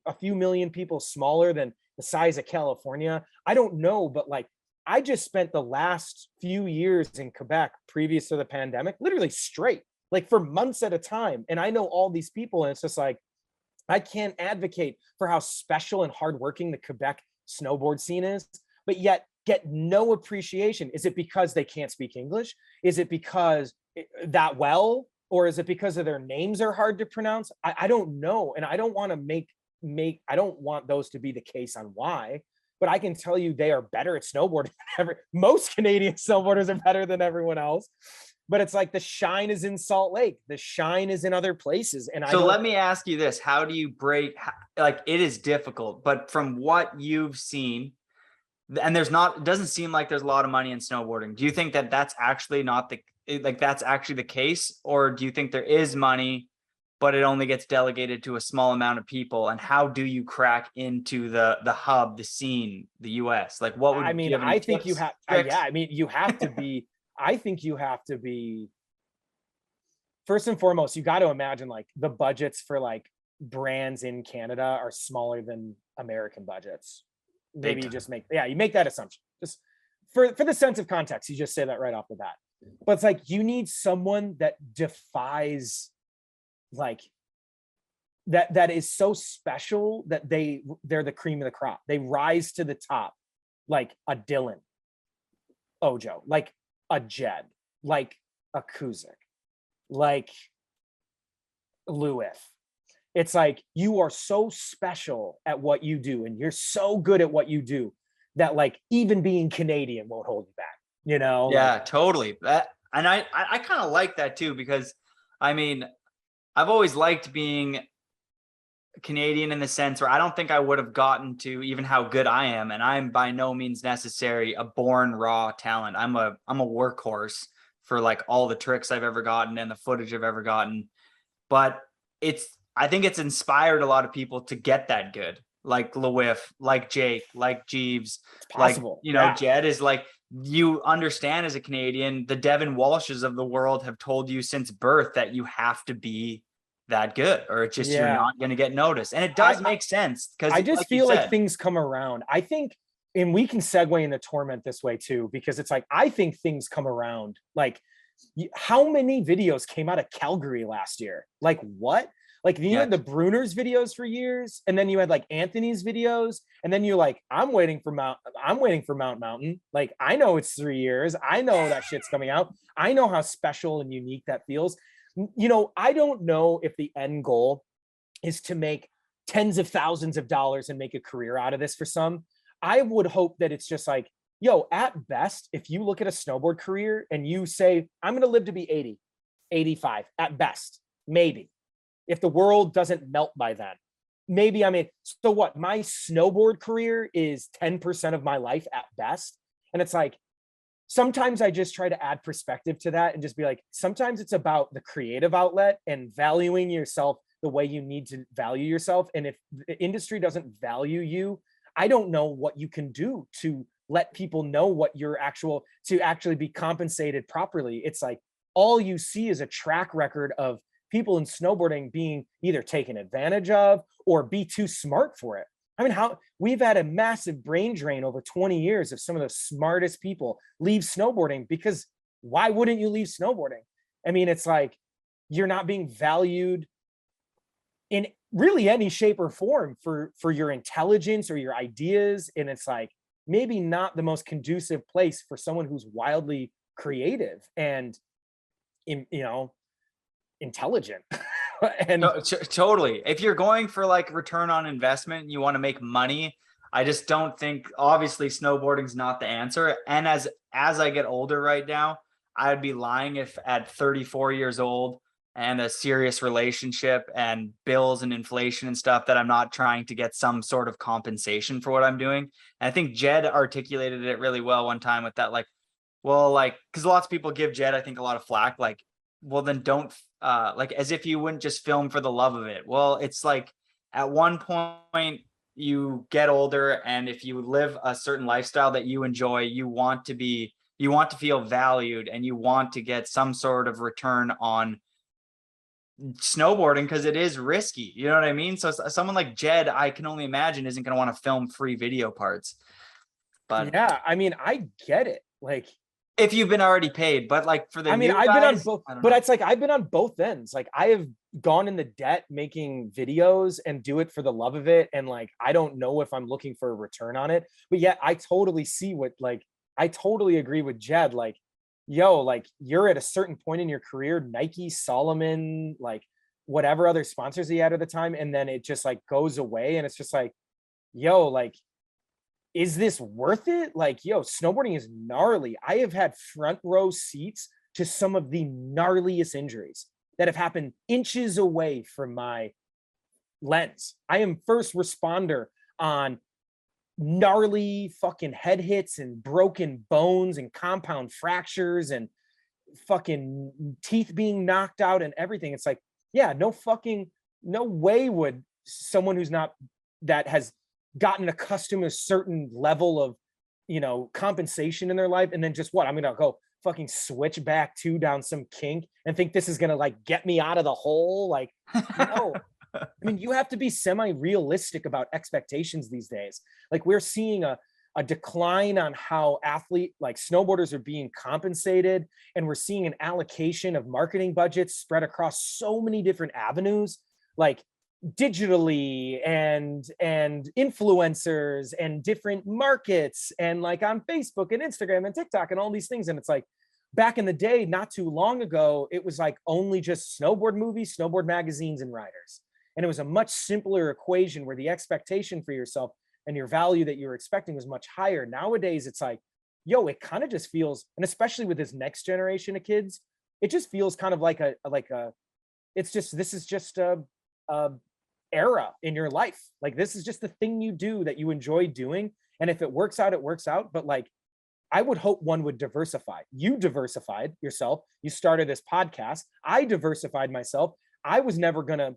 a few million people smaller than the size of California? I don't know, but like I just spent the last few years in Quebec previous to the pandemic, literally straight, like for months at a time. And I know all these people, and it's just like, I can't advocate for how special and hardworking the Quebec snowboard scene is, but yet get no appreciation. Is it because they can't speak English? Is it because that well? Or is it because of their names are hard to pronounce? I don't know. And I don't want to I don't want those to be the case on why, but I can tell you they are better at snowboarding than most Canadian snowboarders are better than everyone else. But it's like the shine is in Salt Lake. The shine is in other places. And so let me ask you this. How do you break, like it is difficult, but from what you've seen, and it doesn't seem like there's a lot of money in snowboarding. Do you think that that's actually that's actually the case? Or do you think there is money, but it only gets delegated to a small amount of people? And how do you crack into the hub, the scene, the US? Like what would, I think you have, you have to be, I think you have to be, first and foremost, you got to imagine like the budgets for like brands in Canada are smaller than American budgets. Maybe you just you make that assumption. Just for the sense of context, you just say that right off the bat. But it's like you need someone that defies like that is so special that they're the cream of the crop. They rise to the top, like a Dylan Ojo, like a Jed, like a Kuzik, like Louis. It's like you are so special at what you do, and you're so good at what you do that like even being Canadian won't hold you back, you know? Yeah, totally. And I kind of like that too, because I mean, I've always liked being Canadian in the sense where I don't think I would have gotten to even how good I am. And I'm by no means necessary a born raw talent. I'm a workhorse for like all the tricks I've ever gotten and the footage I've ever gotten. But I think it's inspired a lot of people to get that good. Like Louis, like Jake, like Jeeves, like, Jed is like, you understand as a Canadian, the Devin Walshes of the world have told you since birth that you have to be that good, or it's just you're not going to get noticed. And it does make sense, because I just like feel like things come around. I think, and we can segue into Torment this way too, because it's like, I think things come around. Like, how many videos came out of Calgary last year? Like, what? Like, you had the Bruners videos for years, and then you had like Anthony's videos, and then you're like, I'm waiting for Mount Mountain. Like, I know it's 3 years. I know that shit's coming out. I know how special and unique that feels. You know, I don't know if the end goal is to make tens of thousands of dollars and make a career out of this for some. I would hope that it's just like, yo, at best, if you look at a snowboard career and you say, I'm going to live to be 80, 85 at best, maybe, if the world doesn't melt by then, maybe. I mean, so what? My snowboard career is 10% of my life at best. And it's like, sometimes I just try to add perspective to that and just be like, sometimes it's about the creative outlet and valuing yourself the way you need to value yourself. And if the industry doesn't value you, I don't know what you can do to let people know what you're to actually be compensated properly. It's like, all you see is a track record of people in snowboarding being either taken advantage of or be too smart for it. I mean, we've had a massive brain drain over 20 years of some of the smartest people leave snowboarding, because why wouldn't you leave snowboarding? I mean, it's like, you're not being valued in really any shape or form for your intelligence or your ideas. And it's like, maybe not the most conducive place for someone who's wildly creative and, you know, intelligent. And totally, if you're going for like return on investment, you want to make money, I just don't think, obviously, snowboarding's not the answer. And as I get older right now, I'd be lying if at 34 years old and a serious relationship and bills and inflation and stuff, that I'm not trying to get some sort of compensation for what I'm doing. And I think Jed articulated it really well one time with that, like, well, like, because lots of people give Jed, I think, a lot of flack, like, well, then don't, like, as if you wouldn't just film for the love of it. Well, it's like, at one point you get older, and if you live a certain lifestyle that you enjoy, you want to feel valued, and you want to get some sort of return on snowboarding, because it is risky. You know what I mean? So someone like Jed, I can only imagine, isn't going to want to film free video parts. But yeah, I mean, I get it. Like, if you've been already paid, but like for the I mean, new I've guys, been on both, I don't but know. it's like, I've been on both ends. Like, I have gone in the debt making videos and do it for the love of it. And like, I don't know if I'm looking for a return on it, but yet I totally see what, like, I totally agree with Jed. Like, yo, like, you're at a certain point in your career, Nike, Solomon, like whatever other sponsors he had at the time. And then it just like goes away. And it's just like, yo, like, is this worth it? Like, yo, snowboarding is gnarly. I have had front row seats to some of the gnarliest injuries that have happened inches away from my lens. I am first responder on gnarly fucking head hits and broken bones and compound fractures and fucking teeth being knocked out and everything. It's like, yeah, no way would someone who's not, that has gotten accustomed to a certain level of, you know, compensation in their life, and then just what, I'm gonna go fucking switch back down some kink and think this is gonna like get me out of the hole. Like, no. I mean, you have to be semi-realistic about expectations these days. Like, we're seeing a decline on how like snowboarders are being compensated, and we're seeing an allocation of marketing budgets spread across so many different avenues, like digitally and influencers and different markets, and like on Facebook and Instagram and TikTok and all these things. And it's like, back in the day, not too long ago, it was like only just snowboard movies, snowboard magazines, and riders. And it was a much simpler equation where the expectation for yourself and your value that you were expecting was much higher. Nowadays, it's like, yo, it kind of just feels, and especially with this next generation of kids, it just feels kind of like this is just a era in your life. Like, this is just the thing you do that you enjoy doing. And if it works out, it works out. But like, I would hope one would diversify. You diversified yourself. You started this podcast. I diversified myself. I was never going to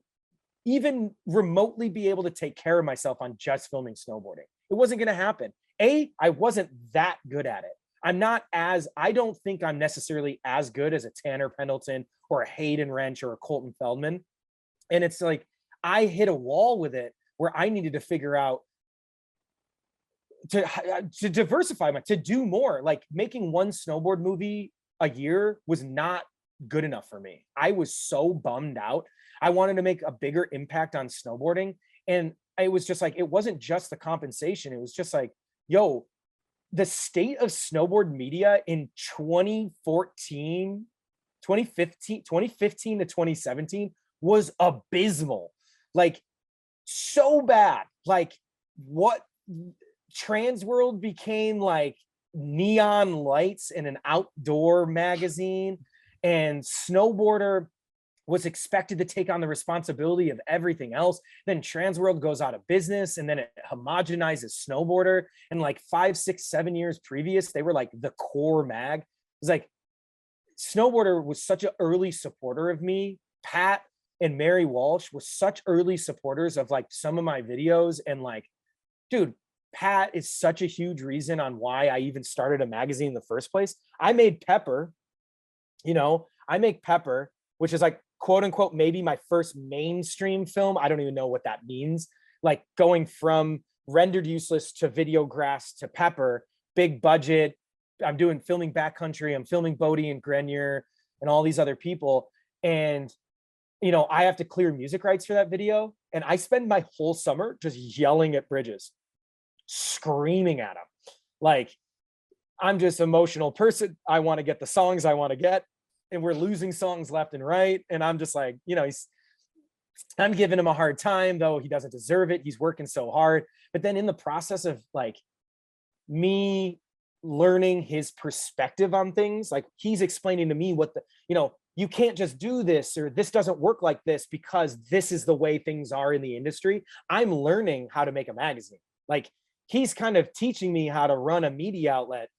even remotely be able to take care of myself on just filming snowboarding. It wasn't going to happen. I wasn't that good at it. I don't think I'm necessarily as good as a Tanner Pendleton or a Hayden Wrench or a Colton Feldman. And it's like, I hit a wall with it where I needed to figure out to diversify to do more. Like making one snowboard movie a year was not good enough for me. I was so bummed out. I wanted to make a bigger impact on snowboarding. And it was just like, it wasn't just the compensation. It was just like, yo, the state of snowboard media in 2015 to 2017 was abysmal. Like so bad. Like what Transworld became like neon lights in an outdoor magazine, and Snowboarder was expected to take on the responsibility of everything else. Then Transworld goes out of business, and then it homogenizes Snowboarder. And like 5, 6, 7 years previous, they were like the core mag. It's like Snowboarder was such an early supporter of me. Pat and Mary Walsh were such early supporters of like some of my videos. And like, dude, Pat is such a huge reason on why I even started a magazine in the first place. I made Pepper, I make Pepper, which is like, quote unquote, maybe my first mainstream film. I don't even know what that means. Like going from Rendered Useless to VIDEOGRASS to Pepper, big budget. I'm filming Backcountry. I'm filming Bodie and Grenier and all these other people. And, I have to clear music rights for that video. And I spend my whole summer just yelling at Bridges, screaming at him. Like, I'm just an emotional person. I want to get the songs I want to get. And we're losing songs left and right. And I'm just like, I'm giving him a hard time, though he doesn't deserve it. He's working so hard. But then in the process of like me learning his perspective on things, like he's explaining to me what you can't just do this, or this doesn't work like this because this is the way things are in the industry. I'm learning how to make a magazine. Like he's kind of teaching me how to run a media outlet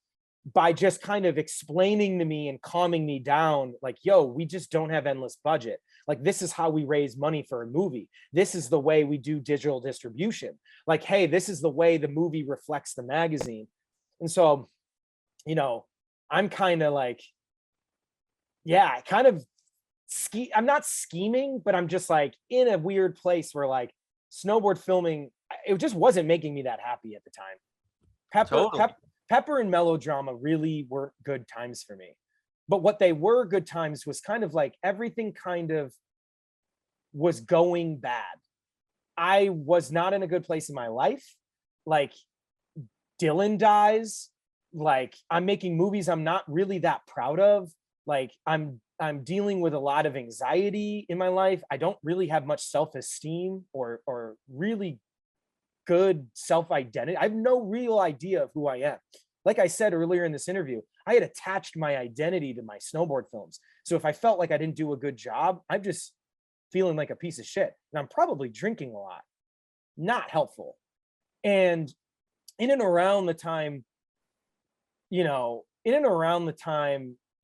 by just kind of explaining to me and calming me down. Like, yo, we just don't have endless budget. Like, this is how we raise money for a movie. This is the way we do digital distribution. Like, hey, this is the way the movie reflects the magazine. And so, I'm kind of like, yeah, kind of I'm not scheming, but I'm just like in a weird place where like snowboard filming, it just wasn't making me that happy at the time. Pepper and Melodrama really weren't good times for me. But what they were good times was kind of like everything kind of was going bad. I was not in a good place in my life. Like Dylan dies. Like I'm making movies I'm not really that proud of. Like I'm dealing with a lot of anxiety in my life. I don't really have much self-esteem or really good self-identity. I have no real idea of who I am. Like I said earlier in this interview, I had attached my identity to my snowboard films. So if I felt like I didn't do a good job, I'm just feeling like a piece of shit. And I'm probably drinking a lot. Not helpful. And in and around the time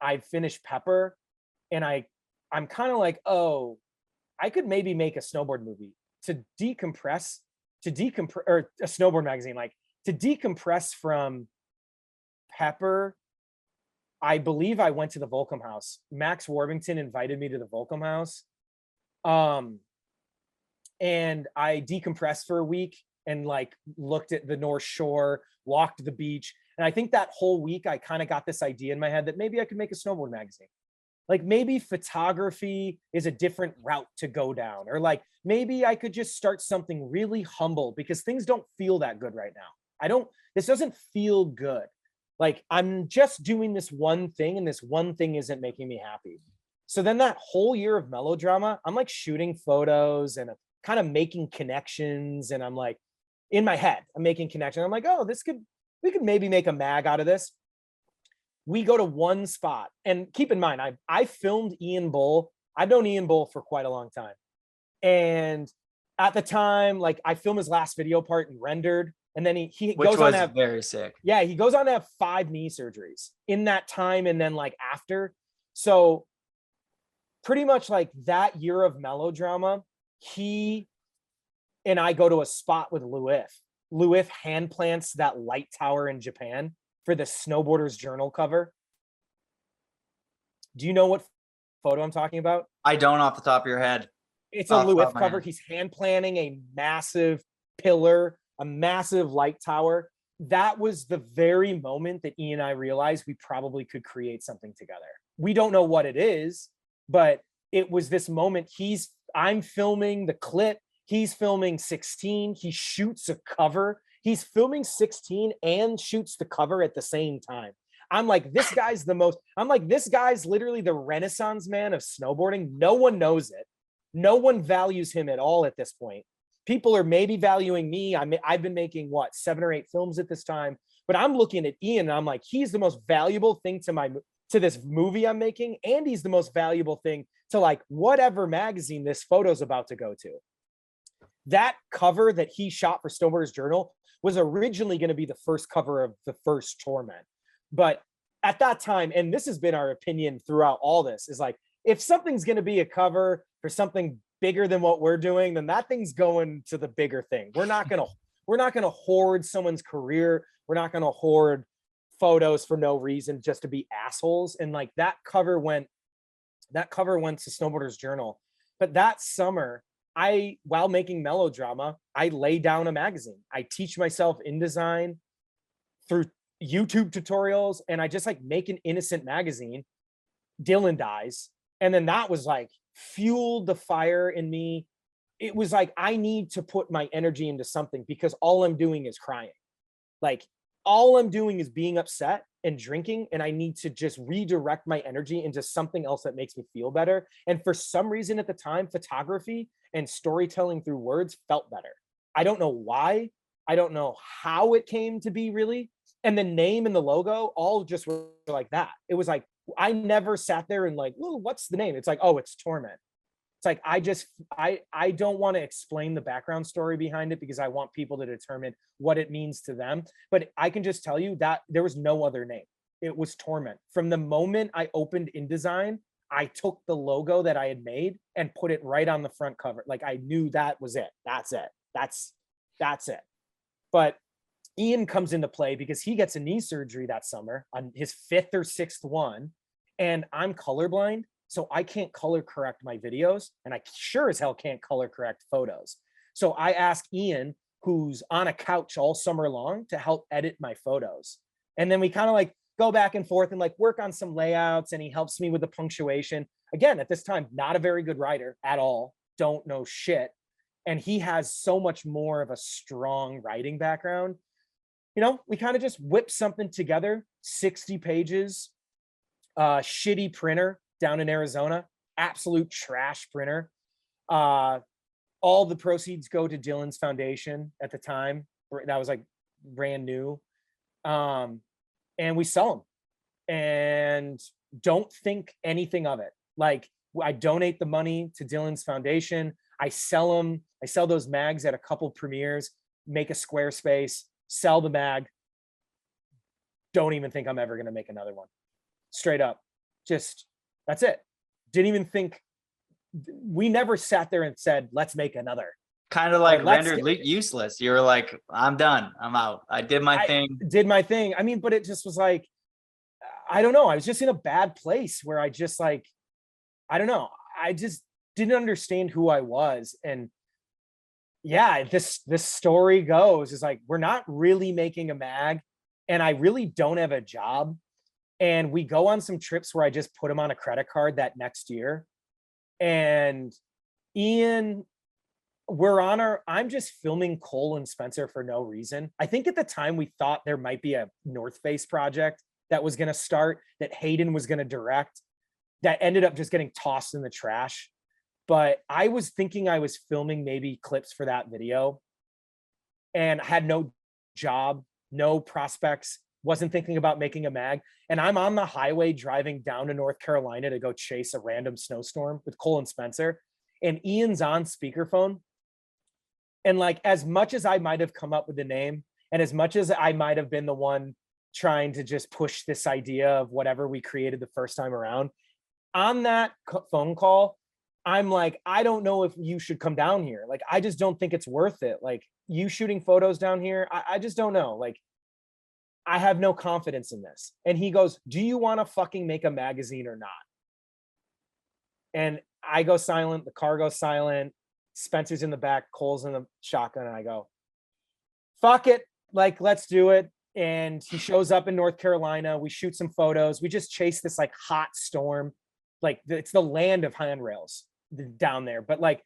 I finished Pepper, and I'm kind of like, oh, I could maybe make a snowboard movie to decompress, or a snowboard magazine, like to decompress from Pepper. I believe I went to the Volcom House. Max Warbington invited me to the Volcom House. And I decompressed for a week and like looked at the North Shore, walked the beach. And I think that whole week I kind of got this idea in my head that maybe I could make a snowboard magazine. Like maybe photography is a different route to go down, or like maybe I could just start something really humble because things don't feel that good right now. This doesn't feel good. Like I'm just doing this one thing and this one thing isn't making me happy. So then that whole year of Melodrama, I'm like shooting photos and kind of making connections. And I'm like, in my head, I'm making connections. I'm like, oh, we could maybe make a mag out of this. We go to one spot, and keep in mind, I filmed Ian Bull. I've known Ian Bull for quite a long time. And at the time, like I filmed his last video part and rendered. And then he goes on to have very sick. Yeah, he goes on to have 5 knee surgeries in that time, and then like after. So pretty much like that year of Melodrama, he and I go to a spot with Luif. Luif hand plants that light tower in Japan. for the Snowboarders Journal cover. Do you know what photo I'm talking about? I don't off the top of your head. It's a Off the top Lewis of my cover. head. He's hand planning a massive pillar, a massive light tower. That was the very moment that Ian and I realized we probably could create something together. We don't know what it is, but it was this moment. I'm filming the clip. He's filming 16. He shoots a cover. He's filming 16 and shoots the cover at the same time. I'm like, this guy's literally the Renaissance man of snowboarding. No one knows it. No one values him at all at this point. People are maybe valuing me. I've been making 7 or 8 films at this time, but I'm looking at Ian and I'm like, he's the most valuable thing to this movie I'm making. And he's the most valuable thing to like whatever magazine this photo's about to go to. That cover that he shot for Snowboarders Journal was originally going to be the first cover of the first Torment. But at that time, and this has been our opinion throughout all this, is like, if something's going to be a cover for something bigger than what we're doing, then that thing's going to the bigger thing. We're not going to hoard someone's career. We're not going to hoard photos for no reason just to be assholes. And like that cover went to Snowboarders Journal. But that summer, while making Melodrama, I lay down a magazine. I teach myself InDesign through YouTube tutorials, and I just like make an innocent magazine. Dylan dies. And then that was like fueled the fire in me. It was like, I need to put my energy into something because all I'm doing is crying. Like all I'm doing is being upset and drinking, and I need to just redirect my energy into something else that makes me feel better. And for some reason at the time, photography and storytelling through words felt better. I don't know why. I don't know how it came to be really. And the name and the logo all just were like that. It was like, I never sat there and like, well, what's the name? It's like, oh, it's Torment. It's like, I don't want to explain the background story behind it because I want people to determine what it means to them. But I can just tell you that there was no other name. It was Torment. From the moment I opened InDesign, I took the logo that I had made and put it right on the front cover. Like I knew that was it. That's it. That's it. But Ian comes into play because he gets a knee surgery that summer on his 5th or 6th one. And I'm colorblind, so I can't color correct my videos. And I sure as hell can't color correct photos. So I ask Ian, who's on a couch all summer long, to help edit my photos. And then we kind of like go back and forth and like work on some layouts, and he helps me with the punctuation. Again, at this time, not a very good writer at all. Don't know shit. And he has so much more of a strong writing background. You know, we kind of just whip something together, 60 pages, shitty printer down in Arizona, absolute trash printer. All the proceeds go to Dylan's foundation at the time. That was like brand new. And we sell them and don't think anything of it. Like I donate the money to Dylan's foundation. I sell them. I sell those mags at a couple premieres, make a Squarespace, sell the mag. Don't even think I'm ever going to make another one. Straight up. Just, that's it. Didn't even think, we never sat there and said, let's make another. Kind of like rendered useless. You were like, I'm done. I'm out. I did my thing. Did my thing. I mean, but it just was like, I don't know. I was just in a bad place where I just like, I don't know. I just didn't understand who I was. And yeah, this story goes is like, we're not really making a mag, and I really don't have a job. And we go on some trips where I just put him on a credit card that next year. And Ian, I'm just filming Cole and Spencer for no reason. I think at the time we thought there might be a North Face project that was going to start, that Hayden was going to direct, that ended up just getting tossed in the trash. But I was thinking I was filming maybe clips for that video and had no job, no prospects, wasn't thinking about making a mag. And I'm on the highway driving down to North Carolina to go chase a random snowstorm with Cole and Spencer. And Ian's on speakerphone. And like, as much as I might have come up with the name, and as much as I might have been the one trying to just push this idea of whatever we created the first time around, on that phone call, I'm like, I don't know if you should come down here. Like, I just don't think it's worth it. Like, you shooting photos down here, I just don't know. Like, I have no confidence in this. And he goes, do you want to fucking make a magazine or not? And I go silent. The car goes silent. Spencer's in the back. Cole's in the shotgun. And I go, fuck it. Like, let's do it. And he shows up in North Carolina. We shoot some photos. We just chase this like hot storm. Like it's the land of handrails down there. But like,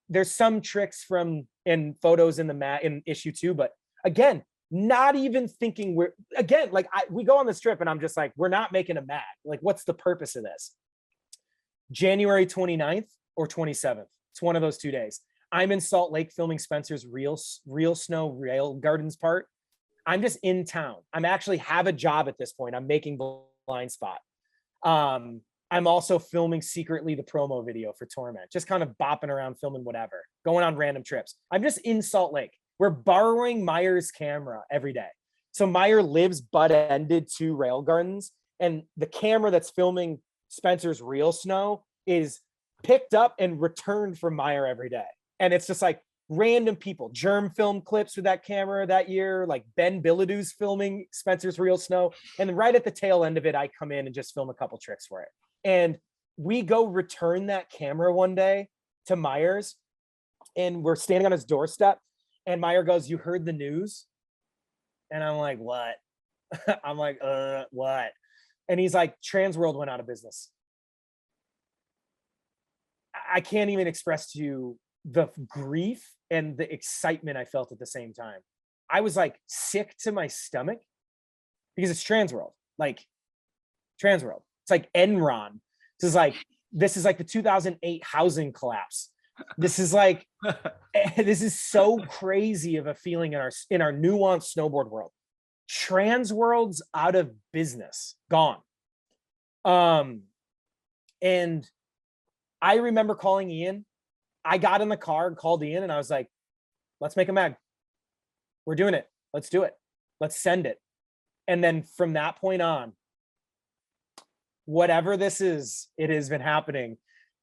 there's some tricks from in photos in in issue 2. But again, not even thinking we go on this trip and I'm just like, we're not making a mag. Like, what's the purpose of this? January 29th or 27th. It's one of those 2 days. I'm in Salt Lake filming Spencer's real snow rail gardens part. I'm just in town. I'm actually have a job at this point. I'm making Blind Spot. I'm also filming secretly the promo video for Torment, just kind of bopping around filming whatever, going on random trips. I'm just in Salt Lake. We're borrowing Meyer's camera every day. So Meyer lives butt-ended to rail gardens, and the camera that's filming Spencer's real snow is picked up and returned from Meyer every day. And it's just like random people. Germ filmed clips with that camera that year, like Ben Bilodeau's filming Spencer's real snow. And then right at the tail end of it, I come in and just film a couple tricks for it. And we go return that camera one day to Meyer's, and we're standing on his doorstep. And Meyer goes, you heard the news? And I'm like, what? I'm like, what? And he's like, Transworld went out of business. I can't even express to you the grief and the excitement I felt at the same time. I was like sick to my stomach because it's Transworld. Like Transworld. It's like Enron. This is like the 2008 housing collapse. This is like, this is so crazy of a feeling in our nuanced snowboard world. Transworld's out of business, gone. And I remember calling Ian. I got in the car and called Ian and I was like, let's make a mag. We're doing it. Let's do it. Let's send it. And then from that point on, whatever this is, it has been happening.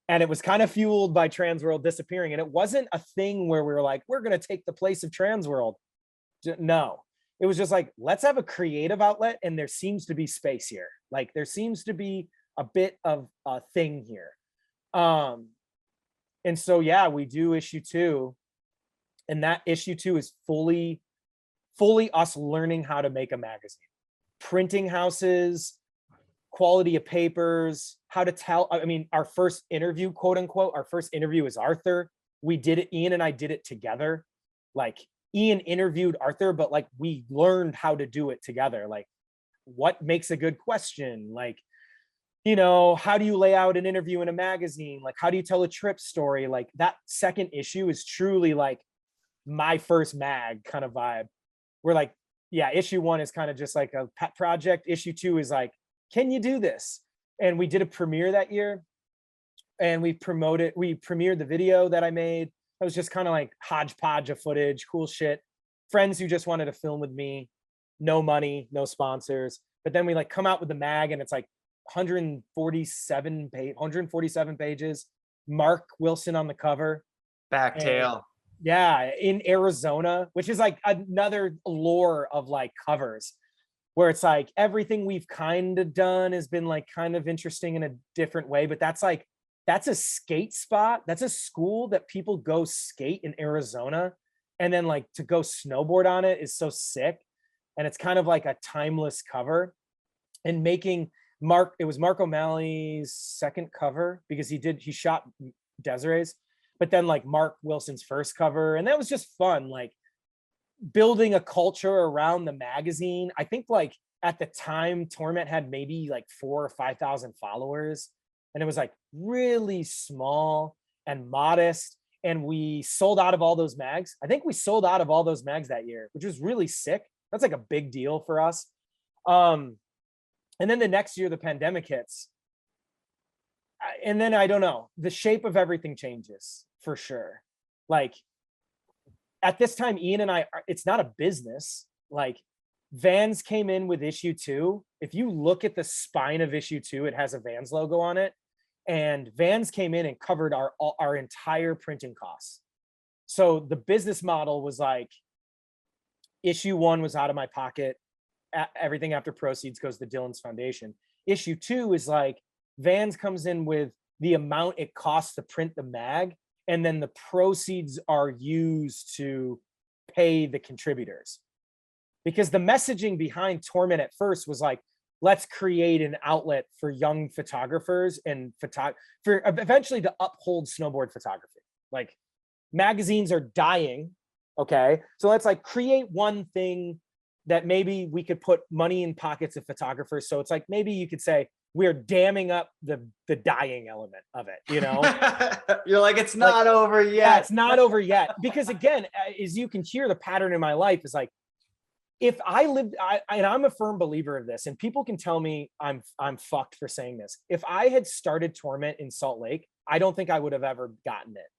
And it was kind of fueled by Transworld disappearing. And it wasn't a thing where we were like, we're going to take the place of Transworld. No, it was just like, let's have a creative outlet. And there seems to be space here. Like there seems to be a bit of a thing here. And so, yeah, we do issue 2. And that issue 2 is fully us learning how to make a magazine. Printing houses, quality of papers, how to tell. I mean, our first interview, quote unquote, our first interview is Arthur. We did it, Ian and I did it together. Like Ian interviewed Arthur, but like we learned how to do it together. Like what makes a good question? Like, you know, how do you lay out an interview in a magazine? Like, how do you tell a trip story? Like that second issue is truly like my first mag kind of vibe. We're like, yeah, issue 1 is kind of just like a pet project. Issue 2 is like, can you do this? And we did a premiere that year and we premiered the video that I made. It was just kind of like hodgepodge of footage, cool shit. Friends who just wanted to film with me, no money, no sponsors. But then we like come out with the mag and it's like 147 pages. Mark Wilson on the cover. Backtail. And, yeah, in Arizona, which is like another lore of like covers where it's like everything we've kind of done has been like kind of interesting in a different way. But that's a skate spot. That's a school that people go skate in Arizona. And then like to go snowboard on it is so sick. And it's kind of like a timeless cover. And making it was Mark O'Malley's second cover because he shot Desiree's, but then like Mark Wilson's first cover. And that was just fun. Like building a culture around the magazine. I think like at the time Torment had maybe like 4,000 or 5,000 followers. And it was like really small and modest. And we sold out of all those mags. I think we sold out of all those mags that year, which was really sick. That's like a big deal for us. And then the next year, the pandemic hits. And then I don't know, the shape of everything changes for sure. Like at this time, Ian and I, it's not a business. Like Vans came in with issue 2. If you look at the spine of issue 2, it has a Vans logo on it. And Vans came in and covered our entire printing costs. So the business model was like, issue 1 was out of my pocket. everything after proceeds goes to Dylan's foundation. Issue 2 is like Vans comes in with the amount it costs to print the mag, and then the proceeds are used to pay the contributors. Because the messaging behind Torment at first was like, let's create an outlet for young photographers and for eventually to uphold snowboard photography. Like, magazines are dying, okay? So let's like create one thing that maybe we could put money in pockets of photographers. So it's like, maybe you could say we're damming up the dying element of it, you know? You're like, it's not over yet. Yeah, it's not over yet. Because again, as you can hear, the pattern in my life is like, if I lived, and I'm a firm believer of this, and people can tell me I'm fucked for saying this. If I had started Torment in Salt Lake, I don't think I would have ever gotten it.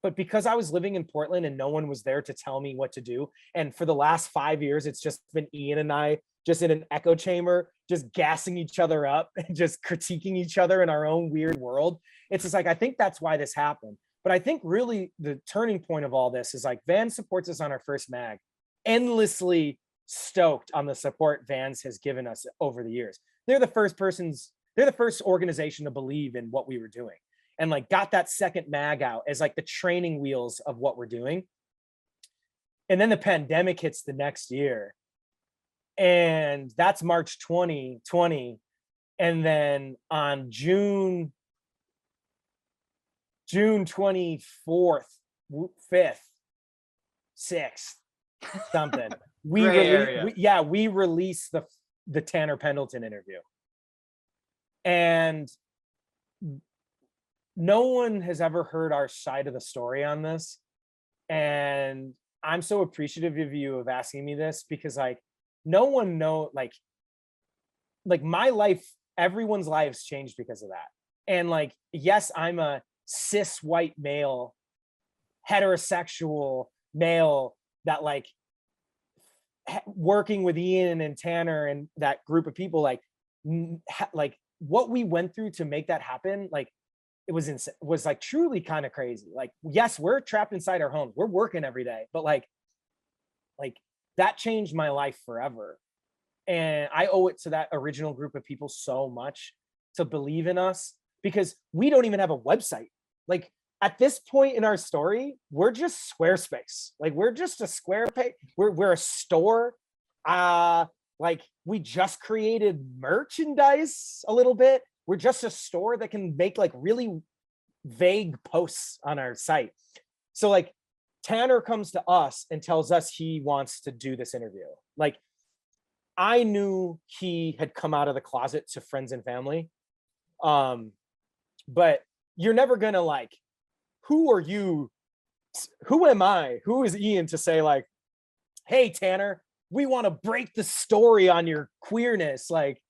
But because I was living in Portland and no one was there to tell me what to do, and for the last 5 years, it's just been Ian and I just in an echo chamber, just gassing each other up and just critiquing each other in our own weird world. It's just like, I think that's why this happened. But I think really the turning point of all this is like, Vans supports us on our first mag, endlessly stoked on the support Vans has given us over the years. They're the first organization to believe in what we were doing, and like got that second mag out as like the training wheels of what we're doing. And then the pandemic hits the next year, and that's March 2020. And then on June 24th, 5th, 6th, something. we released the Tanner Pendleton interview. And no one has ever heard our side of the story on this. And I'm so appreciative of you of asking me this, because like no one like my life, everyone's lives changed because of that. And like, yes, I'm a cis white male, heterosexual male that like working with Ian and Tanner and that group of people, like what we went through to make that happen, like it was like truly kind of crazy. Like, yes, we're trapped inside our homes, we're working every day, but like that changed my life forever. And I owe it to that original group of people so much to believe in us, because we don't even have a website. Like at this point in our story, we're just Squarespace. Like we're just a square page. We're a store. Like we just created merchandise a little bit. We're just a store that can make like really vague posts on our site. So like Tanner comes to us and tells us he wants to do this interview. Like I knew he had come out of the closet to friends and family. But you're never gonna like, who are you? Who am I? Who is Ian to say like, hey, Tanner, we want to break the story on your queerness. Like,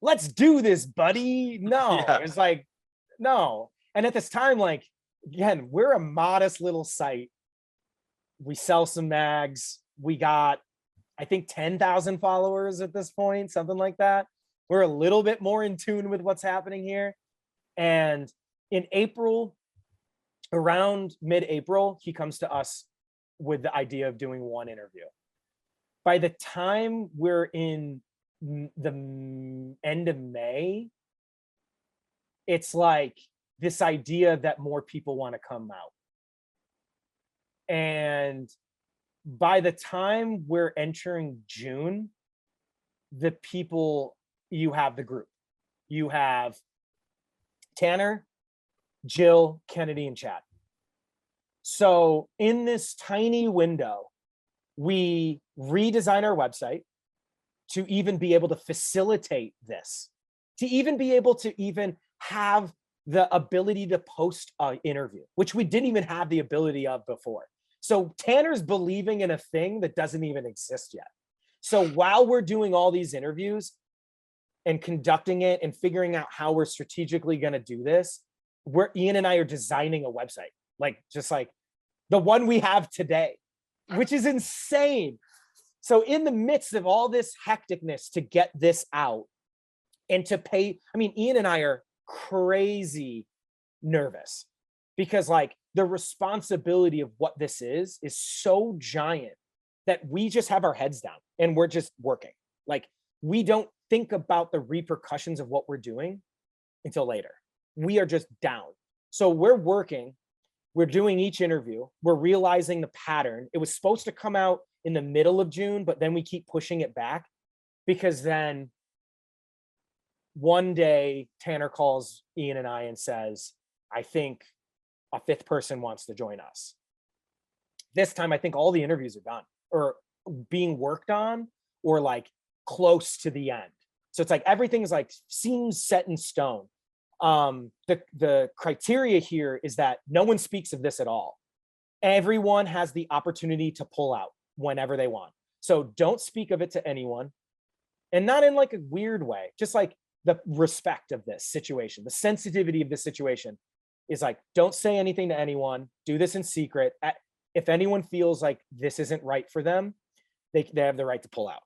let's do this, buddy. No, yeah. It's like, no. And at this time, like, again, we're a modest little site. We sell some mags. We got, I think, 10,000 followers at this point, something like that. We're a little bit more in tune with what's happening here. And in April, around mid-April, he comes to us with the idea of doing one interview. By the time we're in the end of May, it's like this idea that more people want to come out. And by the time we're entering June, the people, you have the group. You have Tanner, Jill, Kennedy, and Chad. So in this tiny window, we redesign our website to even be able to facilitate this, to even be able to even have the ability to post an interview, which we didn't even have the ability of before. So Tanner's believing in a thing that doesn't even exist yet. So while we're doing all these interviews and conducting it and figuring out how we're strategically going to do this, Ian and I are designing a website, like just like the one we have today, which is insane. So in the midst of all this hecticness to get this out and to pay, I mean, Ian and I are crazy nervous because like the responsibility of what this is so giant that we just have our heads down and we're just working. Like, we don't think about the repercussions of what we're doing until later. We are just down. So we're working, we're doing each interview, we're realizing the pattern. It was supposed to come out in the middle of June, but then we keep pushing it back because then one day Tanner calls Ian and I and says, I think a fifth person wants to join us. This time, I think all the interviews are done or being worked on or like close to the end. So it's like everything's like seems set in stone. The criteria here is that no one speaks of this at all. Everyone has the opportunity to pull out whenever they want. So don't speak of it to anyone, and not in like a weird way, just like the respect of this situation, the sensitivity of this situation is like, don't say anything to anyone, do this in secret. If anyone feels like this isn't right for them, they have the right to pull out.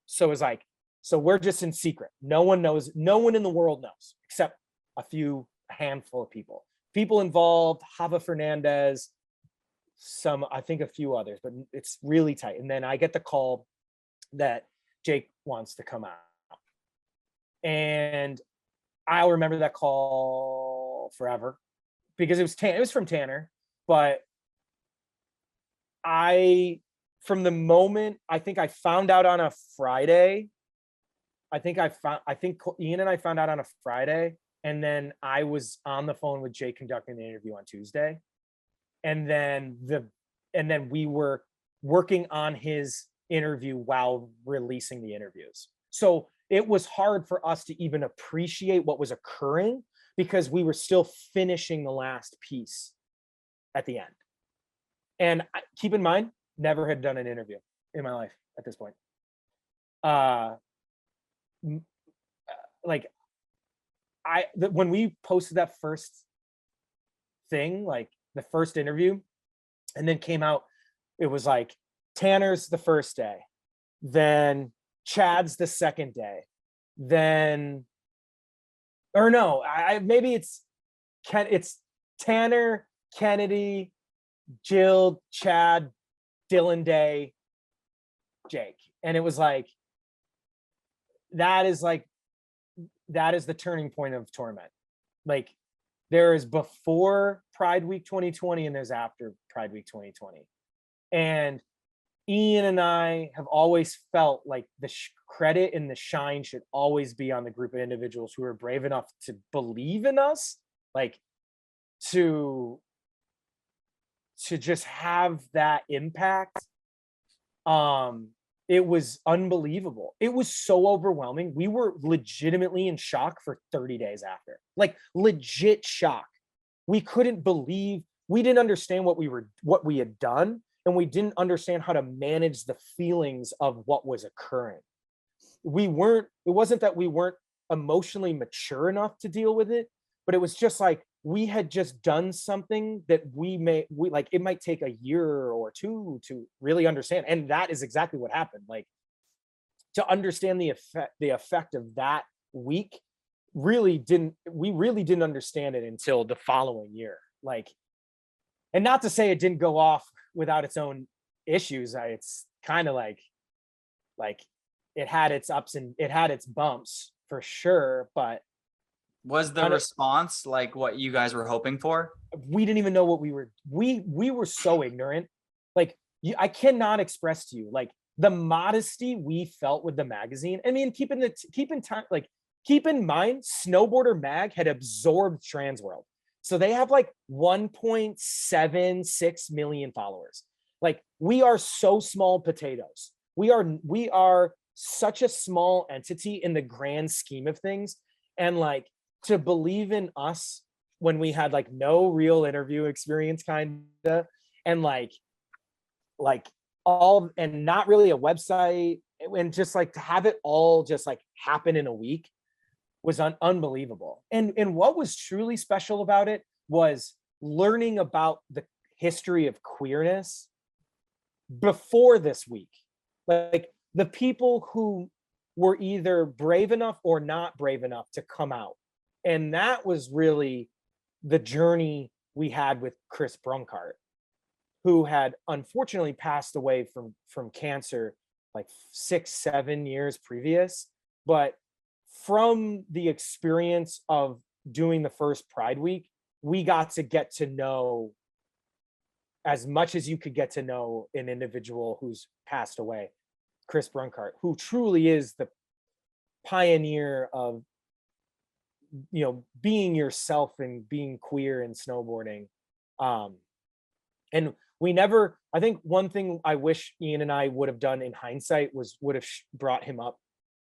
So it's like, so we're just in secret. No one knows, no one in the world knows, except a handful of people involved, Java Fernandez, I think a few others, but it's really tight. And then I get the call that Jake wants to come out. And I'll remember that call forever because it was from Tanner, but from the moment I think I found out on a Friday, I think Ian and I found out on a Friday, and then I was on the phone with Jake conducting the interview on Tuesday. And then we were working on his interview while releasing the interviews. So it was hard for us to even appreciate what was occurring because we were still finishing the last piece at the end. And keep in mind, never had done an interview in my life at this point. When we posted that first thing, like the first interview, and then came out, it was like Tanner's the first day, then Chad's the second day, then, or no, maybe it's Tanner, Kennedy, Jill, Chad, Dylan Day, Jake. And it was like, that is the turning point of Torment. Like, there is before Pride Week 2020 and there's after Pride Week 2020. And Ian and I have always felt like the credit and the shine should always be on the group of individuals who are brave enough to believe in us, like to just have that impact. It was unbelievable. It was so overwhelming. We were legitimately in shock for 30 days after, like legit shock. We couldn't believe, we didn't understand what we had done, and we didn't understand how to manage the feelings of what was occurring. It wasn't that we weren't emotionally mature enough to deal with it, but it was just like, we had just done something that it might take a year or two to really understand. And that is exactly what happened. Like, to understand the effect of that week, we really didn't understand it until the following year. Like, and not to say it didn't go off without its own issues. It's kind of like it had its ups and it had its bumps for sure, but was the response like what you guys were hoping for? We didn't even know what we were so ignorant. Like, I cannot express to you like the modesty we felt with the magazine. I mean, keep in mind, Snowboarder Mag had absorbed Transworld. So they have like 1.76 million followers. Like, we are so small potatoes. We are such a small entity in the grand scheme of things. And like, to believe in us when we had like no real interview experience kinda, and like all, and not really a website, and just like to have it all just like happen in a week was unbelievable. And what was truly special about it was learning about the history of queerness before this week. Like, the people who were either brave enough or not brave enough to come out. And that was really the journey we had with Chris Brunkart, who had unfortunately passed away from cancer like 6-7 years previous, but from the experience of doing the first Pride Week, we got to know as much as you could get to know an individual who's passed away, Chris Brunkart, who truly is the pioneer of, you know, being yourself and being queer and snowboarding. And we never, I think one thing I wish Ian and I would have done in hindsight was would have brought him up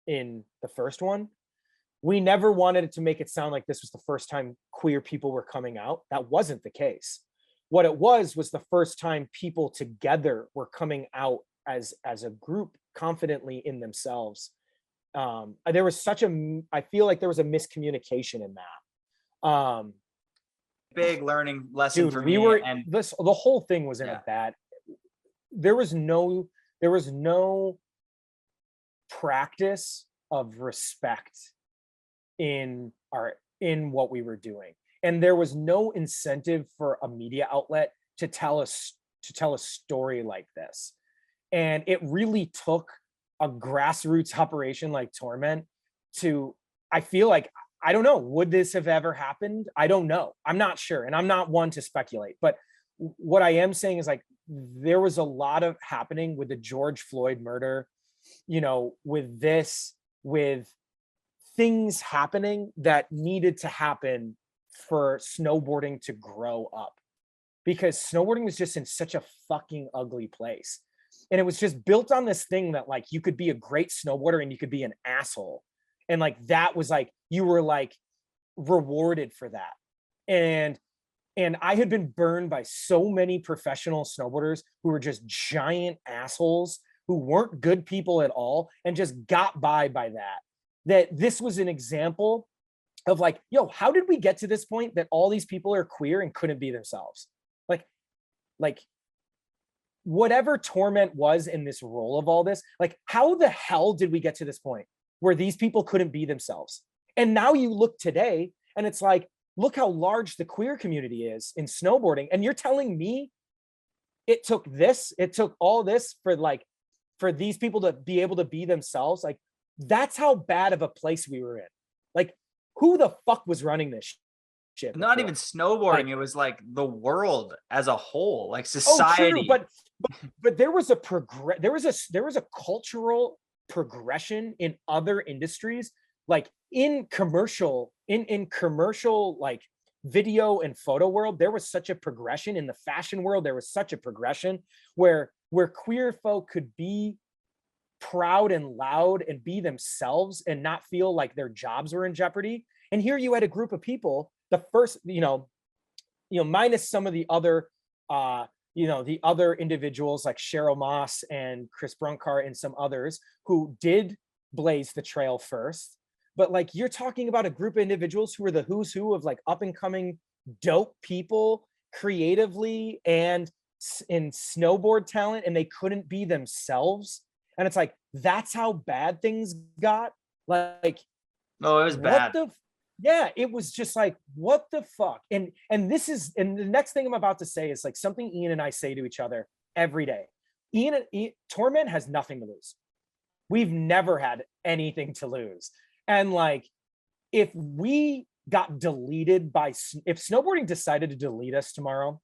in the first one. We never wanted it to make it sound like this was the first time queer people were coming out. That wasn't the case. What it was the first time people together were coming out as a group confidently in themselves. There was I feel like there was a miscommunication in that. Big learning lesson Dude, for we me. were And the whole thing was in a bad. There was no practice of respect in what we were doing, and there was no incentive for a media outlet to tell a story like this. And it really took a grassroots operation like Torment to, I feel like, I don't know, would this have ever happened? I don't know. I'm not sure. And I'm not one to speculate. But what I am saying is, like, there was a lot of happening with the George Floyd murder, you know, with things happening that needed to happen for snowboarding to grow up. Because snowboarding was just in such a fucking ugly place. And it was just built on this thing that, like, you could be a great snowboarder and you could be an asshole. And like, that was like, you were like rewarded for that. And I had been burned by so many professional snowboarders who were just giant assholes, who weren't good people at all, and just got by that this was an example of, like, yo, how did we get to this point that all these people are queer and couldn't be themselves? Like whatever Torment was in this role of all this, like, how the hell did we get to this point where these people couldn't be themselves? And now you look today and it's like, look how large the queer community is in snowboarding. And you're telling me it took all this for these people to be able to be themselves? Like, that's how bad of a place we were in. Like, who the fuck was running this shit? not before? even snowboarding, Like, it was like the world as a whole, like oh, society. true, but there was a cultural progression in other industries, like in commercial like video and photo world. There was such a progression in the fashion world. There was such a progression where queer folk could be proud and loud and be themselves and not feel like their jobs were in jeopardy. And here you had a group of people, the first, minus some of the other the other individuals like Cheryl Moss and Chris Brunkart and some others who did blaze the trail first. But like, you're talking about a group of individuals who are the who's who of like up and coming dope people creatively and in snowboard talent, and they couldn't be themselves. And it's like, that's how bad things got. Like, Oh, it was bad. It was just like, what the fuck? And the next thing I'm about to say is like something Ian and I say to each other every day. Torment has nothing to lose. We've never had anything to lose. And like, if we got deleted if snowboarding decided to delete us tomorrow,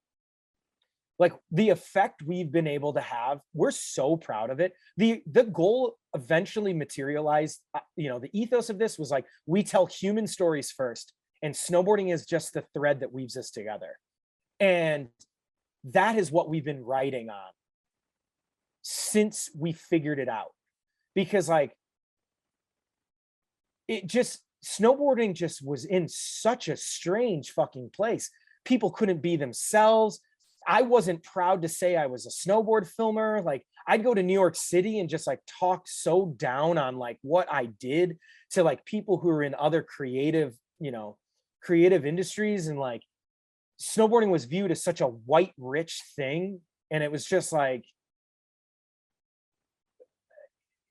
like, the effect we've been able to have, we're so proud of it. The goal eventually materialized. The ethos of this was like, we tell human stories first, and snowboarding is just the thread that weaves us together. And that is what we've been writing on since we figured it out. Because like, snowboarding just was in such a strange fucking place. People couldn't be themselves. I wasn't proud to say I was a snowboard filmer. Like, I'd go to New York City and just like talk so down on like what I did to like people who are in other creative industries. And like, snowboarding was viewed as such a white, rich thing. And it was just like,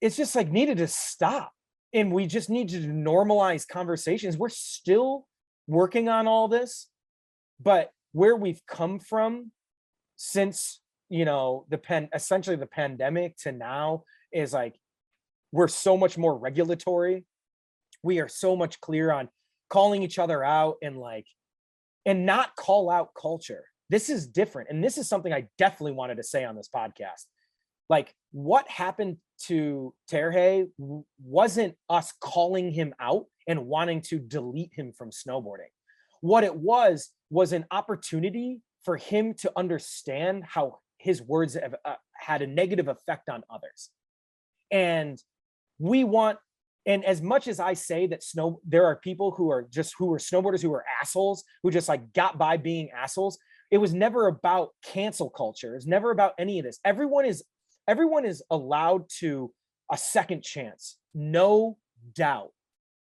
it's just like needed to stop. And we just need to normalize conversations. We're still working on all this, but where we've come from since, essentially the pandemic to now, is like, we're so much more regulatory. We are so much clear on calling each other out and like, and not call out culture. This is different. And this is something I definitely wanted to say on this podcast. Like, what happened to Terje wasn't us calling him out and wanting to delete him from snowboarding. What it was an opportunity for him to understand how his words have had a negative effect on others. And we want, and as much as I say that there are people who are snowboarders who are assholes, who just like got by being assholes. It was never about cancel culture. It's never about any of this. Everyone is allowed to a second chance, no doubt.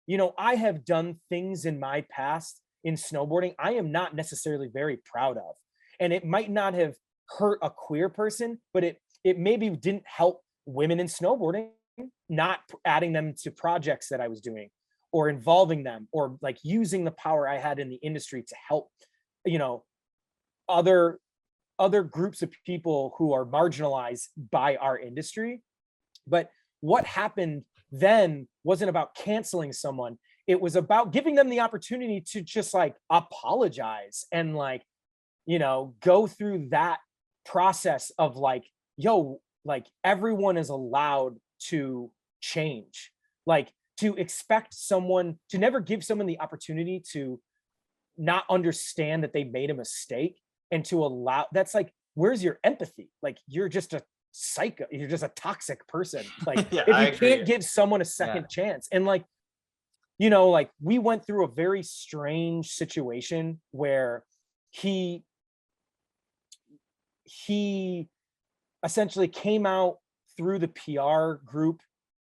You know, I have done things in my past in snowboarding I am not necessarily very proud of. And it might not have hurt a queer person, but it maybe didn't help women in snowboarding, not adding them to projects that I was doing or involving them or like using the power I had in the industry to help, you know, other groups of people who are marginalized by our industry. But what happened then wasn't about canceling someone. It was about giving them the opportunity to just like apologize and like, you know, go through that process of like, yo, like everyone is allowed to change, like to expect someone to never give someone the opportunity to not understand that they made a mistake and to allow, that's like, where's your empathy? Like, you're just a psycho, you're just a toxic person. Like Yeah, if you can't give someone a second chance. And like, you know, like we went through a very strange situation where he essentially came out through the PR group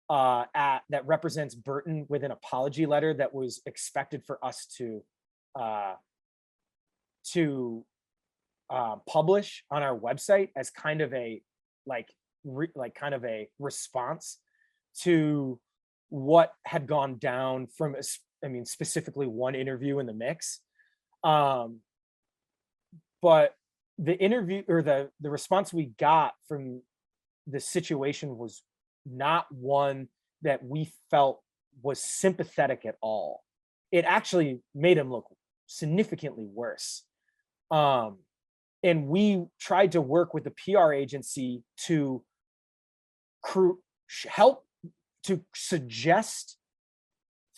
that represents Burton with an apology letter that was expected for us to publish on our website as kind of a kind of a response to what had gone down from, I mean, specifically one interview in the mix. But the interview or the response we got from the situation was not one that we felt was sympathetic at all. It actually made him look significantly worse. And we tried to work with the PR agency to help to suggest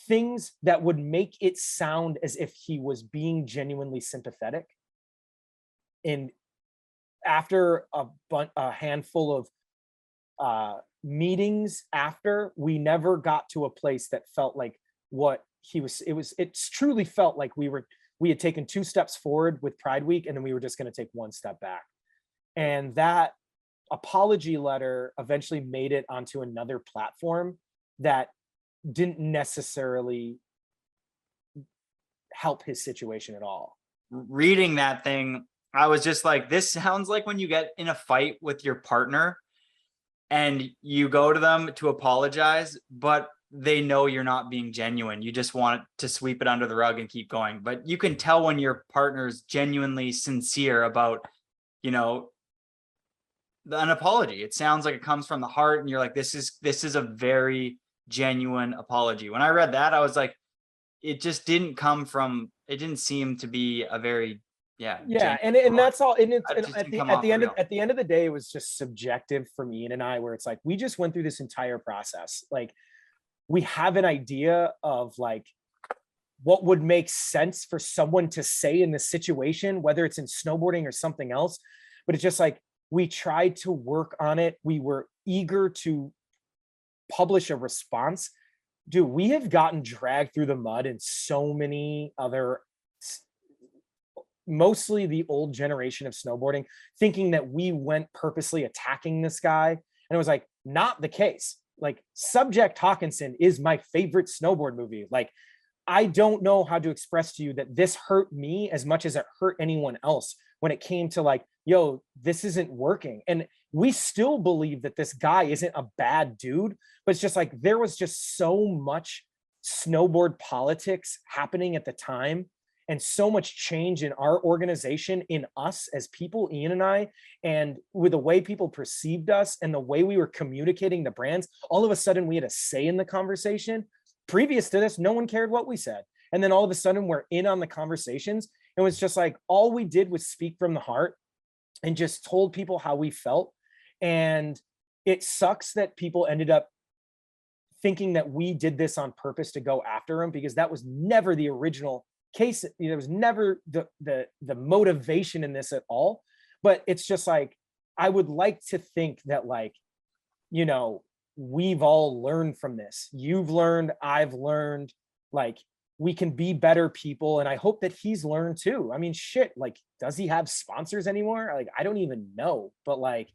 things that would make it sound as if he was being genuinely sympathetic. And after a handful of meetings after, we never got to a place that felt like what he was. It truly felt like we had taken 2 steps forward with Pride Week, and then we were just going to take 1 step back. And that apology letter eventually made it onto another platform that didn't necessarily help his situation at all. Reading that thing, I was just like, this sounds like when you get in a fight with your partner and you go to them to apologize, but they know you're not being genuine. You just want to sweep it under the rug and keep going. But you can tell when your partner's genuinely sincere about, you know, an apology. It sounds like it comes from the heart, and you're like, this is a very genuine apology. When I read that, I was like, it just didn't come from, it didn't seem to be a very and that's all. And it's, at the end of the day, it was just subjective for Ian and I, where it's like, we just went through this entire process. Like, we have an idea of like what would make sense for someone to say in this situation, whether it's in snowboarding or something else. But it's just like, we tried to work on it. We were eager to publish a response. Dude, we have gotten dragged through the mud in so many other, mostly the old generation of snowboarding, thinking that we went purposely attacking this guy. And it was like, not the case. Like, Subject Hawkinson is my favorite snowboard movie. Like, I don't know how to express to you that this hurt me as much as it hurt anyone else when it came to like, yo, this isn't working. And we still believe that this guy isn't a bad dude, but it's just like, there was just so much snowboard politics happening at the time. and so much change in our organization, in us as people, Ian and I, and with the way people perceived us and the way we were communicating the brands. All of a sudden we had a say in the conversation. Previous to this, no one cared what we said. And then all of a sudden we're in on the conversations. It was just like, all we did was speak from the heart and just told people how we felt. And it sucks that people ended up thinking that we did this on purpose to go after them, because that was never the original case. There was never the motivation in this at all. But it's just like, I would like to think that, like, you know, we've all learned from this. You've learned, I've learned, like, we can be better people. And I hope that he's learned too. I mean, shit, like, does he have sponsors anymore? Like, I don't even know, but like,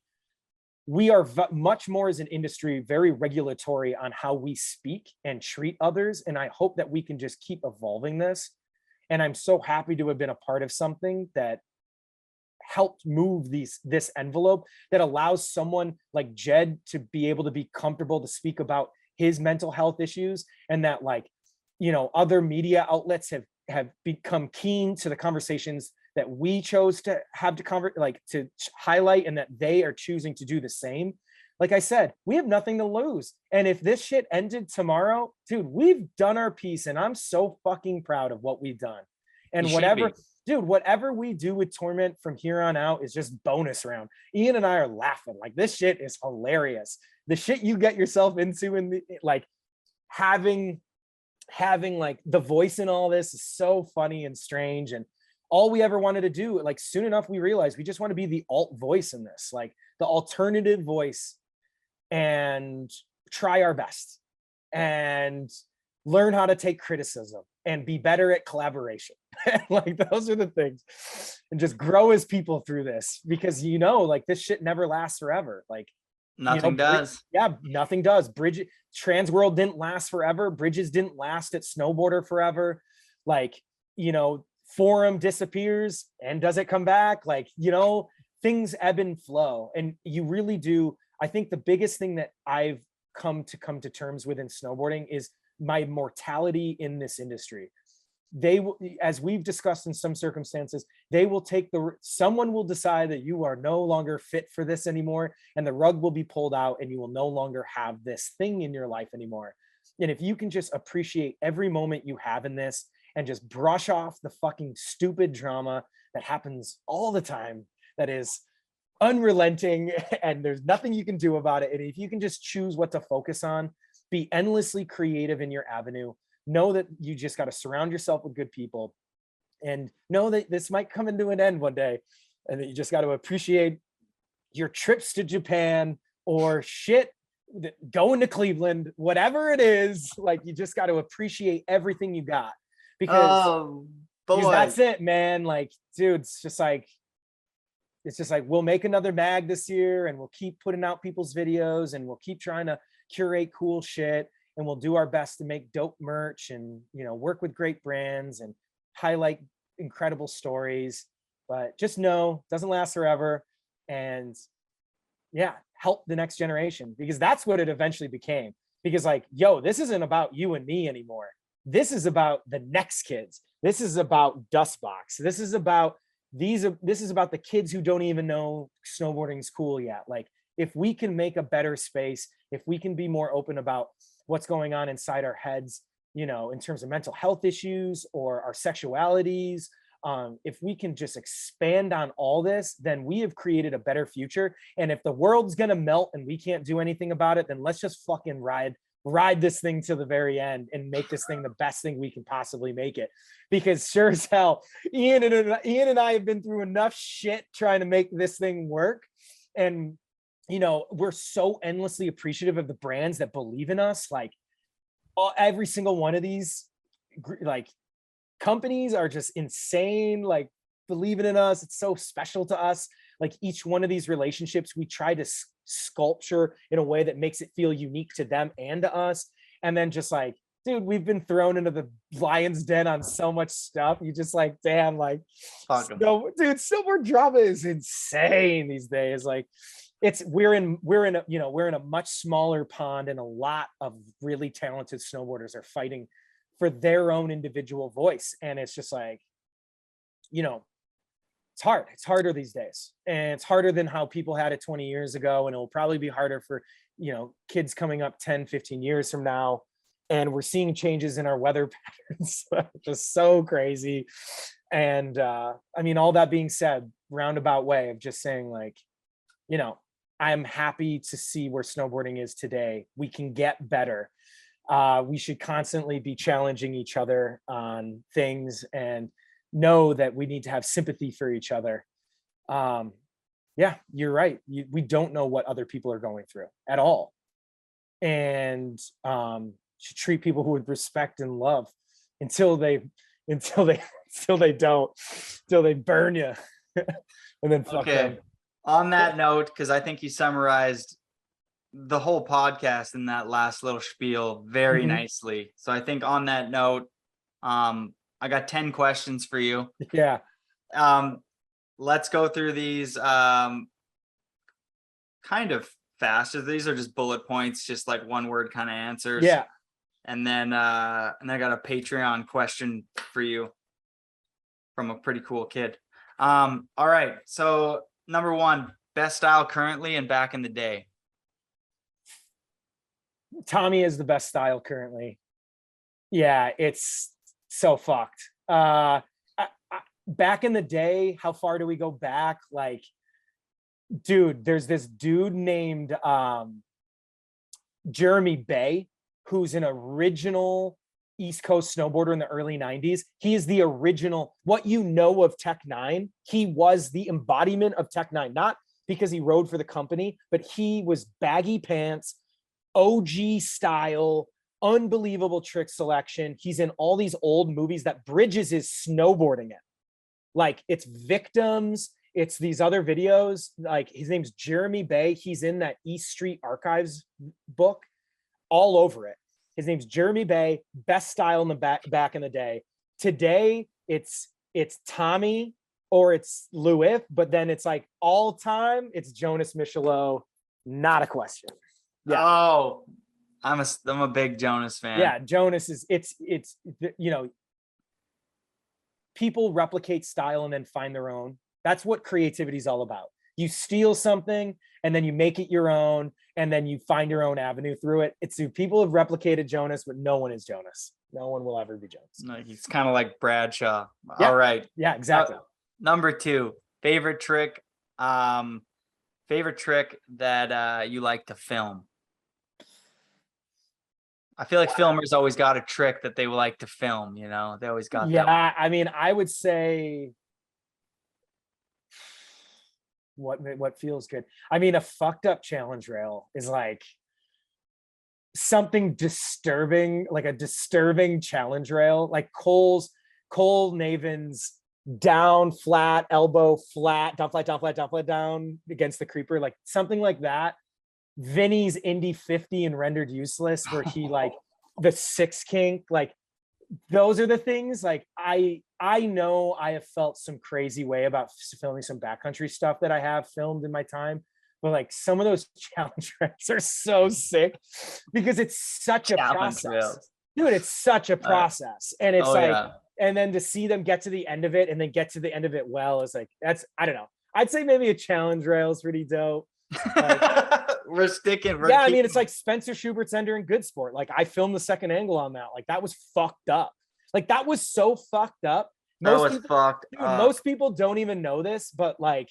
we are much more as an industry, very regulatory on how we speak and treat others. And I hope that we can just keep evolving this. And I'm so happy to have been a part of something that helped move this envelope, that allows someone like Jed to be able to be comfortable to speak about his mental health issues, and that, like, you know, other media outlets have become keen to the conversations that we chose to have to highlight, and that they are choosing to do the same. Like I said, we have nothing to lose. And if this shit ended tomorrow, dude, we've done our piece, and I'm so fucking proud of what we've done. And whatever we do with Torment from here on out is just bonus round. Ian and I are laughing. Like, this shit is hilarious. The shit you get yourself into, and like having like the voice in all this is so funny and strange. And all we ever wanted to do, like, soon enough we realized we just want to be the alt voice in this, like the alternative voice, and try our best and learn how to take criticism and be better at collaboration. Like, those are the things, and just grow as people through this, because, you know, like, this shit never lasts forever. Like, Nothing does. Nothing does. Transworld didn't last forever. Bridges didn't last at Snowboarder forever. Like, you know, Forum disappears, and does it come back? Like, you know, things ebb and flow. And you really do. I think the biggest thing that I've come to terms with in snowboarding is my mortality in this industry. They will, as we've discussed in some circumstances, they will someone will decide that you are no longer fit for this anymore, and the rug will be pulled out, and you will no longer have this thing in your life anymore. And if you can just appreciate every moment you have in this, and just brush off the fucking stupid drama that happens all the time, that is unrelenting, and there's nothing you can do about it. And if you can just choose what to focus on, be endlessly creative in your avenue, know that you just got to surround yourself with good people, and know that this might come into an end one day, and that you just got to appreciate your trips to Japan, or shit, going to Cleveland, whatever it is. Like, you just got to appreciate everything you got, because that's it, man. Like, dude, it's just like we'll make another mag this year, and we'll keep putting out people's videos, and we'll keep trying to curate cool shit, and we'll do our best to make dope merch, and, you know, work with great brands and highlight incredible stories. But just know, it doesn't last forever. And yeah, help the next generation, because that's what it eventually became. Because, like, yo, this isn't about you and me anymore. This is about the next kids. This is about Dustbox. This is about the kids who don't even know snowboarding's cool yet. Like, if we can make a better space, if we can be more open about what's going on inside our heads, you know, in terms of mental health issues or our sexualities, if we can just expand on all this, then we have created a better future. And if the world's gonna melt and we can't do anything about it, then let's just fucking ride this thing to the very end and make this thing the best thing we can possibly make it. Because sure as hell, Ian and I have been through enough shit trying to make this thing work. And, you know, we're so endlessly appreciative of the brands that believe in us. Like, every single one of these, like, companies are just insane, like, believing in us. It's so special to us. Like, each one of these relationships we try to sculpture in a way that makes it feel unique to them and to us. And then just like, dude, we've been thrown into the lion's den on so much stuff. You just like, damn, like, dude, silver drama is insane these days. Like, we're in a much smaller pond, and a lot of really talented snowboarders are fighting for their own individual voice. And it's just like, it's hard. It's harder these days, and it's harder than how people had it 20 years ago. And it'll probably be harder for, kids coming up 10, 15 years from now. And we're seeing changes in our weather patterns, just so crazy. And all that being said, roundabout way of just saying, like, I'm happy to see where snowboarding is today. We can get better. We should constantly be challenging each other on things and know that we need to have sympathy for each other. Yeah, you're right. We don't know what other people are going through at all. And should treat people with respect and love until they burn you and then fuck them. On that note, because I think you summarized the whole podcast in that last little spiel very nicely. So I think on that note, I got 10 questions for you. Yeah. Let's go through these kind of fast. These are just bullet points, just like one word kind of answers. Yeah. And then I got a Patreon question for you from a pretty cool kid. All right. So number one, best style currently and back in the day. Tommy is the best style currently. Yeah, it's so fucked. Back in the day, how far do we go back? Like, dude, there's this dude named Jeremy Bay, who's an original East Coast snowboarder in the early 90s. He is the original, what you know of Tech 9. He was the embodiment of Tech 9, not because he rode for the company, but he was baggy pants, OG style, unbelievable trick selection. He's in all these old movies that Bridges is snowboarding in. Like, it's Victims, it's these other videos. Like, his name's Jeremy Bay. He's in that East Street Archives book, all over it. His name's Jeremy Bay, best style in the back in the day. Today, it's Tommy or it's Louis, but then it's like all time, it's Jonas Michelot. Not a question. Yeah. Oh, I'm a big Jonas fan. Yeah, Jonas is it's people replicate style and then find their own. That's what creativity is all about. You steal something and then you make it your own, and then you find your own avenue through it. People have replicated Jonas, but no one is Jonas. No one will ever be Jonas. No, he's kind of like Bradshaw. Yeah. All right. Yeah, exactly. Number two, favorite trick that you like to film. I feel like filmers always got a trick that they like to film, they always got that one. I mean, I would say what feels good. I mean, a fucked up challenge rail is like something disturbing, like a disturbing challenge rail, like Cole Navin's down flat, elbow flat, down flat, down flat, down flat, down against the creeper, like something like that. Vinny's Indy 50 and Rendered Useless, where he like the six kink, like those are the things. Like I know I have felt some crazy way about filming some backcountry stuff that I have filmed in my time, but like some of those challenge rails are so sick because it's such a process, dude. It's such a process, and it's and then to see them get to the end of it and then get to the end of it well is like, I don't know. I'd say maybe a challenge rail is pretty dope. We're sticking. I mean, it's like Spencer Schubert's Ender in Good Sport. Like, I filmed the second angle on that. Like, that was fucked up. Like, that was so fucked up. Most people don't even know this, but like,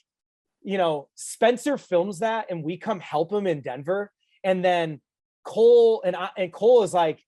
Spencer films that and we come help him in Denver. And then Cole is like,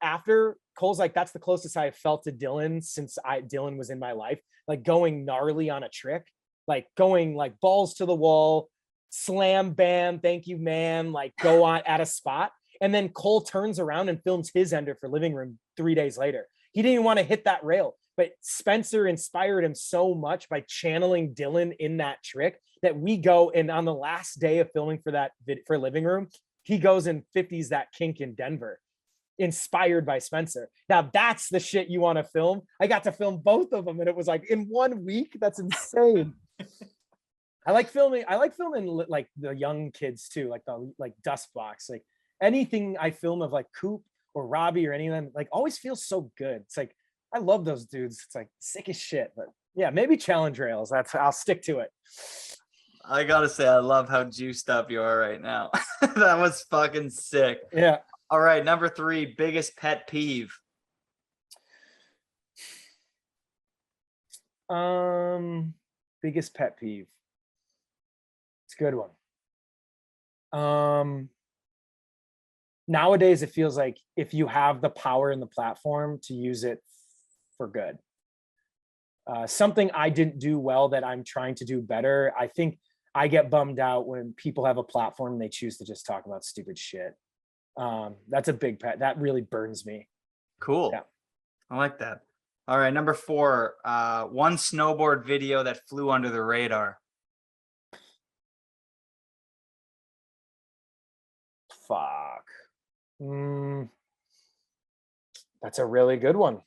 Cole's like, that's the closest I have felt to Dylan since Dylan was in my life. Like, going gnarly on a trick, like going like balls to the wall, slam, bam, thank you, ma'am, like go on at a spot. And then Cole turns around and films his ender for Living Room 3 days later. He didn't even want to hit that rail, but Spencer inspired him so much by channeling Dylan in that trick that we go, and on the last day of filming for Living Room, he goes and 50s that kink in Denver, inspired by Spencer. Now that's the shit you want to film. I got to film both of them, and it was like in 1 week. That's insane. I like filming like the young kids too, like the Dust Box, like anything I film of like Coop or Robbie or any of them, like always feels so good. It's like, I love those dudes. It's like sick as shit, but Yeah, maybe challenge rails. I'll stick to it. I gotta say, I love how juiced up you are right now. That was fucking sick. Yeah. All right, number 3, biggest pet peeve. Biggest pet peeve. It's a good one. Nowadays it feels like if you have the power and the platform to use it for good. Something I didn't do well that I'm trying to do better. I think I get bummed out when people have a platform and they choose to just talk about stupid shit. That's a big pet. That really burns me. Cool. Yeah. I like that. All right, number 4, one snowboard video that flew under the radar. Fuck. That's a really good one.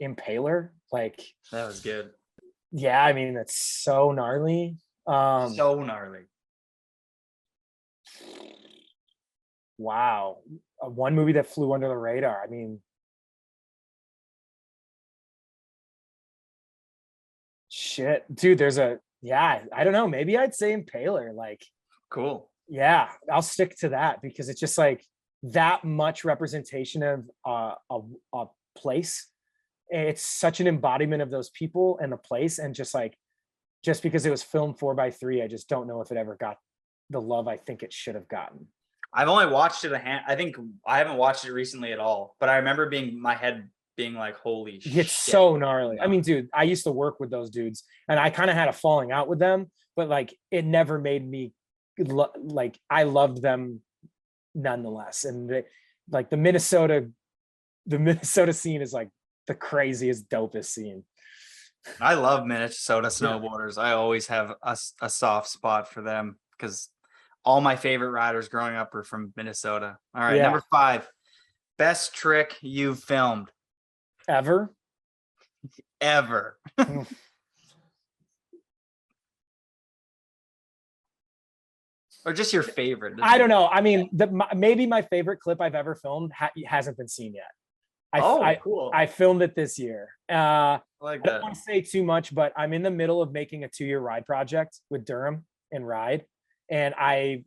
Impaler, like, That was good. yeah, I mean, that's so gnarly. So gnarly. Wow. One movie that flew under the radar. I mean, shit, dude, I don't know. Maybe I'd say Impaler. Like, Cool. yeah, I'll stick to that because it's just like that much representation of a place. It's such an embodiment of those people and the place. And just because it was filmed 4x3, I just don't know if it ever got the love I think it should have gotten. I've only watched it I think I haven't watched it recently at all, but I remember my head being like, holy shit. It's so gnarly. I mean, dude, I used to work with those dudes and I kind of had a falling out with them, but like it never made me like I loved them nonetheless. And like the Minnesota scene is like the craziest, dopest scene. I love Minnesota snowboarders. I always have a soft spot for them because all my favorite riders growing up are from Minnesota. All right, Yeah. number 5, best trick you've filmed Ever. Or just your favorite. I don't know. I mean, maybe my favorite clip I've ever filmed hasn't been seen yet. Cool. I filmed it this year. I like I don't that. want to say too much, but I'm in the middle of making a 2-year ride project with Durham and Ride. And I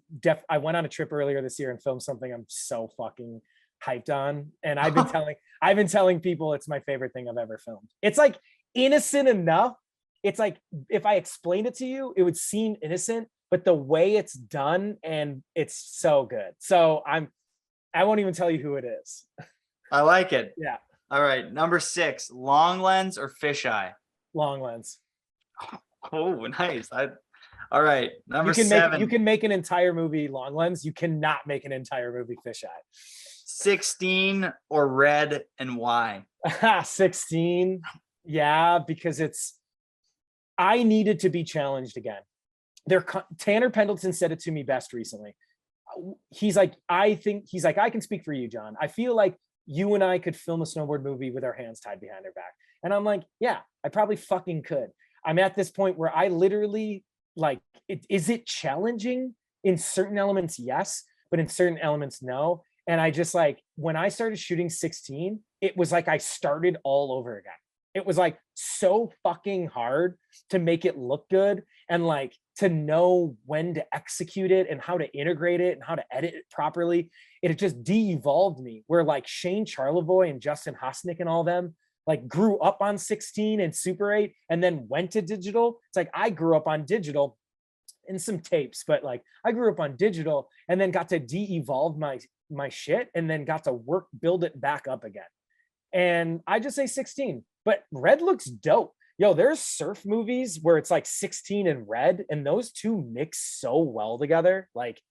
went on a trip earlier this year and filmed something I'm so fucking hyped on. And I've been telling people it's my favorite thing I've ever filmed. It's like innocent enough. It's like if I explained it to you, it would seem innocent, but the way it's done and it's so good. So I won't even tell you who it is. I like it. Yeah. All right, number 6, long lens or fisheye? Long lens. Oh, nice. All right, number You can 7. you can make an entire movie long lens. You cannot make an entire movie fisheye. 16 or red, and why? 16. Yeah, because I needed to be challenged again. Tanner Pendleton said it to me best recently. He's like, I can speak for you, Jon. I feel like you and I could film a snowboard movie with our hands tied behind our back. And I'm like, yeah, I probably fucking could. I'm at this point where I literally like, is it challenging in certain elements? Yes, but in certain elements, no. And I just like, when I started shooting 16, it was like I started all over again. It was like so fucking hard to make it look good and like to know when to execute it and how to integrate it and how to edit it properly. It just de-evolved me where like Shane Charlevoix and Justin Hosnick and all them like grew up on 16 and Super 8 and then went to digital. It's like I grew up on digital in some tapes, but like I grew up on digital and then got to de-evolve my shit and then got to build it back up again. And I just say 16, but red looks dope. Yo, there's surf movies where it's like 16 and red and those two mix so well together. Like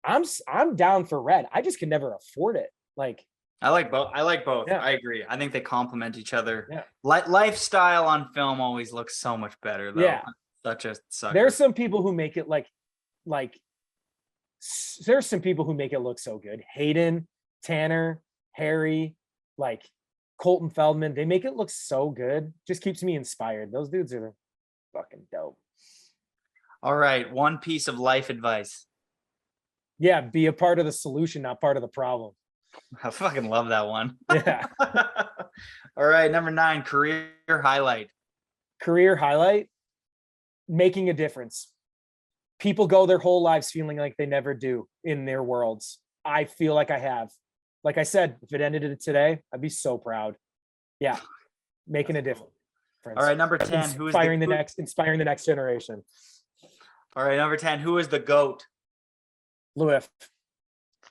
I'm down for red. I just can never afford it. Like I like both. Yeah. I agree. I think they complement each other. Yeah. Lifestyle on film always looks so much better though. Yeah. Such a sucker. There's some people who make it there's some people who make it look so good. Hayden, Tanner, Harry, like Colton Feldman, they make it look so good. Just keeps me inspired. Those dudes are fucking dope. All right, one piece of life advice. Yeah, be a part of the solution, not part of the problem. I fucking love that one. Yeah. All right, number 9, career highlight. Career highlight, making a difference. People go their whole lives feeling like they never do in their worlds. I feel like I have. Like I said, if it ended today, I'd be so proud. Yeah, making a difference. All right, number 10, who is inspiring the next generation. All right, number 10, who is the GOAT? Louis.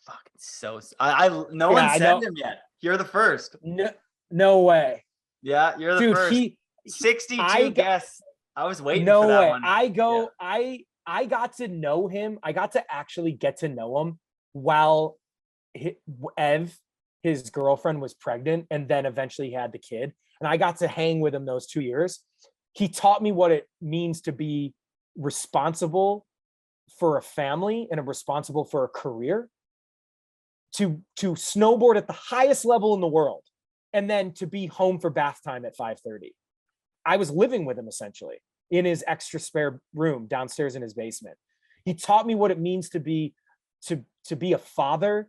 Fucking so no one said him yet. You're the first. No way. Yeah, you're the first. 62 guests. I was waiting for that one. I got to know him. I got to actually get to know him while Ev, his girlfriend, was pregnant, and then eventually he had the kid. And I got to hang with him those 2 years. He taught me what it means to be responsible for a family and responsible for a career, to snowboard at the highest level in the world, and then to be home for bath time at 5:30. I was living with him essentially in his extra spare room downstairs in his basement. He taught me what it means to be a father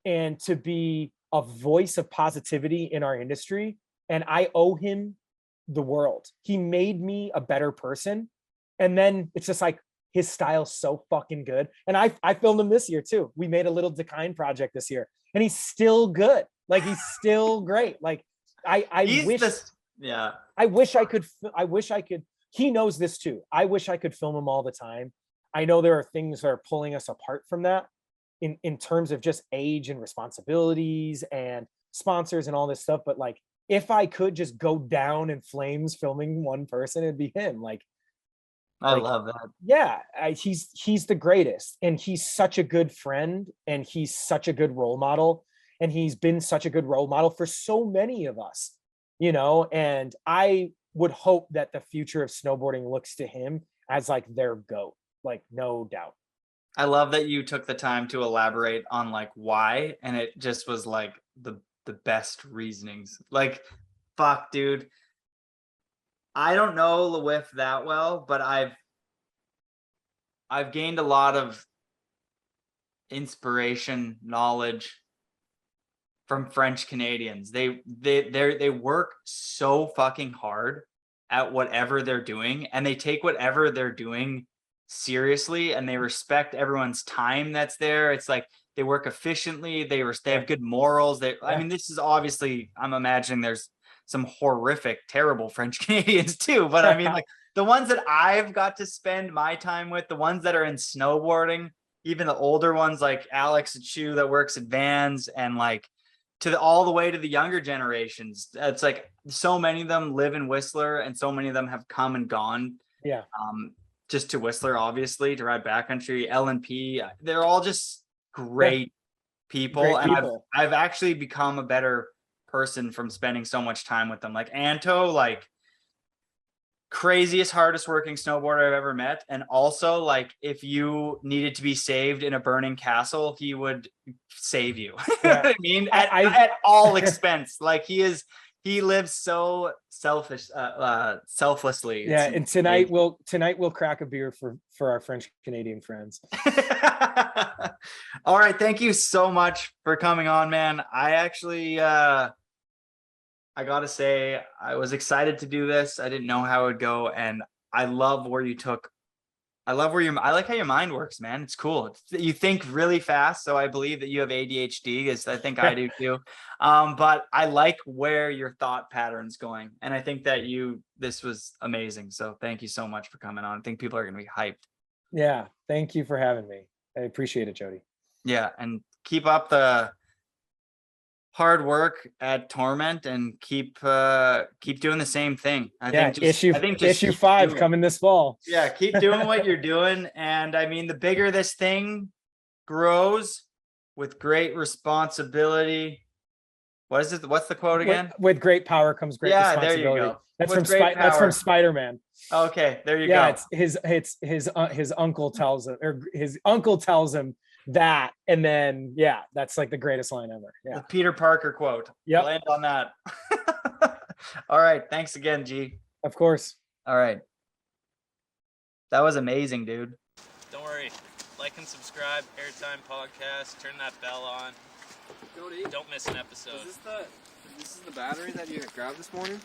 and to be a voice of positivity in our industry. And I owe him the world. He made me a better person. And then it's just like, his style's so fucking good. And I filmed him this year too. We made a little Decline project this year, and he's still good. Like, he's still great. Like, I wish I could. He knows this too. I wish I could film him all the time. I know there are things that are pulling us apart from that in terms of just age and responsibilities and sponsors and all this stuff. But like, if I could just go down in flames filming one person, it'd be him. Like, I love that. Yeah, he's the greatest, and he's such a good friend, and he's such a good role model, and he's been such a good role model for so many of us, you know. And I would hope that the future of snowboarding looks to him as like their GOAT, like, no doubt. I love that you took the time to elaborate on like why, and it just was like the best reasonings. Like, fuck, dude. I don't know Louis that well, but I've gained a lot of inspiration, knowledge from French Canadians. They work so fucking hard at whatever they're doing, and they take whatever they're doing seriously, and they respect everyone's time that's there. It's like they work efficiently. They have good morals. I mean, this is obviously, I'm imagining there's some horrific, terrible French Canadians too. But I mean, like, the ones that I've got to spend my time with, the ones that are in snowboarding, even the older ones like Alex Chu that works at Vans, and like all the way to the younger generations. It's like so many of them live in Whistler, and so many of them have come and gone. Yeah. Just to Whistler, obviously, to ride backcountry. L&P, they're all just great people. And I've actually become a better person from spending so much time with them. Like Anto, like, craziest, hardest working snowboarder I've ever met. And also, like, if you needed to be saved in a burning castle, he would save you. You know what I mean? At all expense. Like, he lives so selflessly. Yeah, and tonight we'll crack a beer for our French Canadian friends. All right, thank you so much for coming on, man. I actually I gotta say, I was excited to do this. I didn't know how it would go, and I love where you took. I like how your mind works, man. It's cool. You think really fast, so I believe that you have ADHD, as I think I do too. But I like where your thought pattern's going, and I think that this was amazing. So thank you so much for coming on. I think people are gonna be hyped. Yeah, thank you for having me. I appreciate it, Jody. Yeah, and keep up the hard work at Torment, and keep doing the same thing. I think issue 5 coming this fall. Yeah, keep doing what you're doing. And I mean, the bigger this thing grows, with great responsibility. What is it? What's the quote again? With great power comes great responsibility. There you go. That's from Spider-Man. Okay, there you go. It's his uncle tells him, or his uncle tells him that, and then that's like the greatest line ever. Yeah, the Peter Parker quote. Yeah, land on that. All right, thanks again, G. Of course. All right, that was amazing, dude. Don't worry, like and subscribe, Airtime Podcast, turn that bell on. Don't eat. Don't miss an episode. This is the battery that you grabbed this morning?